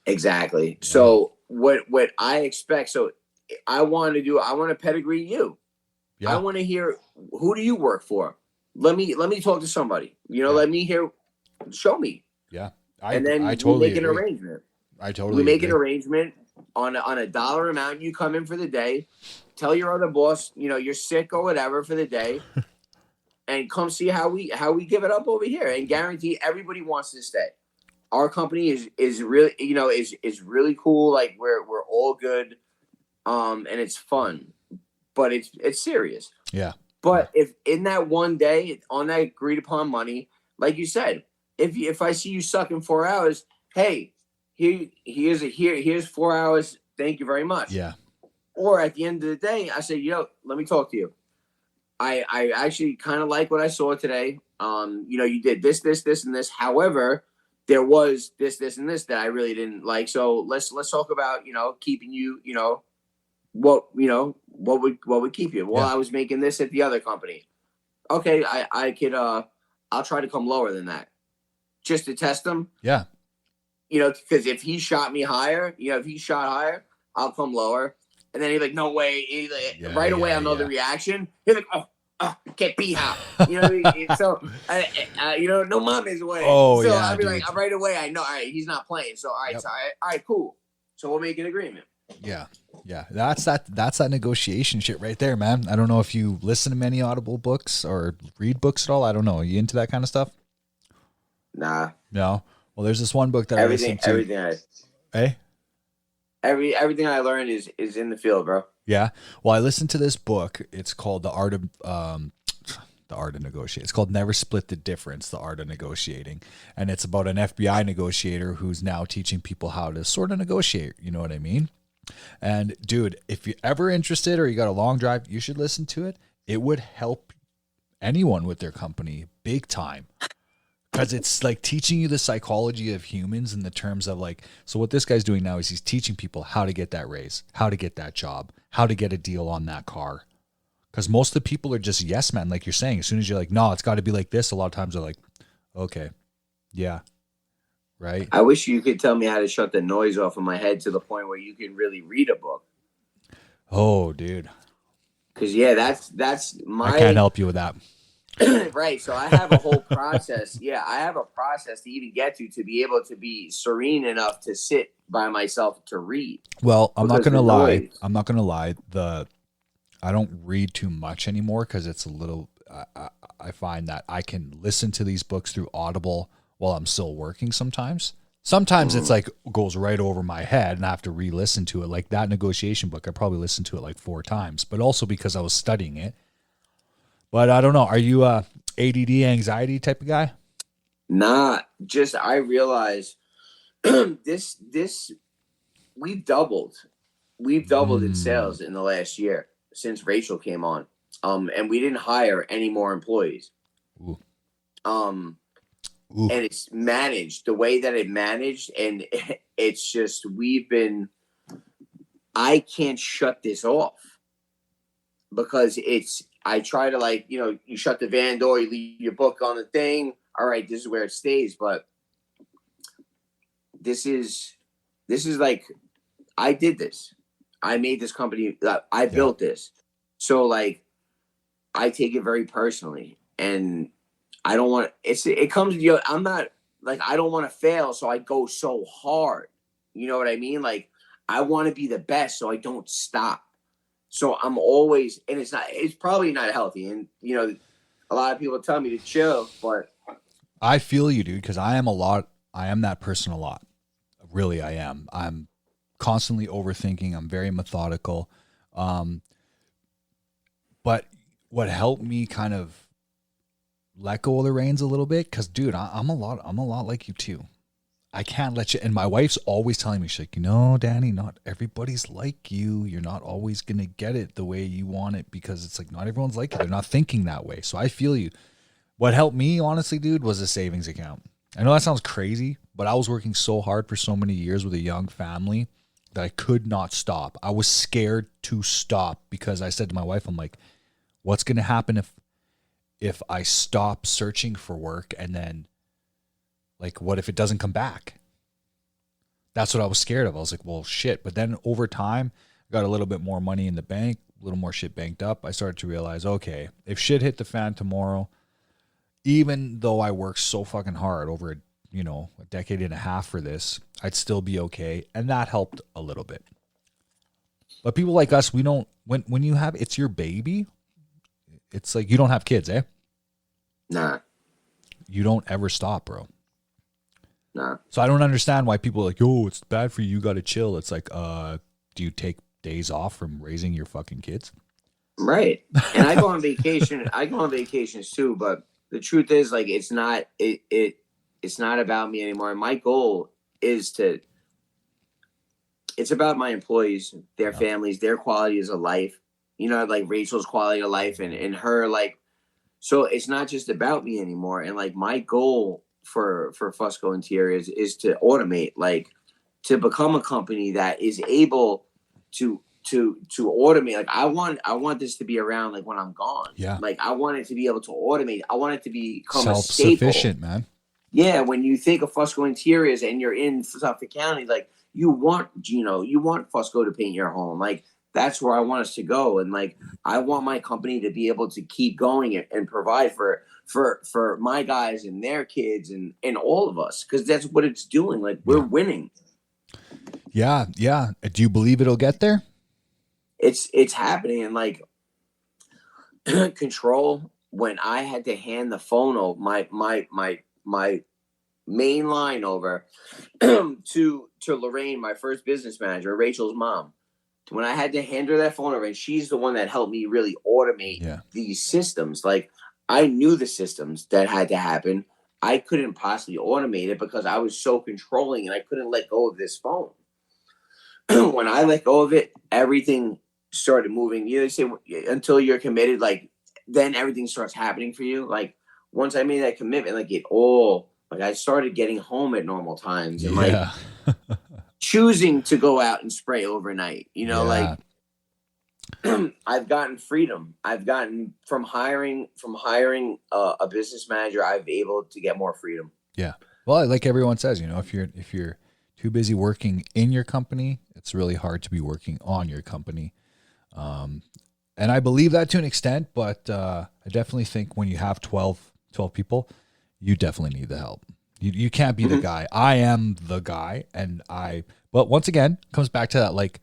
Exactly. Yeah. So what I expect, so I want to pedigree you. Yeah. I want to hear, who do you work for? Let me talk to somebody. Let me hear, show me. Yeah. And then I totally make an arrangement. We make an arrangement on a dollar amount. You come in for the day, tell your other boss, you're sick or whatever for the day, and come see how we give it up over here, and guarantee everybody wants to stay. Our company is really, is really cool. Like we're all good. And it's fun. But it's serious. Yeah. But if in that one day on that agreed upon money, like you said, if I see you sucking 4 hours, hey, here's 4 hours. Thank you very much. Yeah. Or at the end of the day, I say, let me talk to you. I actually kind of like what I saw today. You did this, and this. However, there was this, and this that I really didn't like. So let's talk about keeping you what would keep you? Well, I was making this at the other company. Okay, I could I'll try to come lower than that, just to test him. Yeah. Because if he shot me higher, if he shot higher, I'll come lower. And then he's like, no way. Right away, I'll know the reaction. He's like, oh, can't be how. So no mama's way. Oh, so yeah. I'll be like, right away, I know. All right, he's not playing. So all right, Yep. so, all right, cool. So we'll make an agreement. Yeah. That's that negotiation shit right there, man. I don't know if you listen to many Audible books or read books at all. I don't know. Are you into that kind of stuff? Nah. No. Well, there's this one book that I listened to. Everything I learned is in the field, bro. Yeah. Well, I listened to this book. It's called The Art of Negotiating. It's called Never Split the Difference, The Art of Negotiating. And it's about an FBI negotiator who's now teaching people how to sort of negotiate. You know what I mean? And dude, if you're ever interested or you got a long drive, you should listen to it. It would help anyone with their company big time. Because it's like teaching you the psychology of humans in the terms of like, so what this guy's doing now is he's teaching people how to get that raise, how to get that job, how to get a deal on that car. Because most of the people are just yes men, like you're saying. As soon as you're like, no, it's got to be like this, a lot of times they're like, okay, yeah, right? I wish you could tell me how to shut the noise off of my head to the point where you can really read a book. Oh, dude. Because, that's my... I can't help you with that. Right, so I have a whole process. Yeah, I have a process to even get to be able to be serene enough to sit by myself to read. Well, I'm not going to lie. I'm not going to lie. I don't read too much anymore because it's a little, I find that I can listen to these books through Audible while I'm still working sometimes. Sometimes it's like goes right over my head and I have to re-listen to it. Like that negotiation book, I probably listened to it like 4 times, but also because I was studying it. But I don't know. Are you a ADD anxiety type of guy? Nah, just I realize this we've doubled in sales in the last year since Rachel came on. And we didn't hire any more employees. Ooh. And it's managed the way that it managed, and it's just I can't shut this off because I try to you shut the van door, you leave your book on the thing. All right, this is where it stays. But this is like, I did this. I made this company. I built this. So like, I take it very personally, and I don't want it comes to I'm not like, I don't want to fail. So I go so hard. You know what I mean? Like, I want to be the best, so I don't stop. So I'm always, and it's probably not healthy. And, you know, a lot of people tell me to chill, but I feel you, dude, because I am that person a lot. Really, I am. I'm constantly overthinking. I'm very methodical. But what helped me kind of let go of the reins a little bit, because dude, I'm a lot like you too. I can't let you. And my wife's always telling me, she's like, Danny, not everybody's like you. You're not always gonna get it the way you want it, because it's like not everyone's like you. They're not thinking that way. So I feel you. What helped me, honestly, dude, was a savings account. I know that sounds crazy, but I was working so hard for so many years with a young family that I could not stop. I was scared to stop because I said to my wife, I'm like, what's going to happen if I stop searching for work, and then like, what if it doesn't come back? That's what I was scared of. I was like, well, shit. But then over time, I got a little bit more money in the bank, a little more shit banked up. I started to realize, okay, if shit hit the fan tomorrow, even though I worked so fucking hard over a decade and a half for this, I'd still be okay. And that helped a little bit. But people like us, we don't, when you have, it's your baby, it's like, you don't have kids, eh? nah. You don't ever stop, bro. Nah. So I don't understand why people are like, yo, it's bad for you, you got to chill. It's like, do you take days off from raising your fucking kids? Right. And I go on vacation. I go on vacations too, but the truth is, like, it's not about me anymore. My goal is it's about my employees, their families, their qualities of life, like Rachel's quality of life and her, like, so it's not just about me anymore. And like my goal for Fusco Interiors is to automate, like to become a company that is able to automate. Like I want this to be around, like when I'm gone. Yeah. Like I want it to be able to automate. I want it to become self-sufficient, man. Yeah, when you think of Fusco Interiors and you're in Suffolk County, like you want Gino, you want Fusco to paint your home. Like that's where I want us to go. And like I want my company to be able to keep going and provide for my guys and their kids and all of us, because that's what it's doing. Like we're winning. Yeah. Do you believe it'll get there? It's happening. And like Control, when I had to hand the phone over, my main line over to Lorraine, my first business manager, Rachel's mom, when I had to hand her that phone over, and she's the one that helped me really automate these systems. Like I knew the systems that had to happen. I couldn't possibly automate it because I was so controlling and I couldn't let go of this phone. When I let go of it, everything started moving. They say until you're committed, like then everything starts happening for you. Like once I made that commitment, like I started getting home at normal times and like choosing to go out and spray overnight, like I've gotten freedom. I've gotten from hiring a business manager, I've been able to get more freedom. Yeah. Well, like everyone says, if you're too busy working in your company, it's really hard to be working on your company. And I believe that to an extent, but I definitely think when you have 12 people, you definitely need the help. You can't be the guy. I am the guy. But once again, comes back to that, like,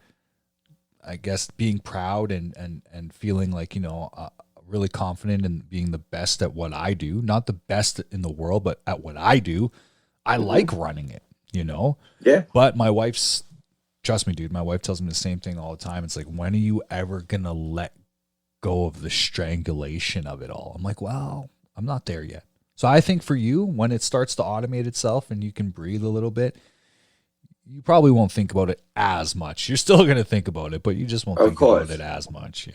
I guess being proud and feeling like, really confident in being the best at what I do, not the best in the world, but at what I do. I like running it, Yeah. But my wife's, trust me, dude, my wife tells me the same thing all the time. It's like, when are you ever going to let go of the strangulation of it all? I'm like, well, I'm not there yet. So I think for you, when it starts to automate itself and you can breathe a little bit, you probably won't think about it as much. You're still going to think about it, but you just won't think about it as much.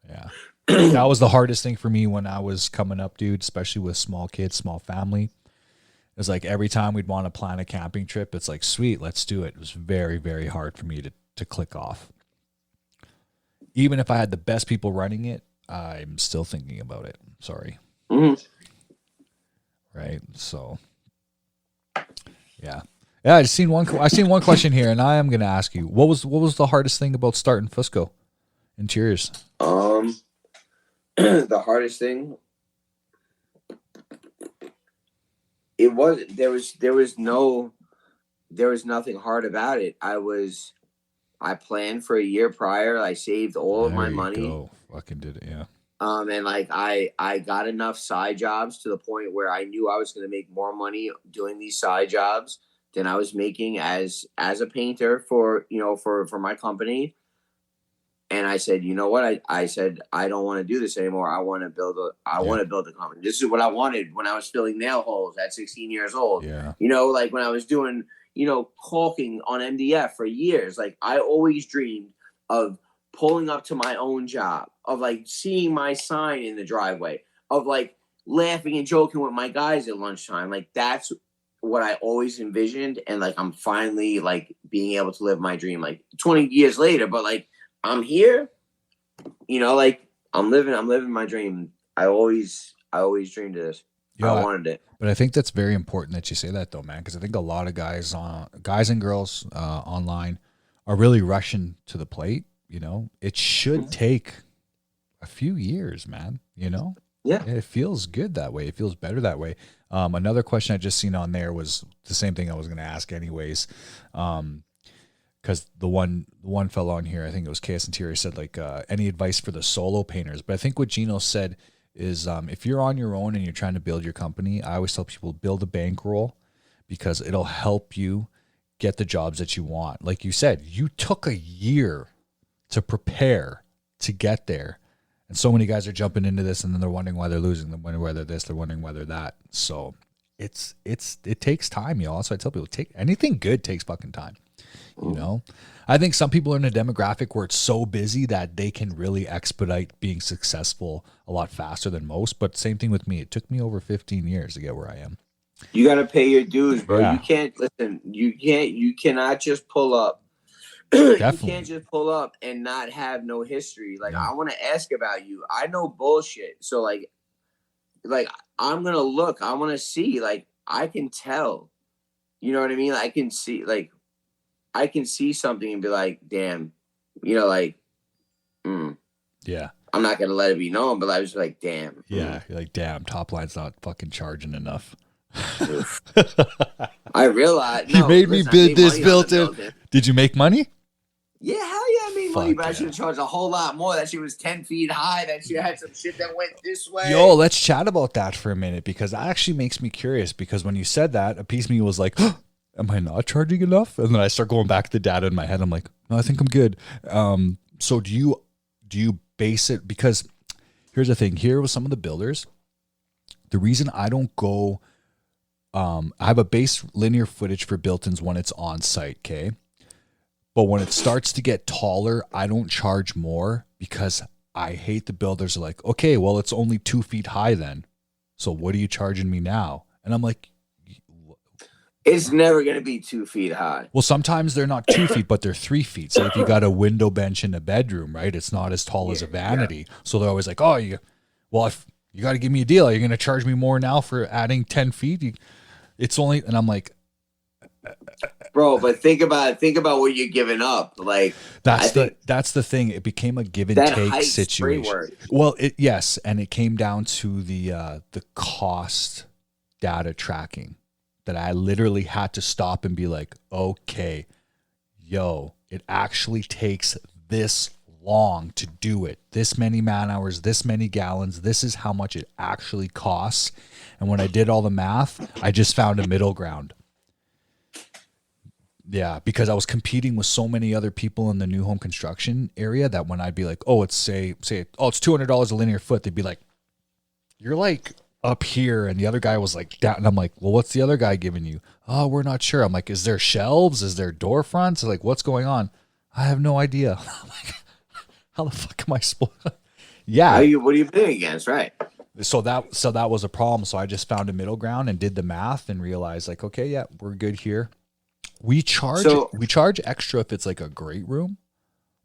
Yeah. That was the hardest thing for me when I was coming up, dude, especially with small kids, small family. It was like every time we'd want to plan a camping trip, it's like, sweet, let's do it. It was very, very hard for me to click off. Even if I had the best people running it, I'm still thinking about it. Sorry. Mm-hmm. Right. So, yeah. I seen one question here, and I am going to ask you, what was the hardest thing about starting Fusco Interiors? The hardest thing, there was nothing hard about it. I was I planned for a year prior. I saved all of my money. Go. Fucking did it, yeah. And like I got enough side jobs to the point where I knew I was going to make more money doing these side jobs than I was making as a painter for for my company. And I said, you know what? I said I don't want to do this anymore. I want to build a company. This is what I wanted when I was filling nail holes at 16 years old. Yeah. Like when I was doing caulking on MDF for years. Like I always dreamed of pulling up to my own job, of like seeing my sign in the driveway, of like laughing and joking with my guys at lunchtime. Like that's what I always envisioned. And like I'm finally like being able to live my dream like 20 years later. But like I'm here, like I'm living my dream. I always dreamed of this. I wanted it. But I think that's very important that you say that though, man, because I think a lot of guys and girls online are really rushing to the plate. It should take a few years, man. Yeah. It feels good that way. It feels better that way. Another question I just seen on there was the same thing I was going to ask anyways. Because the one fellow on here, I think it was KS Interior, said like any advice for the solo painters. But I think what Gino said is if you're on your own and you're trying to build your company, I always tell people build a bankroll because it'll help you get the jobs that you want. Like you said, you took a year to prepare to get there. And so many guys are jumping into this and then they're wondering why they're losing. They're wondering why they're this, they're wondering why they're that. So it takes time, y'all. So I tell people, anything good takes fucking time. I think some people are in a demographic where it's so busy that they can really expedite being successful a lot faster than most. But same thing with me. It took me over 15 years to get where I am. You got to pay your dues, bro. Yeah. You can't listen. You cannot just pull up. You can't just pull up and not have no history. Like I want to ask about you. I know bullshit. So like I'm going to look, I want to see, like I can tell, you know what I mean? I can see something and be like, damn, yeah. I'm not going to let it be known, but I was like, damn. Yeah. You're like, damn, top line's not fucking charging enough. I realized. You made me bid this Bilton. Did you make money? Yeah, hell yeah, I made money, but I should have charged a whole lot more. That shit was 10 feet high. That shit had some shit that went this way. Yo, let's chat about that for a minute because that actually makes me curious because when you said that, a piece of me was like, am I not charging enough? And then I start going back to the data in my head. I'm like, no, I think I'm good. So do you base it? Because here's the thing. Here with some of the builders, the reason I don't go, I have a base linear footage for built-ins when it's on site, okay? But when it starts to get taller, I don't charge more because I hate the builders are like, okay, well, it's only 2 feet high then. So what are you charging me now? And I'm like, it's never going to be 2 feet high. Well, sometimes they're not 2 feet, but they're 3 feet. So if you got a window bench in a bedroom, right, it's not as tall as a vanity. Yeah. So they're always like, if you got to give me a deal. Are you going to charge me more now for adding 10 feet? It's only, and I'm like, bro, but think about what you're giving up. Like that's the thing. It became a give and take situation. Well, yes, and it came down to the cost data tracking that I literally had to stop and be like, okay, it actually takes this long to do it. This many man hours, this many gallons. This is how much it actually costs. And when I did all the math, I just found a middle ground. Yeah, because I was competing with so many other people in the new home construction area that when I'd be like, it's it's $200 a linear foot, they'd be like, you're like up here, and the other guy was like down, and I'm like, well, what's the other guy giving you? Oh, we're not sure. I'm like, is there shelves? Is there door fronts? Like, what's going on? I have no idea. I'm like, how the fuck am I supposed? Yeah. What are you bidding against, right? So that was a problem. So I just found a middle ground and did the math and realized like, okay, yeah, we're good here. We charge extra if it's like a great room.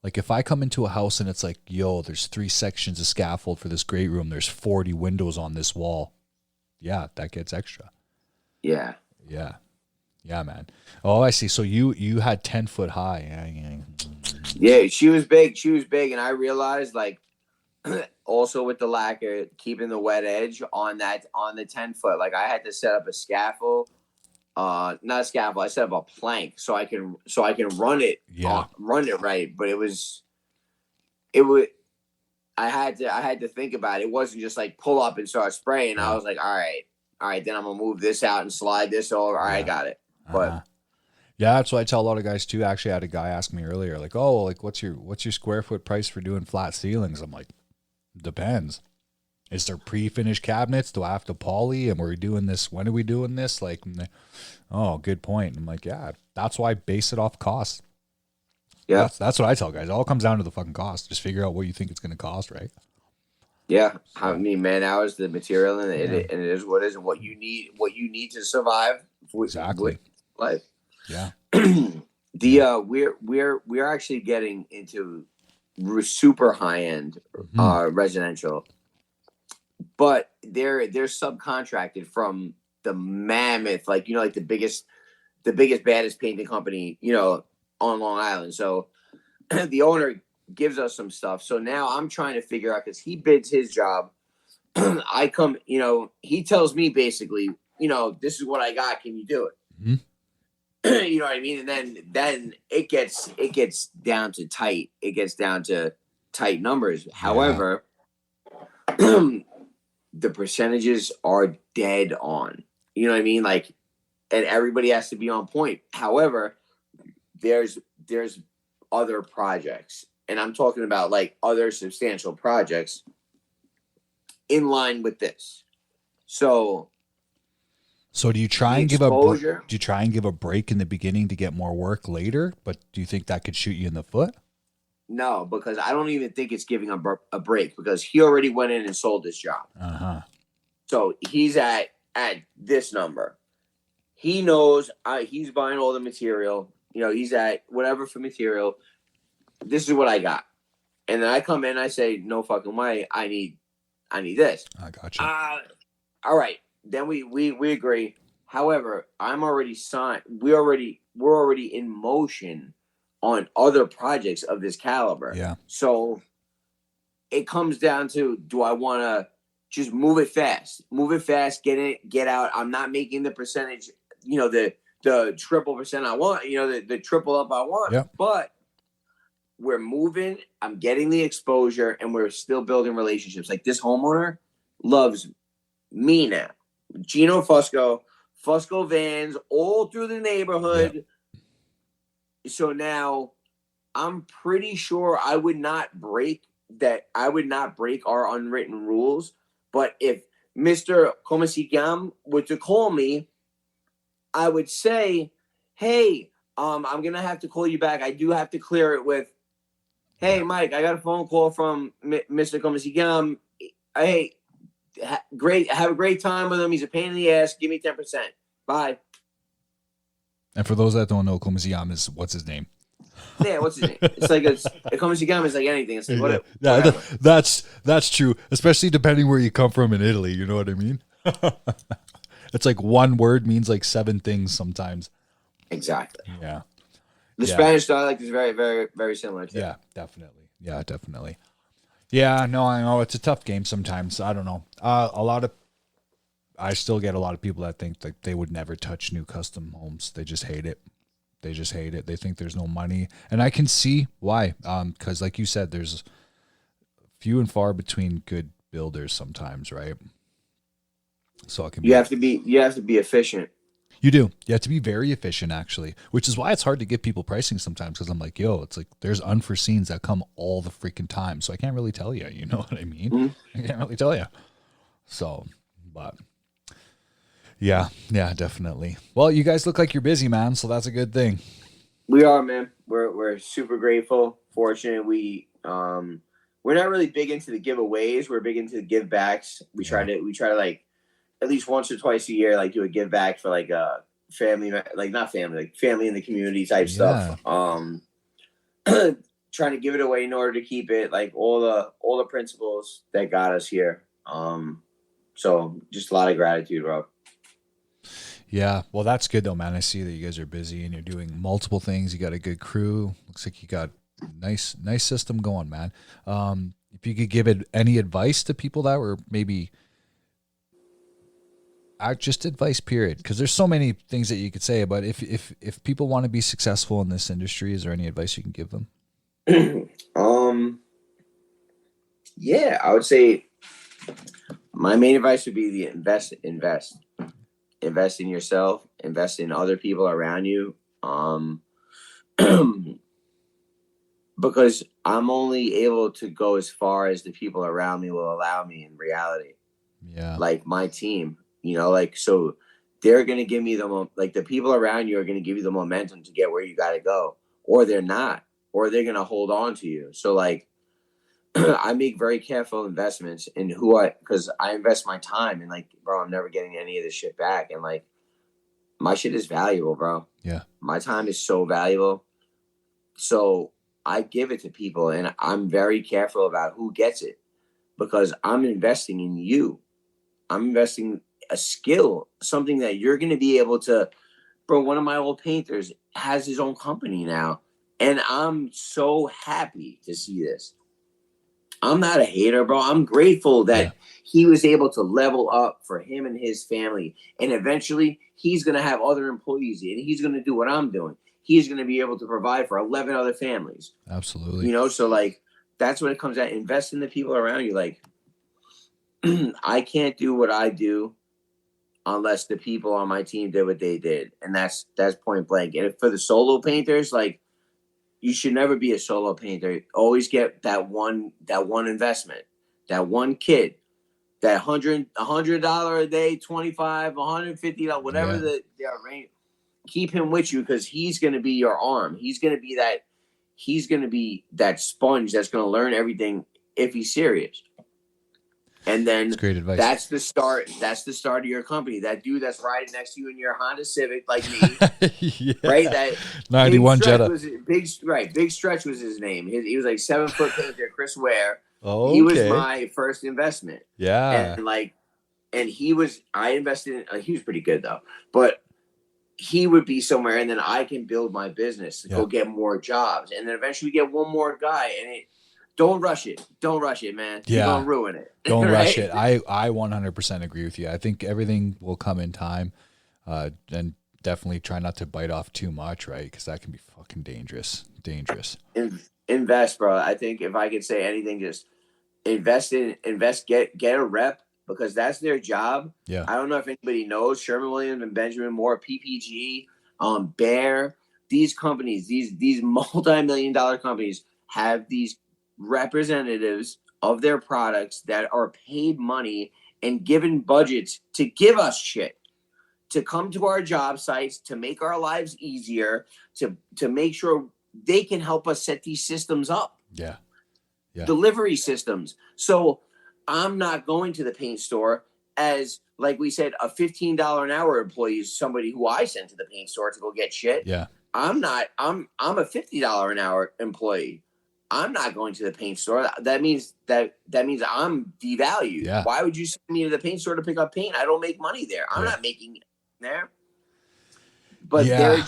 Like if I come into a house and it's like, there's 3 sections of scaffold for this great room. There's 40 windows on this wall. Yeah, that gets extra. Yeah. Yeah. Yeah, man. Oh, I see. So you had 10 foot high. Yeah, she was big. And I realized like also with the lacquer, keeping the wet edge on the 10 foot, like I had to set up a scaffold not a scaffold. I set up a plank so I can run it, run it right. But it was. I had to think about it. It wasn't just like pull up and start spraying. I was like, all right, then I'm gonna move this out and slide this over. All right, I got it. But yeah, that's what I tell a lot of guys too. Actually, I had a guy ask me earlier, like, oh, like what's your square foot price for doing flat ceilings? I'm like, depends. Is there pre-finished cabinets? Do I have to poly? And we're doing this? When are we doing this? Like, oh, good point. I'm like, yeah, that's why I base it off cost. Yeah, that's what I tell guys. It all comes down to the fucking cost. Just figure out what you think it's going to cost, right? Yeah, I mean, man hours, the material, and it is what it is, and what you need to survive. Exactly. With life. Yeah. We're actually getting into super high end residential, but they're subcontracted from the mammoth, like like the biggest baddest painting company on Long Island. So the owner gives us some stuff. So now I'm trying to figure out, because he bids his job. I come, he tells me basically, this is what I got. Can you do it? Mm-hmm. You know what I mean? And then it gets down to tight. It gets down to tight numbers. Yeah. However, the percentages are dead on. You know what I mean? Like, and everybody has to be on point. However, there's other projects, and I'm talking about like other substantial projects in line with this. So do you try and give a break in the beginning to get more work later? But do you think that could shoot you in the foot? No, because I don't even think it's giving a break, because he already went in and sold this job. So he's at this number. He knows he's buying all the material. He's at whatever for material. This is what I got. And then I come in, I say, no fucking way. I need this. I got you. All right. Then we agree. However, I'm already signed. We're already in motion on other projects of this caliber. Yeah. So it comes down to, do I want to just move it fast, get in, get out? I'm not making the percentage, the triple percent I want, the triple up I want. Yep. But we're moving, I'm getting the exposure, and we're still building relationships. Like, this homeowner loves me now. Gino Fusco vans all through the neighborhood. Yep. So now I'm pretty sure I would not break our unwritten rules. But if Mr. Komasikiam were to call me, I would say, hey, I'm going to have to call you back. I do have to clear it with, hey, Mike, I got a phone call from Mr. Komasikiam. Hey, great. Have a great time with him. He's a pain in the ass. Give me 10%. Bye. And for those that don't know, Komasikiam is, what's his name? Yeah, what's his name? It's like Komasikiam is like anything. It's like whatever. Yeah, that's true. Especially depending where you come from in Italy. You know what I mean? It's like one word means like 7 things sometimes. Exactly. Yeah. The Spanish dialect is very, very, very similar to Yeah, definitely. Yeah, definitely. Yeah, no, I know. It's a tough game sometimes. I don't know. I still get a lot of people that think like they would never touch new custom homes. They just hate it. They think there's no money. And I can see why. Because like you said, there's few and far between good builders sometimes, right? So it can you have to be efficient. You do. You have to be very efficient, actually, which is why it's hard to get people pricing sometimes, because I'm like, yo, it's like there's unforeseens that come all the freaking time. So I can't really tell you. You know what I mean? Mm-hmm. I can't really tell you. So, but yeah, definitely. Well, you guys look like you're busy, man. So that's a good thing. We are, man. We're super grateful, fortunate. We're not really big into the giveaways. We're big into the give backs. We try to like, at least once or twice a year, like do a give back for like a family, like not family, like family in the community type stuff. Trying to give it away in order to keep it, like all the principles that got us here. So just a lot of gratitude, Rob. Yeah, well, that's good though, man. I see that you guys are busy and you're doing multiple things. You got a good crew. Looks like you got nice system going, man. If you could give any advice to people that were maybe just advice, period. Because there's so many things that you could say about if people want to be successful in this industry, is there any advice you can give them? Yeah, I would say my main advice would be the invest in yourself, invest in other people around you. Because I'm only able to go as far as the people around me will allow me in reality. Yeah. Like my team, like, so they're going to give me the people around you are going to give you the momentum to get where you got to go, or they're not, or they're going to hold on to you. So like, I make very careful investments in because I invest my time and like, bro, I'm never getting any of this shit back. And like, my shit is valuable, bro. Yeah. My time is so valuable. So I give it to people and I'm very careful about who gets it because I'm investing in you. I'm investing a skill, something that you're going to be able to, bro. One of my old painters has his own company now. And I'm so happy to see this. I'm not a hater, bro. I'm grateful that he was able to level up for him and his family. And eventually he's going to have other employees and he's going to do what I'm doing. He's going to be able to provide for 11 other families. Absolutely. So like, that's what it comes at. Invest in the people around you. Like, I can't do what I do unless the people on my team did what they did. And that's point blank. And for the solo painters, like, you should never be a solo painter. Always get that one investment, that one kid, that $100 a day, $25, $150, whatever the range. Keep him with you because he's going to be your arm. He's going to be that sponge that's going to learn everything if he's serious. And then that's great advice. That's the start. That's the start of your company. That dude that's riding next to you in your Honda Civic, like me, right? That 91 Jetta. Big Stretch was his name. He was like 7 foot painter, Chris Ware. Oh, he was my first investment. Yeah, and I invested in. He was pretty good though, but he would be somewhere, and then I can build my business to go get more jobs, and then eventually get one more guy, and it. Don't rush it. Don't rush it, man. You're going to ruin it. Don't rush it. I 100% agree with you. I think everything will come in time. And definitely try not to bite off too much, right? Because that can be fucking dangerous. Invest, bro. I think if I could say anything, just invest, get a rep because that's their job. Yeah. I don't know if anybody knows Sherman Williams and Benjamin Moore, PPG, Bear, these companies, these multi-million-dollar companies have these representatives of their products that are paid money and given budgets to give us shit, to come to our job sites, to make our lives easier, to make sure they can help us set these systems up. Yeah. Delivery systems. So I'm not going to the paint store as, like we said, a $15 an hour employee is somebody who I sent to the paint store to go get shit. Yeah. I'm a $50 an hour employee. I'm not going to the paint store. That means I'm devalued. Yeah. Why would you send me to the paint store to pick up paint? I don't make money there. I'm not making it there. But their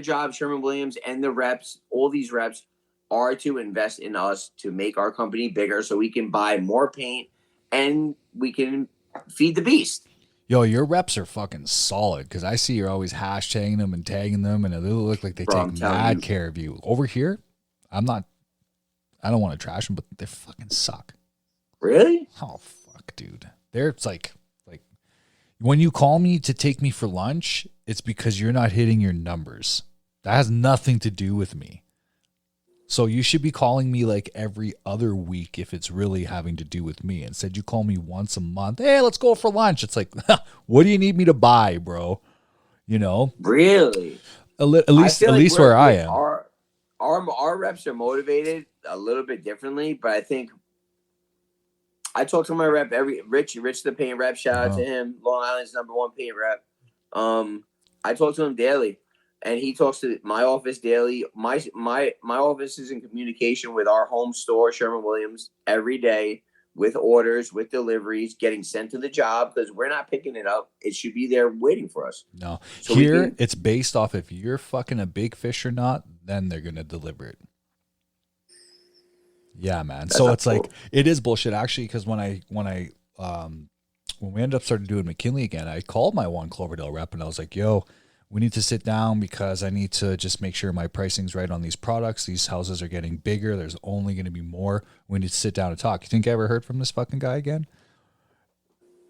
job, Sherman Williams and the reps, all these reps are to invest in us to make our company bigger so we can buy more paint and we can feed the beast. Yo, your reps are fucking solid because I see you're always hashtagging them and tagging them and they look like they take mad care of you. Over here, I don't want to trash them, but they fucking suck. Really? Oh, fuck, dude. It's like when you call me to take me for lunch, it's because you're not hitting your numbers. That has nothing to do with me. So you should be calling me like every other week if it's really having to do with me. Instead, you call me once a month. Hey, let's go for lunch. It's like, what do you need me to buy, bro? Really? At least where I am. Our reps are motivated a little bit differently, but I think I talk to my rep Rich the paint rep. Shout out to him, Long Island's #1 paint rep. I talk to him daily, and he talks to my office daily. My office is in communication with our home store, Sherman Williams, every day with orders, with deliveries, getting sent to the job because we're not picking it up. It should be there waiting for us. No, so here it's based off if you're fucking a big fish or not. Then they're gonna deliver it. Yeah, man. So it's cool. Like it is bullshit actually because when I when we ended up starting doing McKinley again, I called my one Cloverdale rep and I was like, yo, we need to sit down because I need to just make sure my pricing's right on these products. These houses are getting bigger. There's only going to be more. We need to sit down and talk. You think I ever heard from this fucking guy again?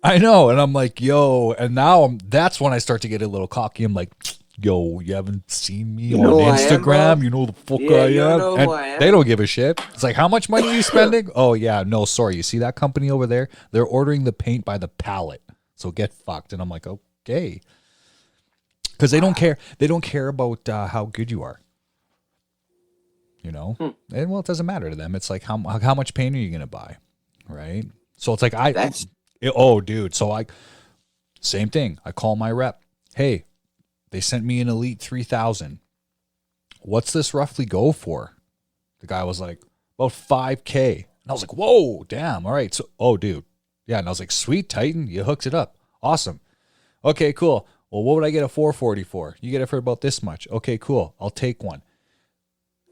I know. And I'm like, yo, and now that's when I start to get a little cocky. I'm like, yo, you haven't seen me on Instagram? You know the fuck I am? And they don't give a shit. It's like, how much money are you spending? Oh, yeah, no, sorry. You see that company over there? They're ordering the paint by the pallet. So get fucked. And I'm like, okay. Because they don't care. They don't care about how good you are. You know? And, well, it doesn't matter to them. It's like, how much paint are you going to buy? Right? So it's like, dude. So same thing. I call my rep. Hey, they sent me an Elite 3000. What's this roughly go for? The guy was like, about $5K. And I was like, whoa, damn. All right. So, dude. Yeah. And I was like, sweet, Titan. You hooked it up. Awesome. Okay, cool. Well, what would I get a 440 for? You get it for about this much. Okay, cool. I'll take one.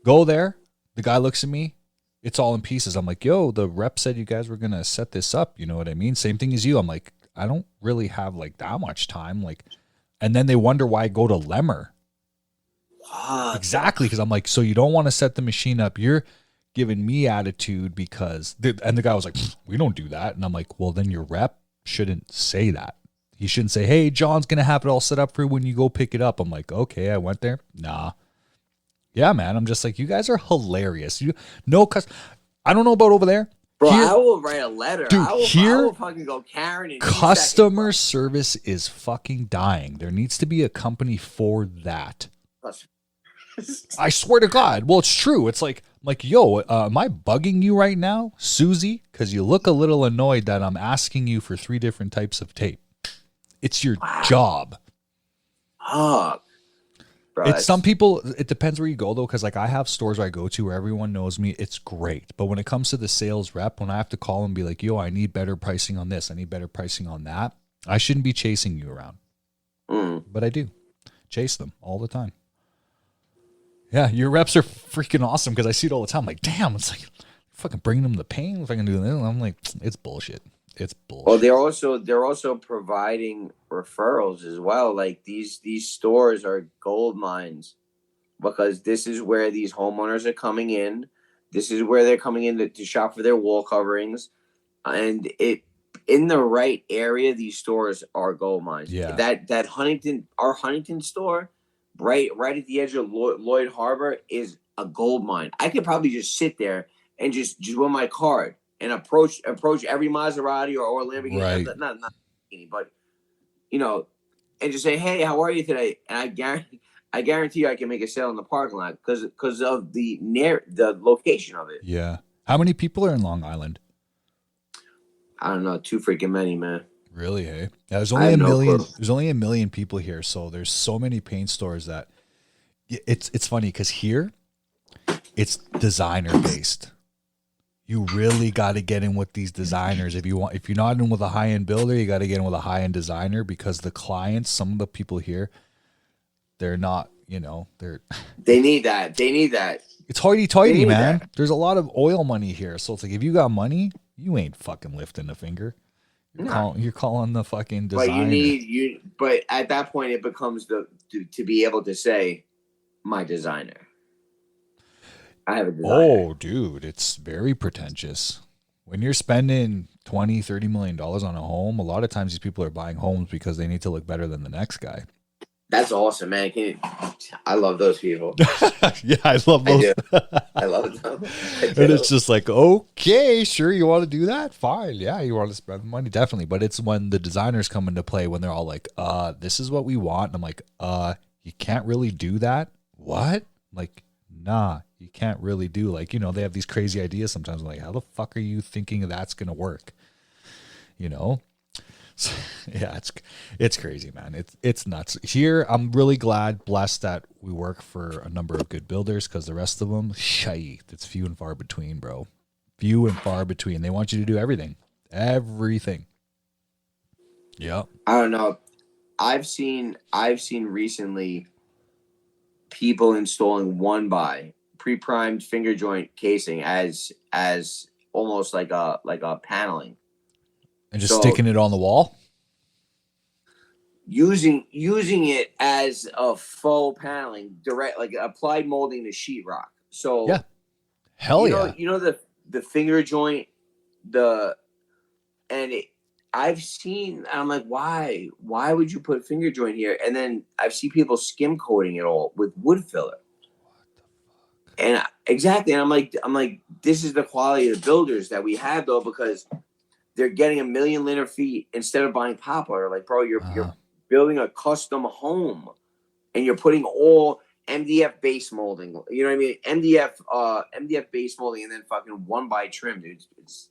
Go there. The guy looks at me. It's all in pieces. I'm like, yo, the rep said you guys were going to set this up. You know what I mean? Same thing as you. I'm like, I don't really have like that much time. Like, and then they wonder why I go to Lemmer. Exactly. Because I'm like, so you don't want to set the machine up. You're giving me attitude because, and the guy was like, we don't do that. And I'm like, well, then your rep shouldn't say that. He shouldn't say, hey, John's going to have it all set up for you when you go pick it up. I'm like, okay, I went there. Nah. Yeah, man. I'm just like, you guys are hilarious. I don't know about over there. Bro, I will write a letter. Dude, I will fucking go Karen. In customer service is fucking dying. There needs to be a company for that. I swear to God. Well, it's true. It's like, yo, am I bugging you right now, Susie? Because you look a little annoyed that I'm asking you for 3 different types of tape. It's your job. Bro, It's some people, it depends where you go though, because like I have stores where I go to where everyone knows me. It's great. But when it comes to the sales rep, when I have to call and be like, yo, I need better pricing on this, I need better pricing on that, I shouldn't be chasing you around. But I do. Chase them all the time. Yeah, your reps are freaking awesome because I see it all the time. I'm like, damn, it's like fucking bringing them the pain if I can do this. I'm like, it's bullshit. It's bullshit. Well, they're also providing referrals as well. Like these stores are gold mines because this is where these homeowners are coming in. This is where they're coming in to shop for their wall coverings, and in the right area, these stores are gold mines. Yeah. That our Huntington store, right at the edge of Lloyd Harbor, is a gold mine. I could probably just sit there and just run my card and approach every Maserati or Lamborghini, right. not Lamborghini, but you know, and just say, hey, how are you today? And I guarantee you I can make a sale in the parking lot because of the location of it. Yeah. How many people are in Long Island? I don't know, too freaking many, man. Really, hey? Yeah, there's only a million. There's only 1 million people here, so there's so many paint stores that it's funny because here it's designer based. You really got to get in with these designers if you're not in with a high end builder, you got to get in with a high end designer because the clients, some of the people here, they're not, they need that. It's hoity-toity, man. That. There's a lot of oil money here, so it's like if you got money, you ain't fucking lifting a finger. You're calling the fucking designer. But at that point, it becomes to be able to say, my designer. I have a designer. Oh, dude, it's very pretentious. When you're spending $20-30 million on a home, a lot of times these people are buying homes because they need to look better than the next guy. That's awesome, man. I love those people. Yeah, I love those. I love them. And it's just like, okay, sure, you want to do that? Fine. Yeah, you want to spend money? Definitely. But it's when the designers come into play when they're all like, this is what we want. And I'm like, you can't really do that? What? Like, nah, you can't really do. Like, they have these crazy ideas sometimes. I'm like, how the fuck are you thinking that's going to work? So, yeah, it's crazy, man. It's nuts. Here, I'm really blessed that we work for a number of good builders because the rest of them, it's few and far between, bro. Few and far between. They want you to do everything. Everything. Yeah. I don't know. I've seen recently people installing one-by pre-primed finger joint casing as almost like a paneling. And just sticking it on the wall? Using it as a faux paneling, direct, like applied molding to sheetrock. So yeah, hell yeah. You know the finger joint, I've seen. I'm like, why? Why would you put finger joint here? And then I've seen people skim coating it all with wood filler. And exactly, and I'm like, this is the quality of the builders that we have though, because they're getting 1 million linear feet instead of buying poplar. Like, bro, you're building a custom home, and you're putting all MDF base molding. You know what I mean? MDF base molding, and then fucking 1x trim, dude. It's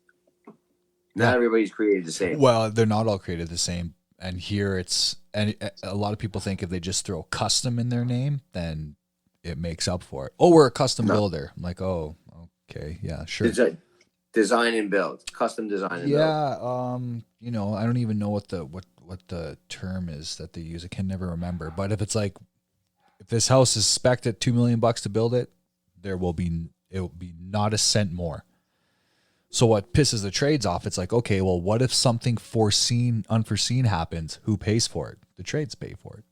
not everybody's created the same. Well, they're not all created the same. And here and a lot of people think if they just throw custom in their name, then it makes up for it. Oh, we're a custom builder. I'm like, oh, okay, yeah, sure. Design and build, custom design and build. Yeah, you know, I don't even know what the term is that they use. I can never remember. But if it's like, if this house is spec'd at $2 million to build it, it will be not a cent more. So what pisses the trades off? It's like, okay, well, what if something unforeseen happens? Who pays for it? The trades pay for it.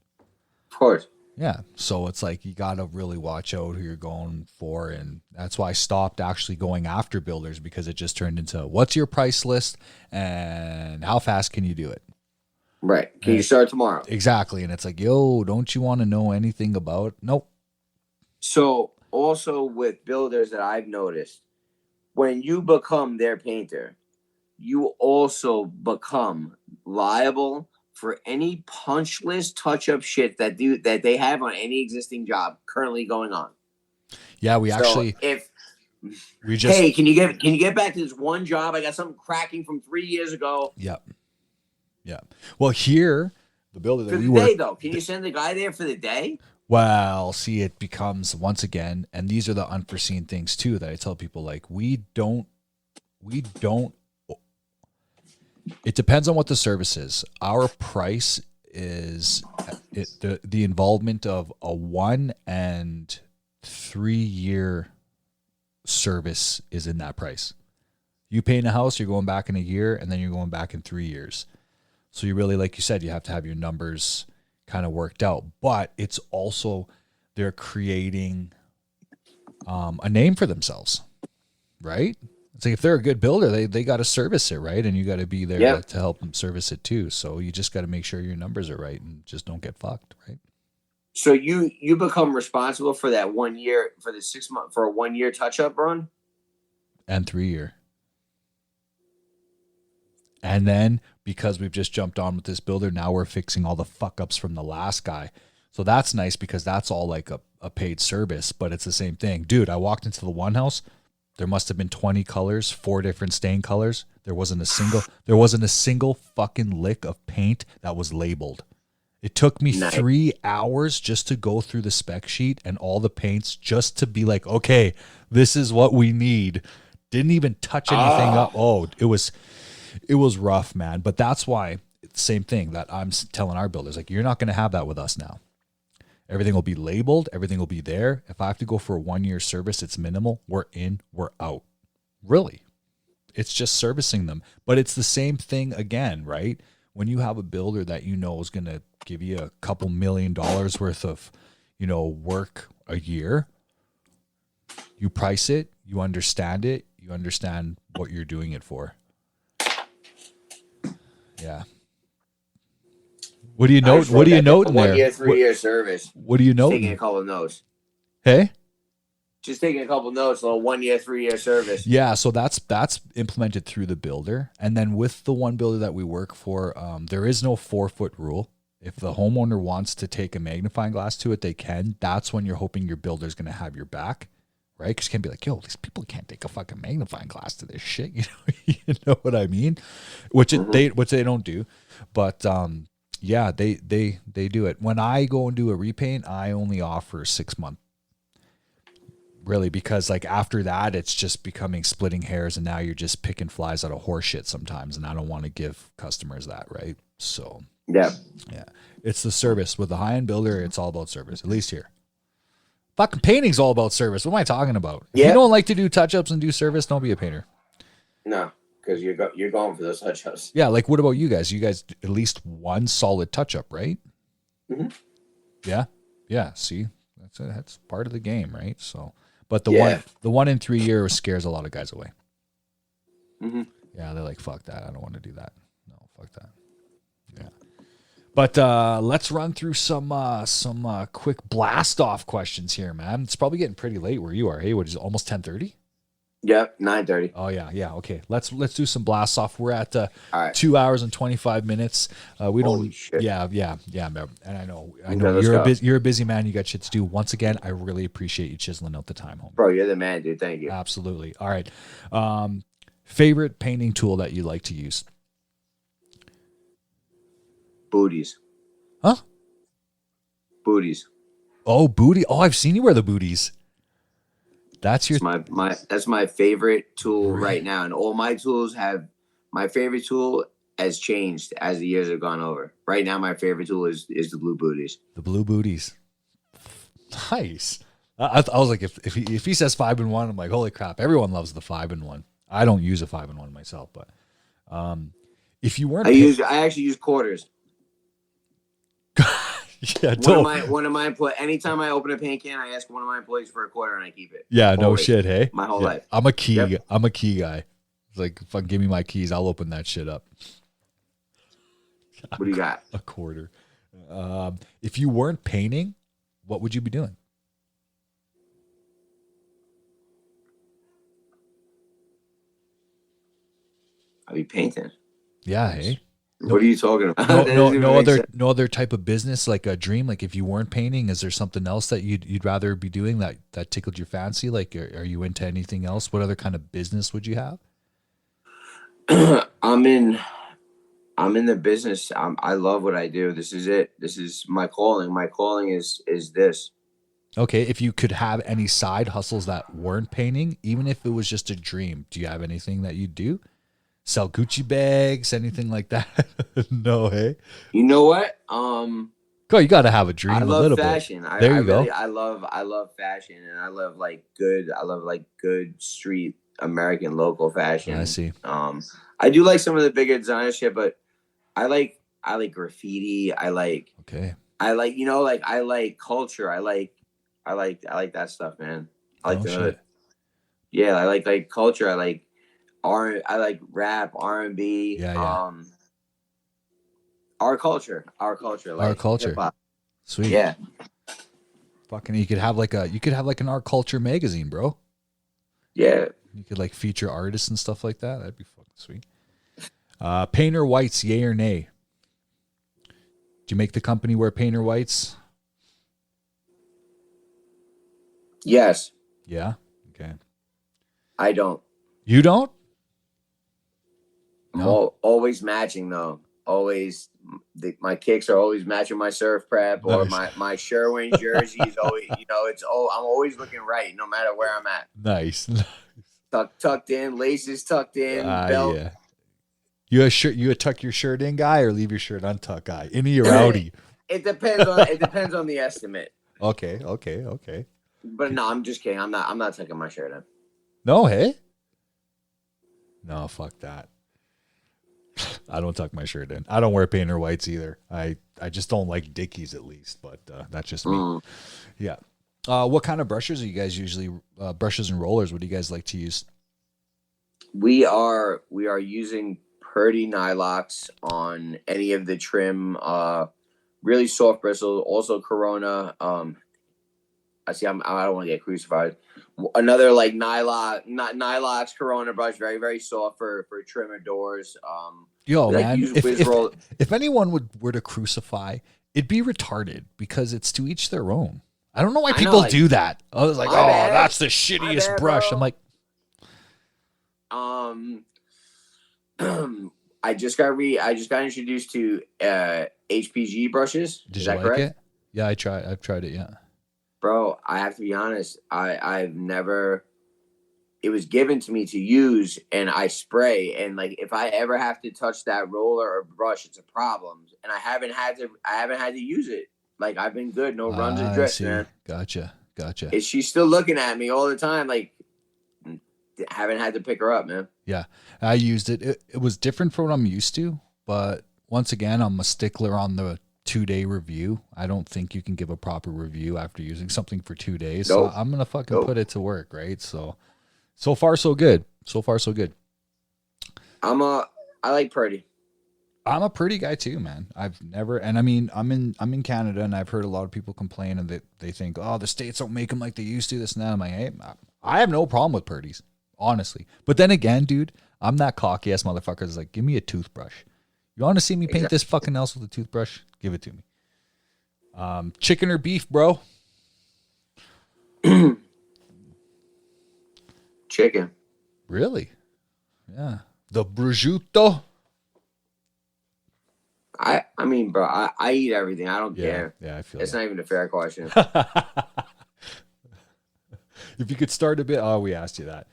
Of course. Yeah. So it's like, you got to really watch out who you're going for. And that's why I stopped actually going after builders, because it just turned into, what's your price list and how fast can you do it? Right. Can you start tomorrow? Exactly. And it's like, yo, don't you want to know anything about? Nope. So also with builders that I've noticed, when you become their painter, you also become liable for any punch list touch-up shit that they have on any existing job currently going on. Yeah, hey, can you get back to this one job? I got something cracking from 3 years ago. Yep. Yeah. Well, here, the builder that for the day though, can you send the guy there for the day? Well, see, it becomes, once again, and these are the unforeseen things too that I tell people, like, we don't, it depends on what the service is. Our price is the involvement of a 1 and 3 year service is in that price. You paint a house, you're going back in a year, and then you're going back in 3 years. So you really, like you said, you have to have your numbers kind of worked out, but it's also, they're creating a name for themselves, right? It's like, if they're a good builder, they got to service it, right? And you got to be there to help them service it too. So you just got to make sure your numbers are right and just don't get fucked, right? So you become responsible for that 1 year, for the 6 month, for a 1 year touch up run, and 3 year. And then, because we've just jumped on with this builder, now we're fixing all the fuck ups from the last guy. So that's nice, because that's all like a paid service, but it's the same thing. Dude, I walked into the one house. There must have been 20 colors, 4 different stain colors. There wasn't a single fucking lick of paint that was labeled. It took me 3 hours just to go through the spec sheet and all the paints, just to be like, okay, this is what we need. Didn't even touch anything up. Oh, it was rough, man. But that's why, same thing that I'm telling our builders, like, you're not going to have that with us now. Everything will be labeled. Everything will be there. If I have to go for a 1 year service, it's minimal. We're in, we're out. Really. It's just servicing them. But it's the same thing again, right? When you have a builder that you know is going to give you a couple $1 million worth of, work a year, you price it, you understand what you're doing it for. Yeah. What do you note? What do you note in there? 1 year, 3 year service. What do you note? Taking a couple of notes. Hey? Just taking a couple of notes, a little 1 year, 3 year service. Yeah, so that's implemented through the builder. And then with the one builder that we work for, there is no 4-foot rule. If the homeowner wants to take a magnifying glass to it, they can. That's when you're hoping your builder's going to have your back, right? Because you can't be like, yo, these people can't take a fucking magnifying glass to this shit. You know what I mean? Which they don't do. But yeah, they do it. When I go and do a repaint, I only offer 6 months. Really, because like after that, it's just becoming splitting hairs, and now you're just picking flies out of horse shit sometimes, and I don't want to give customers that, right? So yeah, it's the service. With the high-end builder, it's all about service, at least here. Fucking painting's all about service. What am I talking about? If you don't like to do touch-ups and do service, don't be a painter. No. because you're going for those touch-ups. Yeah, like what about you guys? You guys at least one solid touch-up, right? Mm-hmm. Yeah. Yeah, see? That's part of the game, right? So, but the one in 3 years scares a lot of guys away. Mm-hmm. Yeah, they're like, fuck that. I don't want to do that. No, fuck that. Yeah. But let's run through some quick blast off questions here, man. It's probably getting pretty late where you are. Hey, what is it? Almost 10:30? Yep, 9:30. Oh yeah. Okay, let's do some blast off. We're at All right. 2 hours and 25 minutes. We Holy don't. shit. Yeah. Man. And I know Okay, you're a busy man. You got shit to do. Once again, I really appreciate you chiseling out the time, home. Bro, you're the man, dude. Thank you. Absolutely. All right. Favorite painting tool that you like to use? Booties. Huh? Booties. Oh, booty. Oh, I've seen you wear the booties. That's your That's my favorite tool right now, and all my tools have. My favorite tool has changed as the years have gone over. Right now, my favorite tool is the blue booties. The blue booties. Nice. I was like, if he says 5-in-1, I'm like, holy crap! Everyone loves the 5-in-1. I don't use a 5-in-1 myself, but if you weren't, I actually use quarters. Yeah, one of my employees. Anytime I open a paint can, I ask one of my employees for a quarter, and I keep it. Yeah, no shit, hey. My whole life. I'm a key. Yep. I'm a key guy. It's like, fuck, give me my keys, I'll open that shit up. What do you got? A quarter. If you weren't painting, what would you be doing? I'd be painting. Yeah, hey. What are you talking about? No other type of business, like a dream. Like if you weren't painting, is there something else that you'd rather be doing that tickled your fancy? Like, are you into anything else? What other kind of business would you have? I'm in the business. I love what I do. This is it. This is my calling. My calling is this. Okay, if you could have any side hustles that weren't painting, even if it was just a dream, do you have anything that you'd do? Sell Gucci bags, anything like that? No, hey. You know what? Go, you got to have a dream. I love a little fashion. Bit. There you go. I love fashion, and I love good street American local fashion. I see. I do like some of the bigger designer shit, but I like graffiti. I like culture. I like that stuff, man. I like culture. I like rap, R&B. Yeah. Our culture. Like our culture. Hip-hop. Sweet. Yeah. Fucking, you could have like an art culture magazine, bro. Yeah. You could like feature artists and stuff like that. That'd be fucking sweet. Painter whites, yay or nay? Do you make the company wear painter whites? Yes. Yeah. Okay. I don't. You don't? No. Always matching though. Always, my kicks are always matching my surf prep or my Sherwin jersey is always. I'm always looking right no matter where I'm at. Nice. Tucked in, laces tucked in, belt. Yeah. You a tuck your shirt in guy or leave your shirt untucked guy? Innie or outie? It depends on the estimate. Okay. But no, I'm just kidding. I'm not tucking my shirt in. No, hey? No, fuck that. I don't tuck my shirt in. I don't wear painter whites either. I just don't like Dickies at least, but that's just me. Yeah. What kind of brushes are you guys usually brushes and rollers? What do you guys like to use? We are using Purdy Nylox on any of the trim, really soft bristle, also Corona. I don't want to get crucified. Another like Nylox Corona brush, very, very soft for trimmer doors. Man, if anyone were to crucify, it'd be retarded because it's to each their own. I don't know why people do that. I was like, that's the shittiest brush. Bro. I'm like, I just got introduced to HPG brushes. Did Is you that like correct? it? Yeah, I've tried it. Yeah. Bro, I have to be honest. I've never. It was given to me to use, and I spray. And like, if I ever have to touch that roller or brush, it's a problem. And I haven't had to use it. Like, I've been good, no runs or drips, man. Gotcha. She's still looking at me all the time. Like, haven't had to pick her up, man. Yeah, I used it. It was different from what I'm used to, but once again, I'm a stickler on the 2-day review. I don't think you can give a proper review after using something for 2 days. So Nope. I'm gonna fucking Nope. put it to work, right? So far so good. So far so good. I like Purdy. I'm a pretty guy too, man. I've never, and I mean, I'm in Canada, and I've heard a lot of people complain, and they think, oh, the states don't make them like they used to. This and that. I'm like, hey, I have no problem with Purdy's, honestly. But then again, dude, I'm that cocky ass motherfucker. That's like, give me a toothbrush. You want to see me paint this fucking house with a toothbrush? Give it to me. Chicken or beef, bro? Chicken. Really? Yeah. The prosciutto. I mean, bro, I eat everything. I don't care. Yeah, I feel It's that. not even a fair question. If you could start a bit, oh, we asked you that.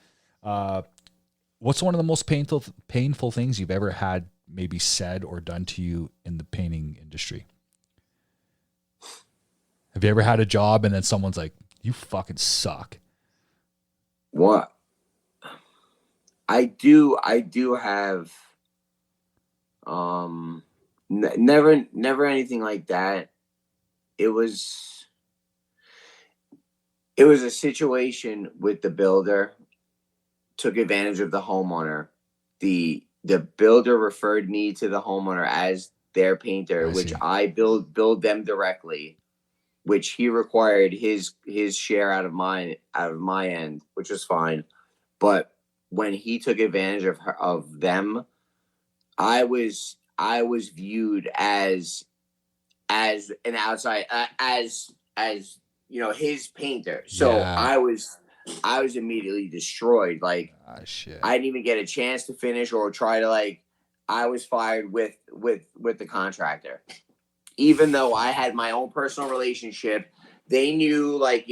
What's one of the most painful things you've ever had maybe said or done to you in the painting industry? Have you ever had a job and then someone's like, you fucking suck? What? I do have never anything like that. It was a situation with the builder, took advantage of the homeowner. The builder referred me to the homeowner as their painter, which I build them directly, which he required his share out of my end, which was fine. But when he took advantage of them, I was viewed as an outside as his painter. So Yeah. I was immediately destroyed. Like, Shit. I didn't even get a chance to finish or try to I was fired with the contractor. Even though I had my own personal relationship, they knew but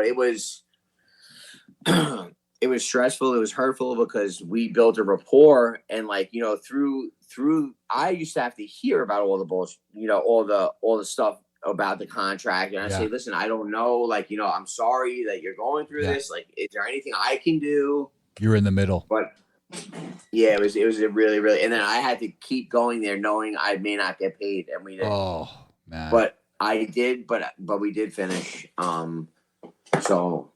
it was it was stressful. It was hurtful because we built a rapport, and through I used to have to hear about all the bullshit, all the stuff about the contract, and I say, listen, I don't know, I'm sorry that you're going through this. Is there anything I can do? You're in the middle. But yeah, it was a really, really, and then I had to keep going there knowing I may not get paid, and we did. Oh man. But I did, but we did finish. So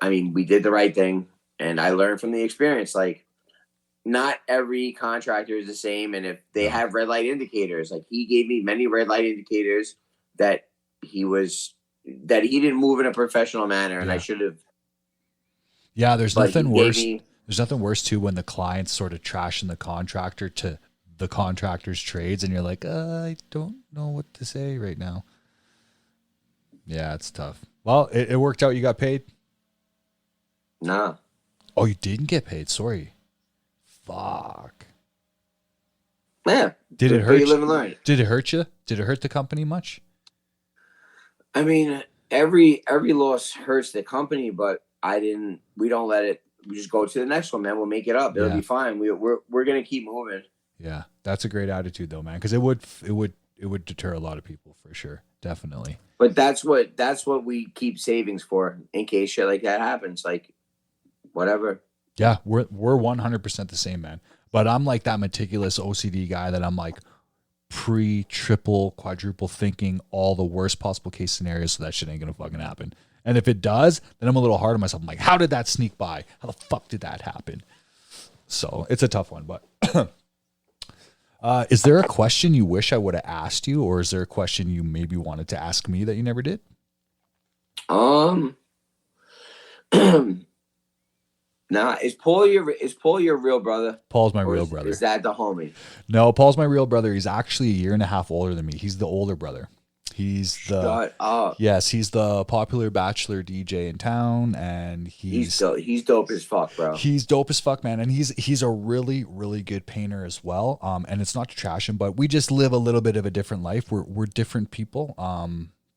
I mean, we did the right thing, and I learned from the experience. Not every contractor is the same, and if they have red light indicators, he gave me many red light indicators that he didn't move in a professional manner, and I should have. Yeah, there's nothing worse. There's nothing worse too when the client's sort of trashing the contractor to the contractor's trades, and you're like, I don't know what to say right now. Yeah, it's tough. Well, it worked out. You got paid? Nah. Oh, you didn't get paid. Sorry. Fuck. Yeah. Did it hurt? You live and learn. Did it hurt you? Did it hurt the company much? I mean, every loss hurts the company, but we don't let it. We just go to the next one, man. We'll make it up. It'll be fine. We're gonna keep moving. Yeah, that's a great attitude, though, man. Because it would deter a lot of people for sure, definitely. But that's what we keep savings for in case shit like that happens. Whatever. Yeah, we're 100% the same, man. But I'm like that meticulous OCD guy that I'm like triple, quadruple thinking all the worst possible case scenarios, so that shit ain't gonna fucking happen. And if it does, then I'm a little hard on myself. I'm like, how did that sneak by? How the fuck did that happen? So it's a tough one, but is there a question you wish I would have asked you, or is there a question you maybe wanted to ask me that you never did? Nah, is Paul your real brother? Paul's my real brother. Is that the homie? No, Paul's my real brother. He's actually a year and a half older than me. He's the older brother. He's Shut up. Yes, he's the popular bachelor DJ in town, and he's dope as fuck, bro. He's dope as fuck, man, and he's a really, really good painter as well. And it's not to trash him, but we just live a little bit of a different life. We're different people.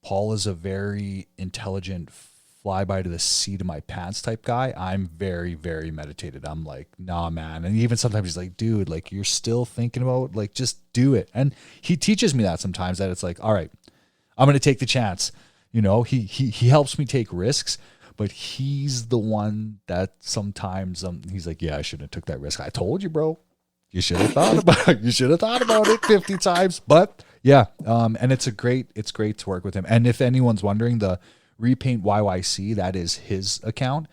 Paul is a very intelligent, fly by to the seat of my pants type guy. I'm very, very meditated. I'm like, nah, man. And even sometimes he's like, dude, you're still thinking about just do it. And he teaches me that sometimes, that it's like, all right, I'm going to take the chance. He helps me take risks, but he's the one that sometimes he's like, yeah, I shouldn't have took that risk. I told you, bro. You should have thought about it. You should have thought about it 50 times. But yeah, and it's great to work with him. And if anyone's wondering, the Repaint YYC, that is his account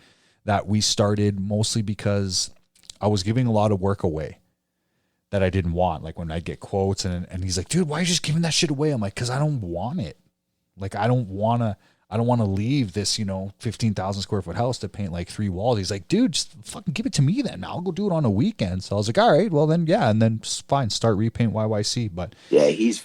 that we started mostly because I was giving a lot of work away that I didn't want. Like when I get quotes and he's like, dude, why are you just giving that shit away? I'm like, because I don't want it. Like I don't want to leave this, 15,000 square foot house to paint like 3 walls. He's like, dude, just fucking give it to me then. I'll go do it on a weekend. So I was like, all right, well then, yeah. And then fine, start Repaint YYC. But yeah, he's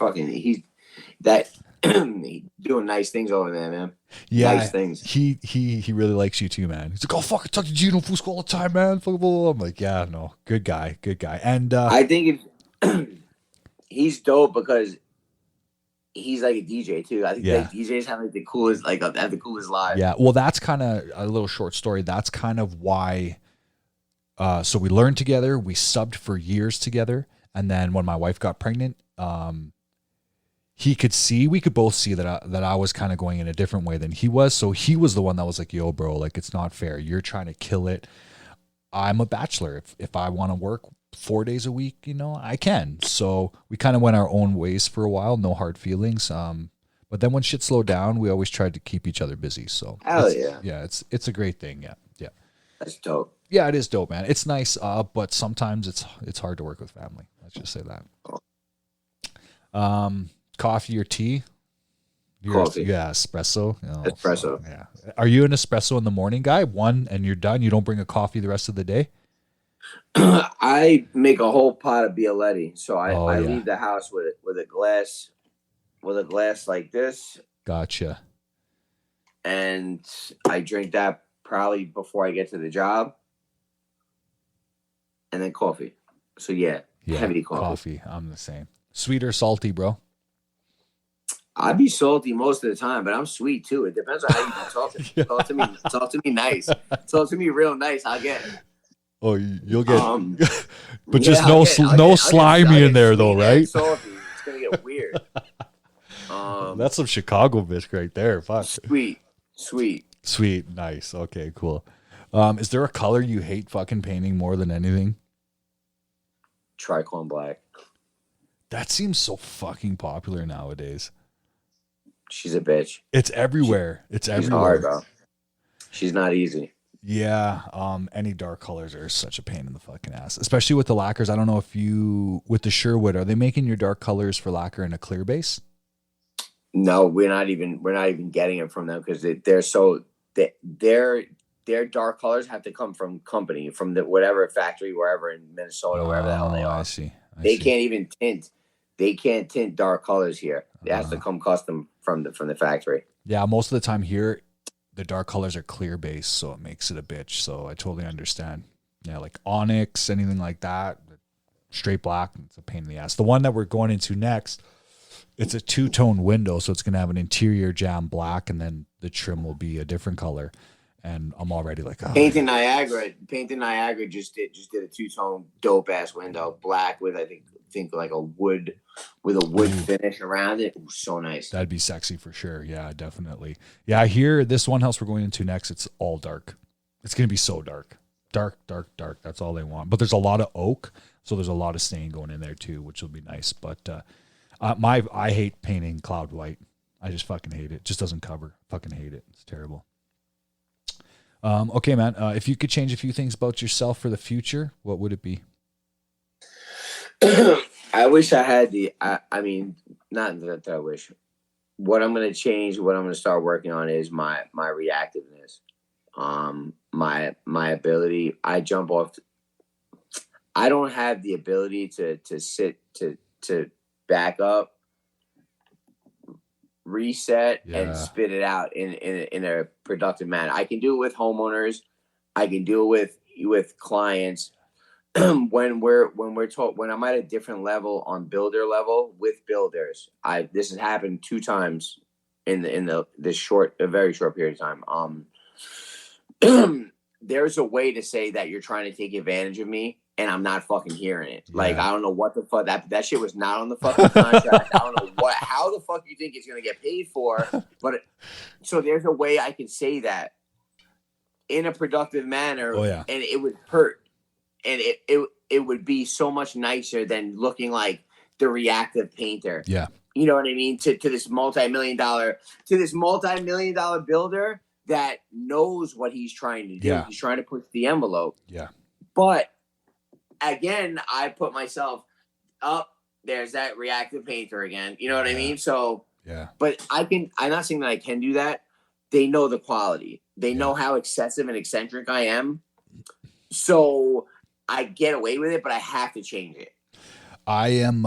doing nice things over there, man. Yeah, nice things. He really likes you too, man. He's like, oh fuck, I talk to Gino Fusco all the time, man. I'm like, yeah, no, good guy. And I think he's dope because he's like a DJ too. I think that DJs have like the coolest, have the coolest live. Yeah, well, that's kind of a little short story. That's kind of why. So we learned together. We subbed for years together, and then when my wife got pregnant, we could both see that I was kind of going in a different way than he was. So he was the one that was like, yo, bro, like, it's not fair. You're trying to kill it. I'm a bachelor. If I want to work 4 days a week, I can. So we kind of went our own ways for a while. No hard feelings. But then when shit slowed down, we always tried to keep each other busy. So it's a great thing. Yeah. That's dope. Yeah, it is dope, man. It's nice. But sometimes it's hard to work with family. Let's just say that. Coffee or tea? Coffee. Yeah, espresso. Espresso. Yeah. Are you an espresso in the morning guy? One and you're done? You don't bring a coffee the rest of the day? I make a whole pot of Bialetti. So I leave the house with a glass like this. Gotcha. And I drink that probably before I get to the job. And then coffee. So yeah, heavy coffee. I'm the same. Sweet or salty, bro? I'd be salty most of the time, but I'm sweet too. It depends on how you talk to me. Yeah. Talk to me nice. Talk to me real nice. I'll get it. Oh, you'll get, but just no slimy in there though, right? Salty. It's gonna get weird. That's some Chicago bitch right there. Fuck. Sweet. Nice. Okay, cool. Is there a color you hate fucking painting more than anything? Tricorn black. That seems so fucking popular nowadays. She's a bitch. It's everywhere. She's hard, bro. She's not easy. Yeah. Any dark colors are such a pain in the fucking ass, especially with the lacquers. I don't know if with the Sherwood, are they making your dark colors for lacquer in a clear base? No, we're not even getting it from them because their dark colors have to come from company, from the whatever factory, wherever in Minnesota, wherever the hell they are. I see. They can't even tint. They can't tint dark colors here. It has to come custom from the factory. Yeah, most of the time here, the dark colors are clear base, so it makes it a bitch. So I totally understand. Yeah, like onyx, anything like that, straight black, it's a pain in the ass. The one that we're going into next, it's a 2-tone window, so it's gonna have an interior jam black, and then the trim will be a different color. And I'm already like, Painting Niagara just did a 2-tone dope ass window, black with I think like a wood finish around it. Ooh, so nice. That'd be sexy for sure. Yeah, definitely. Yeah, I hear this one house we're going into next, it's all dark. It's gonna be so dark. Dark. That's all they want. But there's a lot of oak, so there's a lot of stain going in there too, which will be nice. But I hate painting cloud white. I just fucking hate it. It just doesn't cover. Fucking hate it. It's terrible. Okay, man. If you could change a few things about yourself for the future, what would it be? I wish I had I mean, not that I wish. What I'm going to change, what I'm going to start working on is my reactiveness. My ability. I jump off. I don't have the ability to sit to back up, reset, and spit it out in a productive manner. I can do it with homeowners. I can do it with clients. when I'm at a different level on builder level with builders. This has happened 2 times in a very short period of time. There's a way to say that you're trying to take advantage of me, and I'm not fucking hearing it. Yeah. Like, I don't know what the fuck that shit was not on the fucking contract. I don't know how the fuck you think it's gonna get paid for. But so there's a way I can say that in a productive manner. Oh, yeah. And it would hurt. And it would be so much nicer than looking like the reactive painter. Yeah. You know what I mean? To this multi-million-dollar builder that knows what he's trying to do. Yeah. He's trying to push the envelope. Yeah. But again, I put myself up. There's that reactive painter again. You know what I mean? So, yeah. But I'm not saying that I can do that. They know the quality. They know how excessive and eccentric I am. So I get away with it, but I have to change it. I am,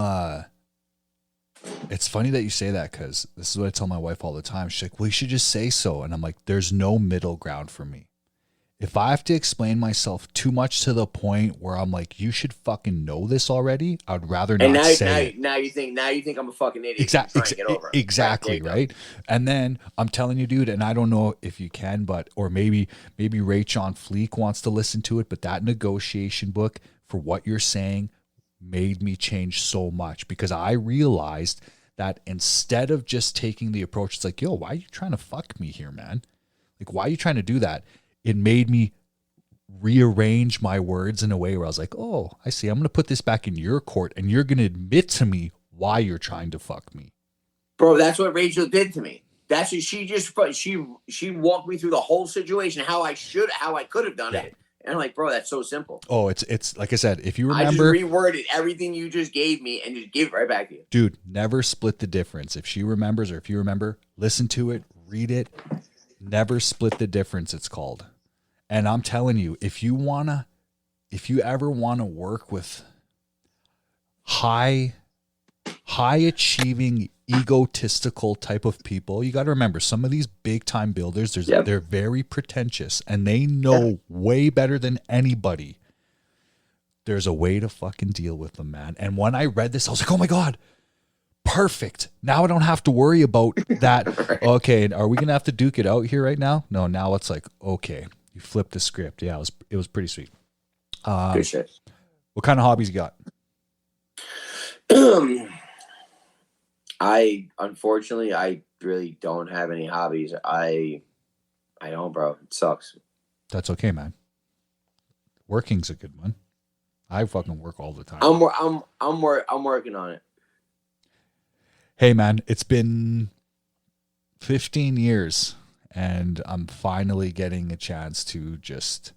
it's funny that you say that, because this is what I tell my wife all the time. She's like, well, you should just say so. And I'm like, there's no middle ground for me. If I have to explain myself too much to the point where I'm like, you should fucking know this already, I'd rather not say it. Now you think I'm a fucking idiot. Exactly, right? And then I'm telling you, dude, and I don't know if you can, but, or maybe Rach on Fleek wants to listen to it, but that negotiation book for what you're saying made me change so much, because I realized that instead of just taking the approach, it's like, yo, why are you trying to fuck me here, man? Like, why are you trying to do that? It made me rearrange my words in a way where I was like, oh, I see. I'm going to put this back in your court, and you're going to admit to me why you're trying to fuck me. Bro, that's what Rachel did to me. That's what she walked me through the whole situation, how I could have done it. And I'm like, bro, that's so simple. Oh, it's like I said, if you remember, I just reworded everything you just gave me and just gave it right back to you. Dude, never split the difference. If she remembers, or if you remember, listen to it, read it. Never split the difference, it's called. And I'm telling you, if you ever want to work with high achieving, egotistical type of people, you got to remember, some of these big time builders, they're very pretentious, and they know way better than anybody. There's a way to fucking deal with them, man. And when I read this, I was like, oh my God, perfect. Now I don't have to worry about that. Okay, are we going to have to duke it out here right now? No, now it's like, okay, you flipped the script. Yeah, it was pretty sweet. Good shit. What kind of hobbies you got? Unfortunately, I really don't have any hobbies. I don't, bro. It sucks. That's okay, man. Working's a good one. I fucking work all the time. I'm working on it. Hey, man, it's been 15 years, and I'm finally getting a chance to just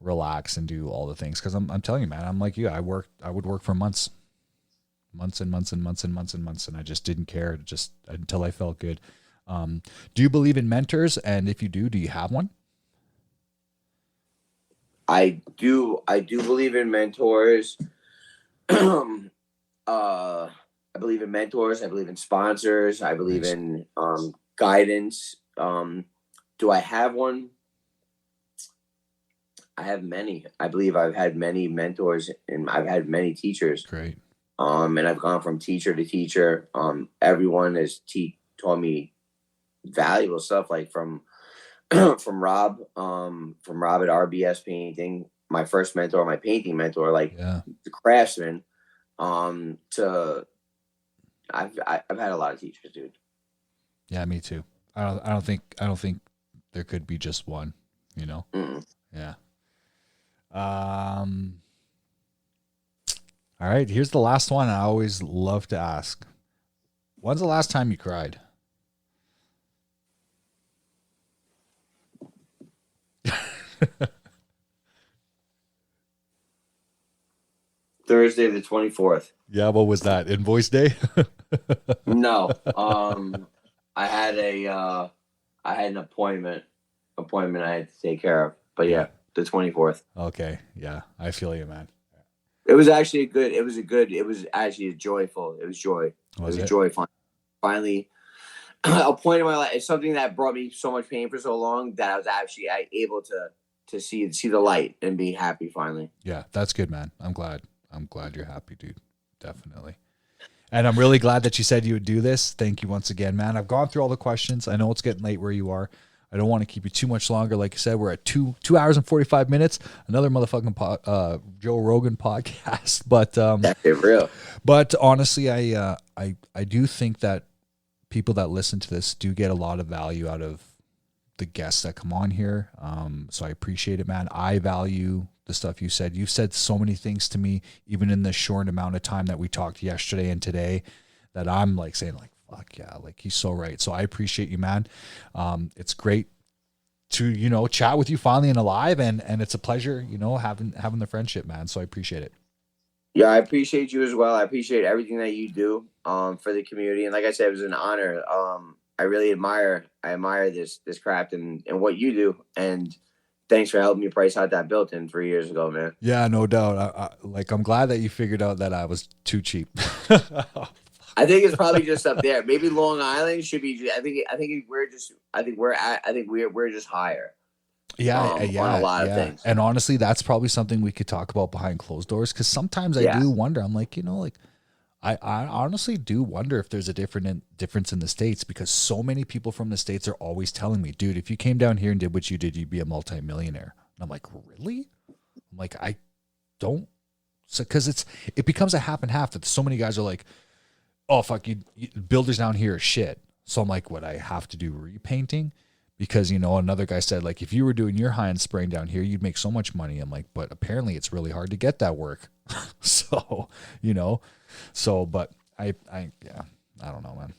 relax and do all the things. Because I'm telling you, man, I'm like you. I would work for months and months, and I just didn't care, just until I felt good. Do you believe in mentors? And if you do you have one? I do believe in mentors. I believe in mentors. I believe in sponsors. I believe in guidance. Do I have one? I have many. I believe I've had many mentors, and I've had many teachers. Great. And I've gone from teacher to teacher. Everyone has taught me valuable stuff, like from Rob at RBS Painting, my first mentor, my painting mentor, like the craftsman. To I've had a lot of teachers, dude. Yeah, me too. I don't think there could be just one, you know? Mm-mm. Yeah. All right, here's the last one I always love to ask. When's the last time you cried? Thursday the 24th. Yeah, what was that? Invoice day? No. I had an appointment I had to take care of. But yeah, the 24th. Okay. Yeah, I feel you, man. It was actually it was actually joyful. It was joy. It was joy. Finally, a point in my life. It's something that brought me so much pain for so long that I was actually able to see the light and be happy finally. Yeah, that's good, man. I'm glad you're happy, dude. Definitely. And I'm really glad that you said you would do this. Thank you once again, man. I've gone through all the questions. I know it's getting late where you are. I don't want to keep you too much longer. Like I said, we're at 2 hours and 45 minutes. Another motherfucking Joe Rogan podcast. But that's it, real. But honestly, I do think that people that listen to this do get a lot of value out of the guests that come on here. So I appreciate it, man. I value the stuff you said. You've said so many things to me, even in the short amount of time that we talked yesterday and today, that I'm like saying like, fuck yeah, like he's so right. So I appreciate you, man. It's great to, you know, chat with you finally in a live, and it's a pleasure, you know, having the friendship, man. So I appreciate it. Yeah, I appreciate you as well. I appreciate everything that you do for the community. And like I said, it was an honor. I really admire this craft and what you do. And thanks for helping me price out that built-in 3 years ago, man. Yeah, no doubt. I'm glad that you figured out that I was too cheap. I think it's probably just up there. Maybe Long Island should be. I think we're just higher. Yeah, on a lot of things. And honestly, that's probably something we could talk about behind closed doors, because sometimes I do wonder. I'm like, you know, like I honestly do wonder if there's a difference in the States, because so many people from the States are always telling me, dude, if you came down here and did what you did, you'd be a multimillionaire. And I'm like, really? I'm like, I don't. So, because it becomes a half and half, that so many guys are like, oh, fuck, you builders down here are shit. So I'm like, what, I have to do repainting? Because, you know, another guy said, like, if you were doing your high-end spraying down here, you'd make so much money. I'm like, but apparently it's really hard to get that work. So, you know, but I don't know, man.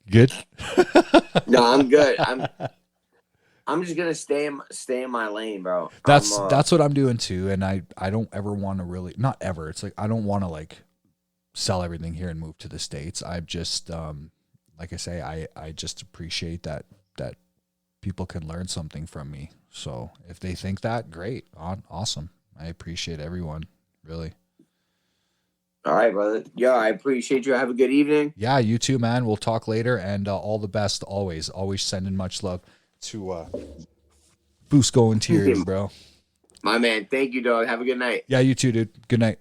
Good? No, I'm good. I'm just gonna stay in my lane, bro. That's what I'm doing too. And I don't ever want to really, not ever. It's like, I don't want to like sell everything here and move to the States. I just, like I say, I just appreciate that people can learn something from me. So if they think that, great, awesome. I appreciate everyone, really. All right, brother. Yeah, I appreciate you. Have a good evening. Yeah, you too, man. We'll talk later, and all the best always. Always sending much love to Fusco Interiors, bro. My man. Thank you, dog. Have a good night. Yeah, you too, dude. Good night.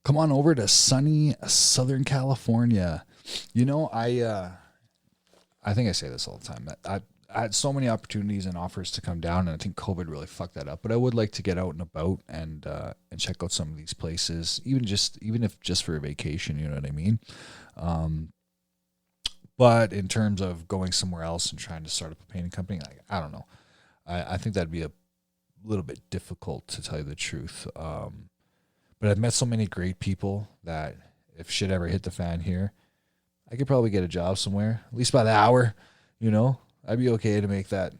Come on over to sunny Southern California. You know, I think I say this all the time. I had so many opportunities and offers to come down, and I think COVID really fucked that up. But I would like to get out and about and check out some of these places, even if just for a vacation. You know what I mean? But in terms of going somewhere else and trying to start up a painting company, like, I don't know. I think that'd be a little bit difficult, to tell you the truth. But I've met so many great people that if shit ever hit the fan here, I could probably get a job somewhere, at least by the hour. You know, I'd be okay to make that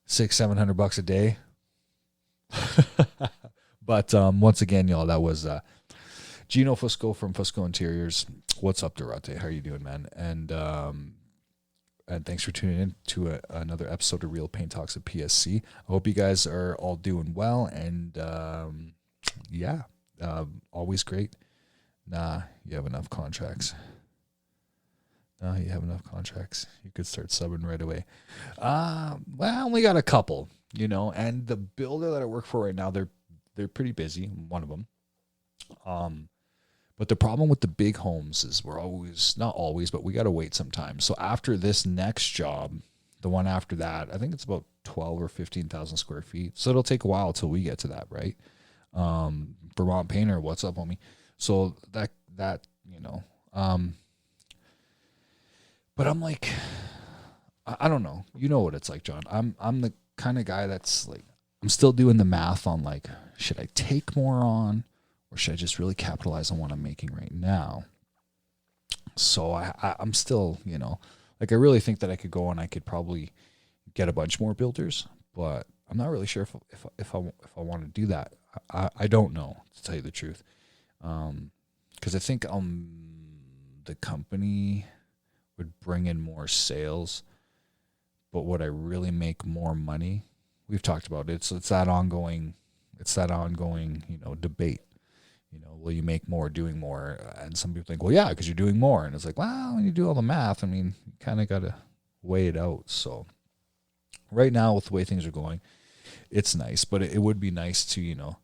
$600-700 a day. But once again, y'all, that was Gino Fusco from Fusco Interiors. What's up, Durate? How are you doing, man? And thanks for tuning in to another episode of Real Paint Talks at PSC. I hope you guys are all doing well, and yeah. Always great. Nah, you have enough contracts. You could start subbing right away. Well, I only got a couple, you know, and the builder that I work for right now, they're pretty busy. One of them. But the problem with the big homes is we're always, not always, but we got to wait sometimes. So after this next job, the one after that, I think it's about 12 or 15,000 square feet. So it'll take a while till we get to that, right? Vermont Painter, what's up, homie? So that you know, but I'm like, I don't know. You know what it's like, John. I'm the kind of guy that's like, I'm still doing the math on like, should I take more on, or should I just really capitalize on what I'm making right now? So I'm still, you know, like, I really think that I could go and I could probably get a bunch more builders, but I'm not really sure if I want to do that. I don't know, to tell you the truth, because I think the company would bring in more sales, but would I really make more money? We've talked about it. So it's that ongoing, you know, debate. You know, will you make more doing more? And some people think, well, yeah, because you're doing more. And it's like, well, when you do all the math, I mean, you kind of got to weigh it out. So right now, with the way things are going, it's nice, but it would be nice to, you know,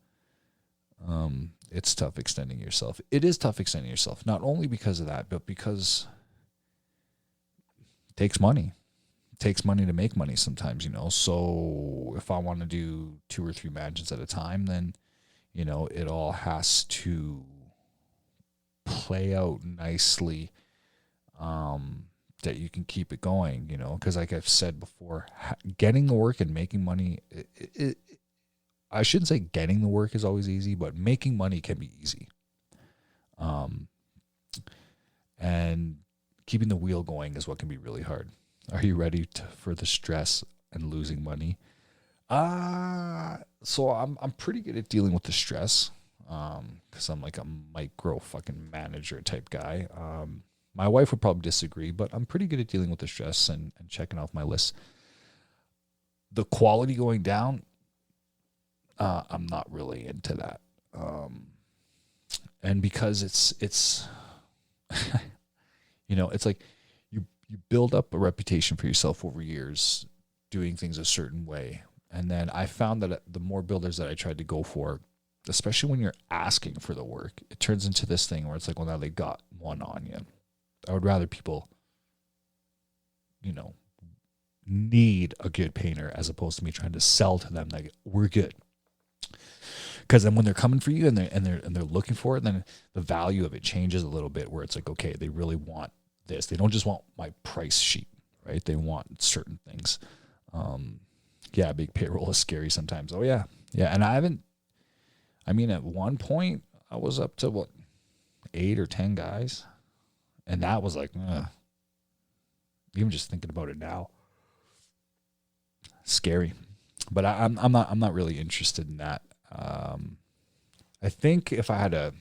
it's tough extending yourself. It is tough extending yourself, not only because of that, but because it takes money. It takes money to make money sometimes, you know. So if I want to do 2 or 3 mansions at a time, then, you know, it all has to play out nicely, that you can keep it going, you know, because like I've said before, getting the work and making money, I shouldn't say getting the work is always easy, but making money can be easy. And keeping the wheel going is what can be really hard. Are you ready for the stress and losing money? So I'm pretty good at dealing with the stress, because I'm like a micro fucking manager type guy. My wife would probably disagree, but I'm pretty good at dealing with the stress and checking off my list. The quality going down, I'm not really into that. And because it's you know, it's like you build up a reputation for yourself over years doing things a certain way. And then I found that the more builders that I tried to go for, especially when you're asking for the work, it turns into this thing where it's like, well, now they got one on you. I would rather people, you know, need a good painter as opposed to me trying to sell to them like we're good. Because then when they're coming for you and they're looking for it, then the value of it changes a little bit. Where it's like, okay, they really want this. They don't just want my price sheet, right? They want certain things. Yeah, big payroll is scary sometimes. Oh yeah, yeah. And at one point I was up to 8 or 10 guys, and that was like, even just thinking about it now, scary. But I'm not really interested in that. I think if I had and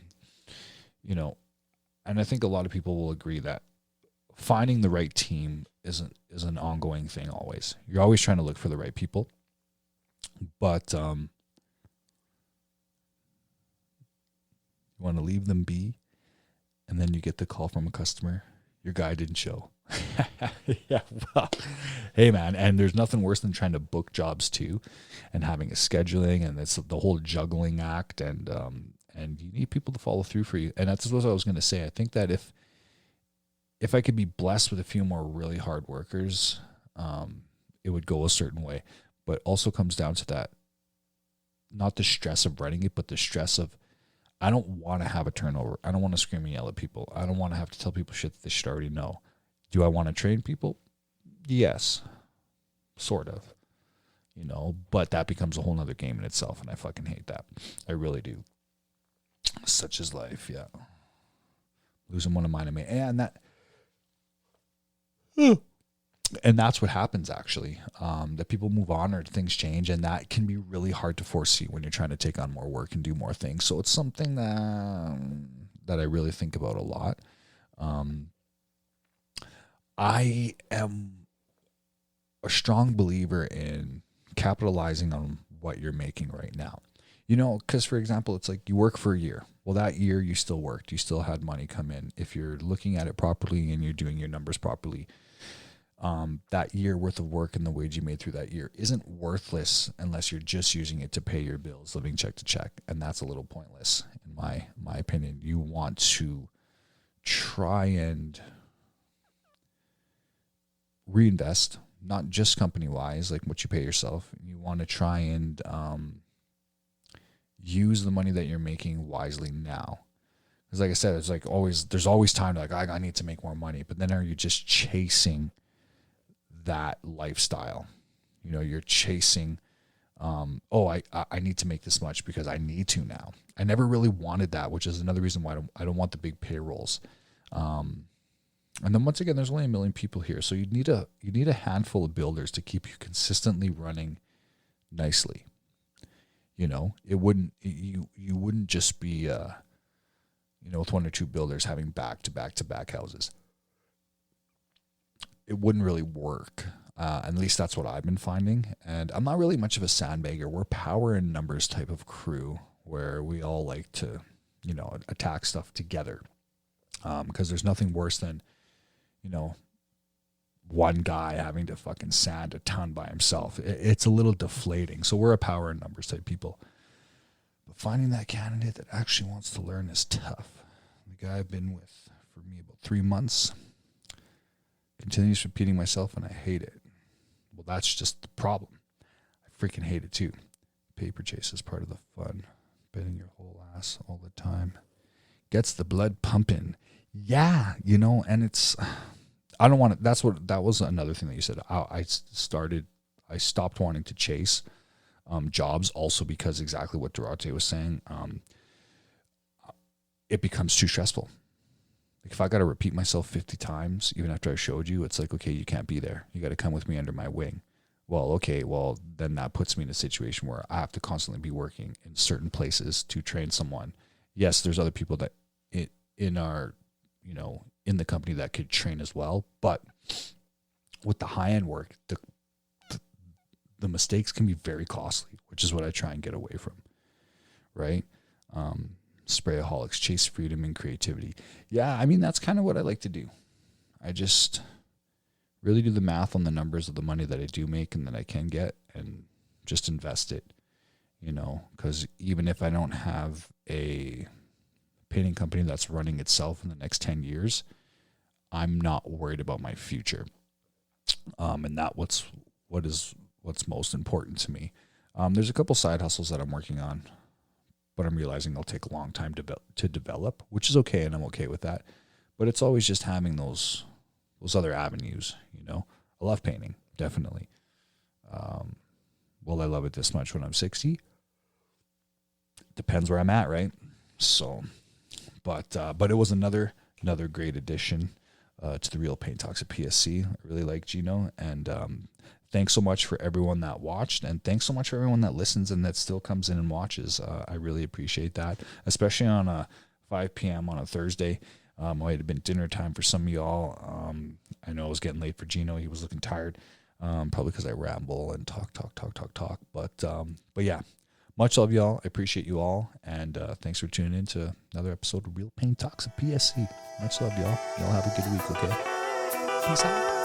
I think a lot of people will agree that finding the right team is an ongoing thing always. You're always trying to look for the right people. But you want to leave them be, and then you get the call from a customer, your guy didn't show. Yeah, well, hey man, and there's nothing worse than trying to book jobs too, and having a scheduling, and it's the whole juggling act, and you need people to follow through for you. And that's what I was going to say. I think that if I could be blessed with a few more really hard workers, it would go a certain way. But also comes down to that, not the stress of running it, but the stress of, I don't want to have a turnover. I don't want to scream and yell at people. I don't want to have to tell people shit that they should already know. Do I want to train people? Yes, sort of, you know, but that becomes a whole nother game in itself, and I fucking hate that. I really do. Such is life, yeah. Losing one of mine, and that's what happens actually. That people move on or things change, and that can be really hard to foresee when you're trying to take on more work and do more things. So it's something that I really think about a lot. I am a strong believer in capitalizing on what you're making right now. You know, because for example, it's like you work for a year. Well, that year you still worked. You still had money come in. If you're looking at it properly and you're doing your numbers properly, that year worth of work and the wage you made through that year isn't worthless unless you're just using it to pay your bills, living check to check. And that's a little pointless in my opinion. You want to try and reinvest, not just company wise, like what you pay yourself. You want to try and use the money that you're making wisely now. Because like I said, it's like there's always time to like, I need to make more money. But then are you just chasing that lifestyle? You know, you're chasing, I need to make this much because I need to now. I never really wanted that, which is another reason why I don't want the big payrolls. And then once again, there's only 1 million people here, so you need a handful of builders to keep you consistently running nicely. You know, you wouldn't just be with 1 or 2 builders having back to back houses. It wouldn't really work. At least that's what I've been finding. And I'm not really much of a sandbagger. We're power in numbers type of crew where we all like to, attack stuff together. Because there's nothing worse than, one guy having to fucking sand a ton by himself. It's a little deflating. So we're a power in numbers type people. But finding that candidate that actually wants to learn is tough. The guy I've been with for me about 3 months continues repeating myself, and I hate it. Well, that's just the problem. I freaking hate it too. Paper chase is part of the fun. Betting your whole ass all the time. gets the blood pumping. Yeah, you know, and it's, I don't want to, that was another thing that you said. I stopped wanting to chase jobs also because exactly what Durate was saying. It becomes too stressful. Like if I got to repeat myself 50 times, even after I showed you, it's like, okay, you can't be there. You got to come with me under my wing. Well, okay, well, then that puts me in a situation where I have to constantly be working in certain places to train someone. Yes, there's other people that in our, you know, in the company that could train as well. But with the high-end work, the mistakes can be very costly, which is what I try and get away from, right? Sprayaholics, chase freedom and creativity. Yeah, I mean, that's kind of what I like to do. I just really do the math on the numbers of the money that I do make and that I can get and just invest it, you know, because even if I don't have a painting company that's running itself in the next 10 years, I'm not worried about my future. And what's most important to me. There's a couple side hustles that I'm working on, but I'm realizing they'll take a long time to develop, which is okay, and I'm okay with that. But it's always just having those other avenues, you know. I love painting, definitely. Will I love it this much when I'm 60? Depends where I'm at, right? So, but it was another great addition to the Real Paint Talks at PSC. I really like Gino, and thanks so much for everyone that watched, and thanks so much for everyone that listens and that still comes in and watches. I really appreciate that, especially on a 5 p.m. on a Thursday. It might have been dinner time for some of y'all. I know it was getting late for Gino. He was looking tired, probably because I ramble and talk. But yeah, much love, y'all. I appreciate you all, and thanks for tuning in to another episode of Real Paint Talks at PSC. Much love, y'all. Y'all have a good week, okay? Peace out.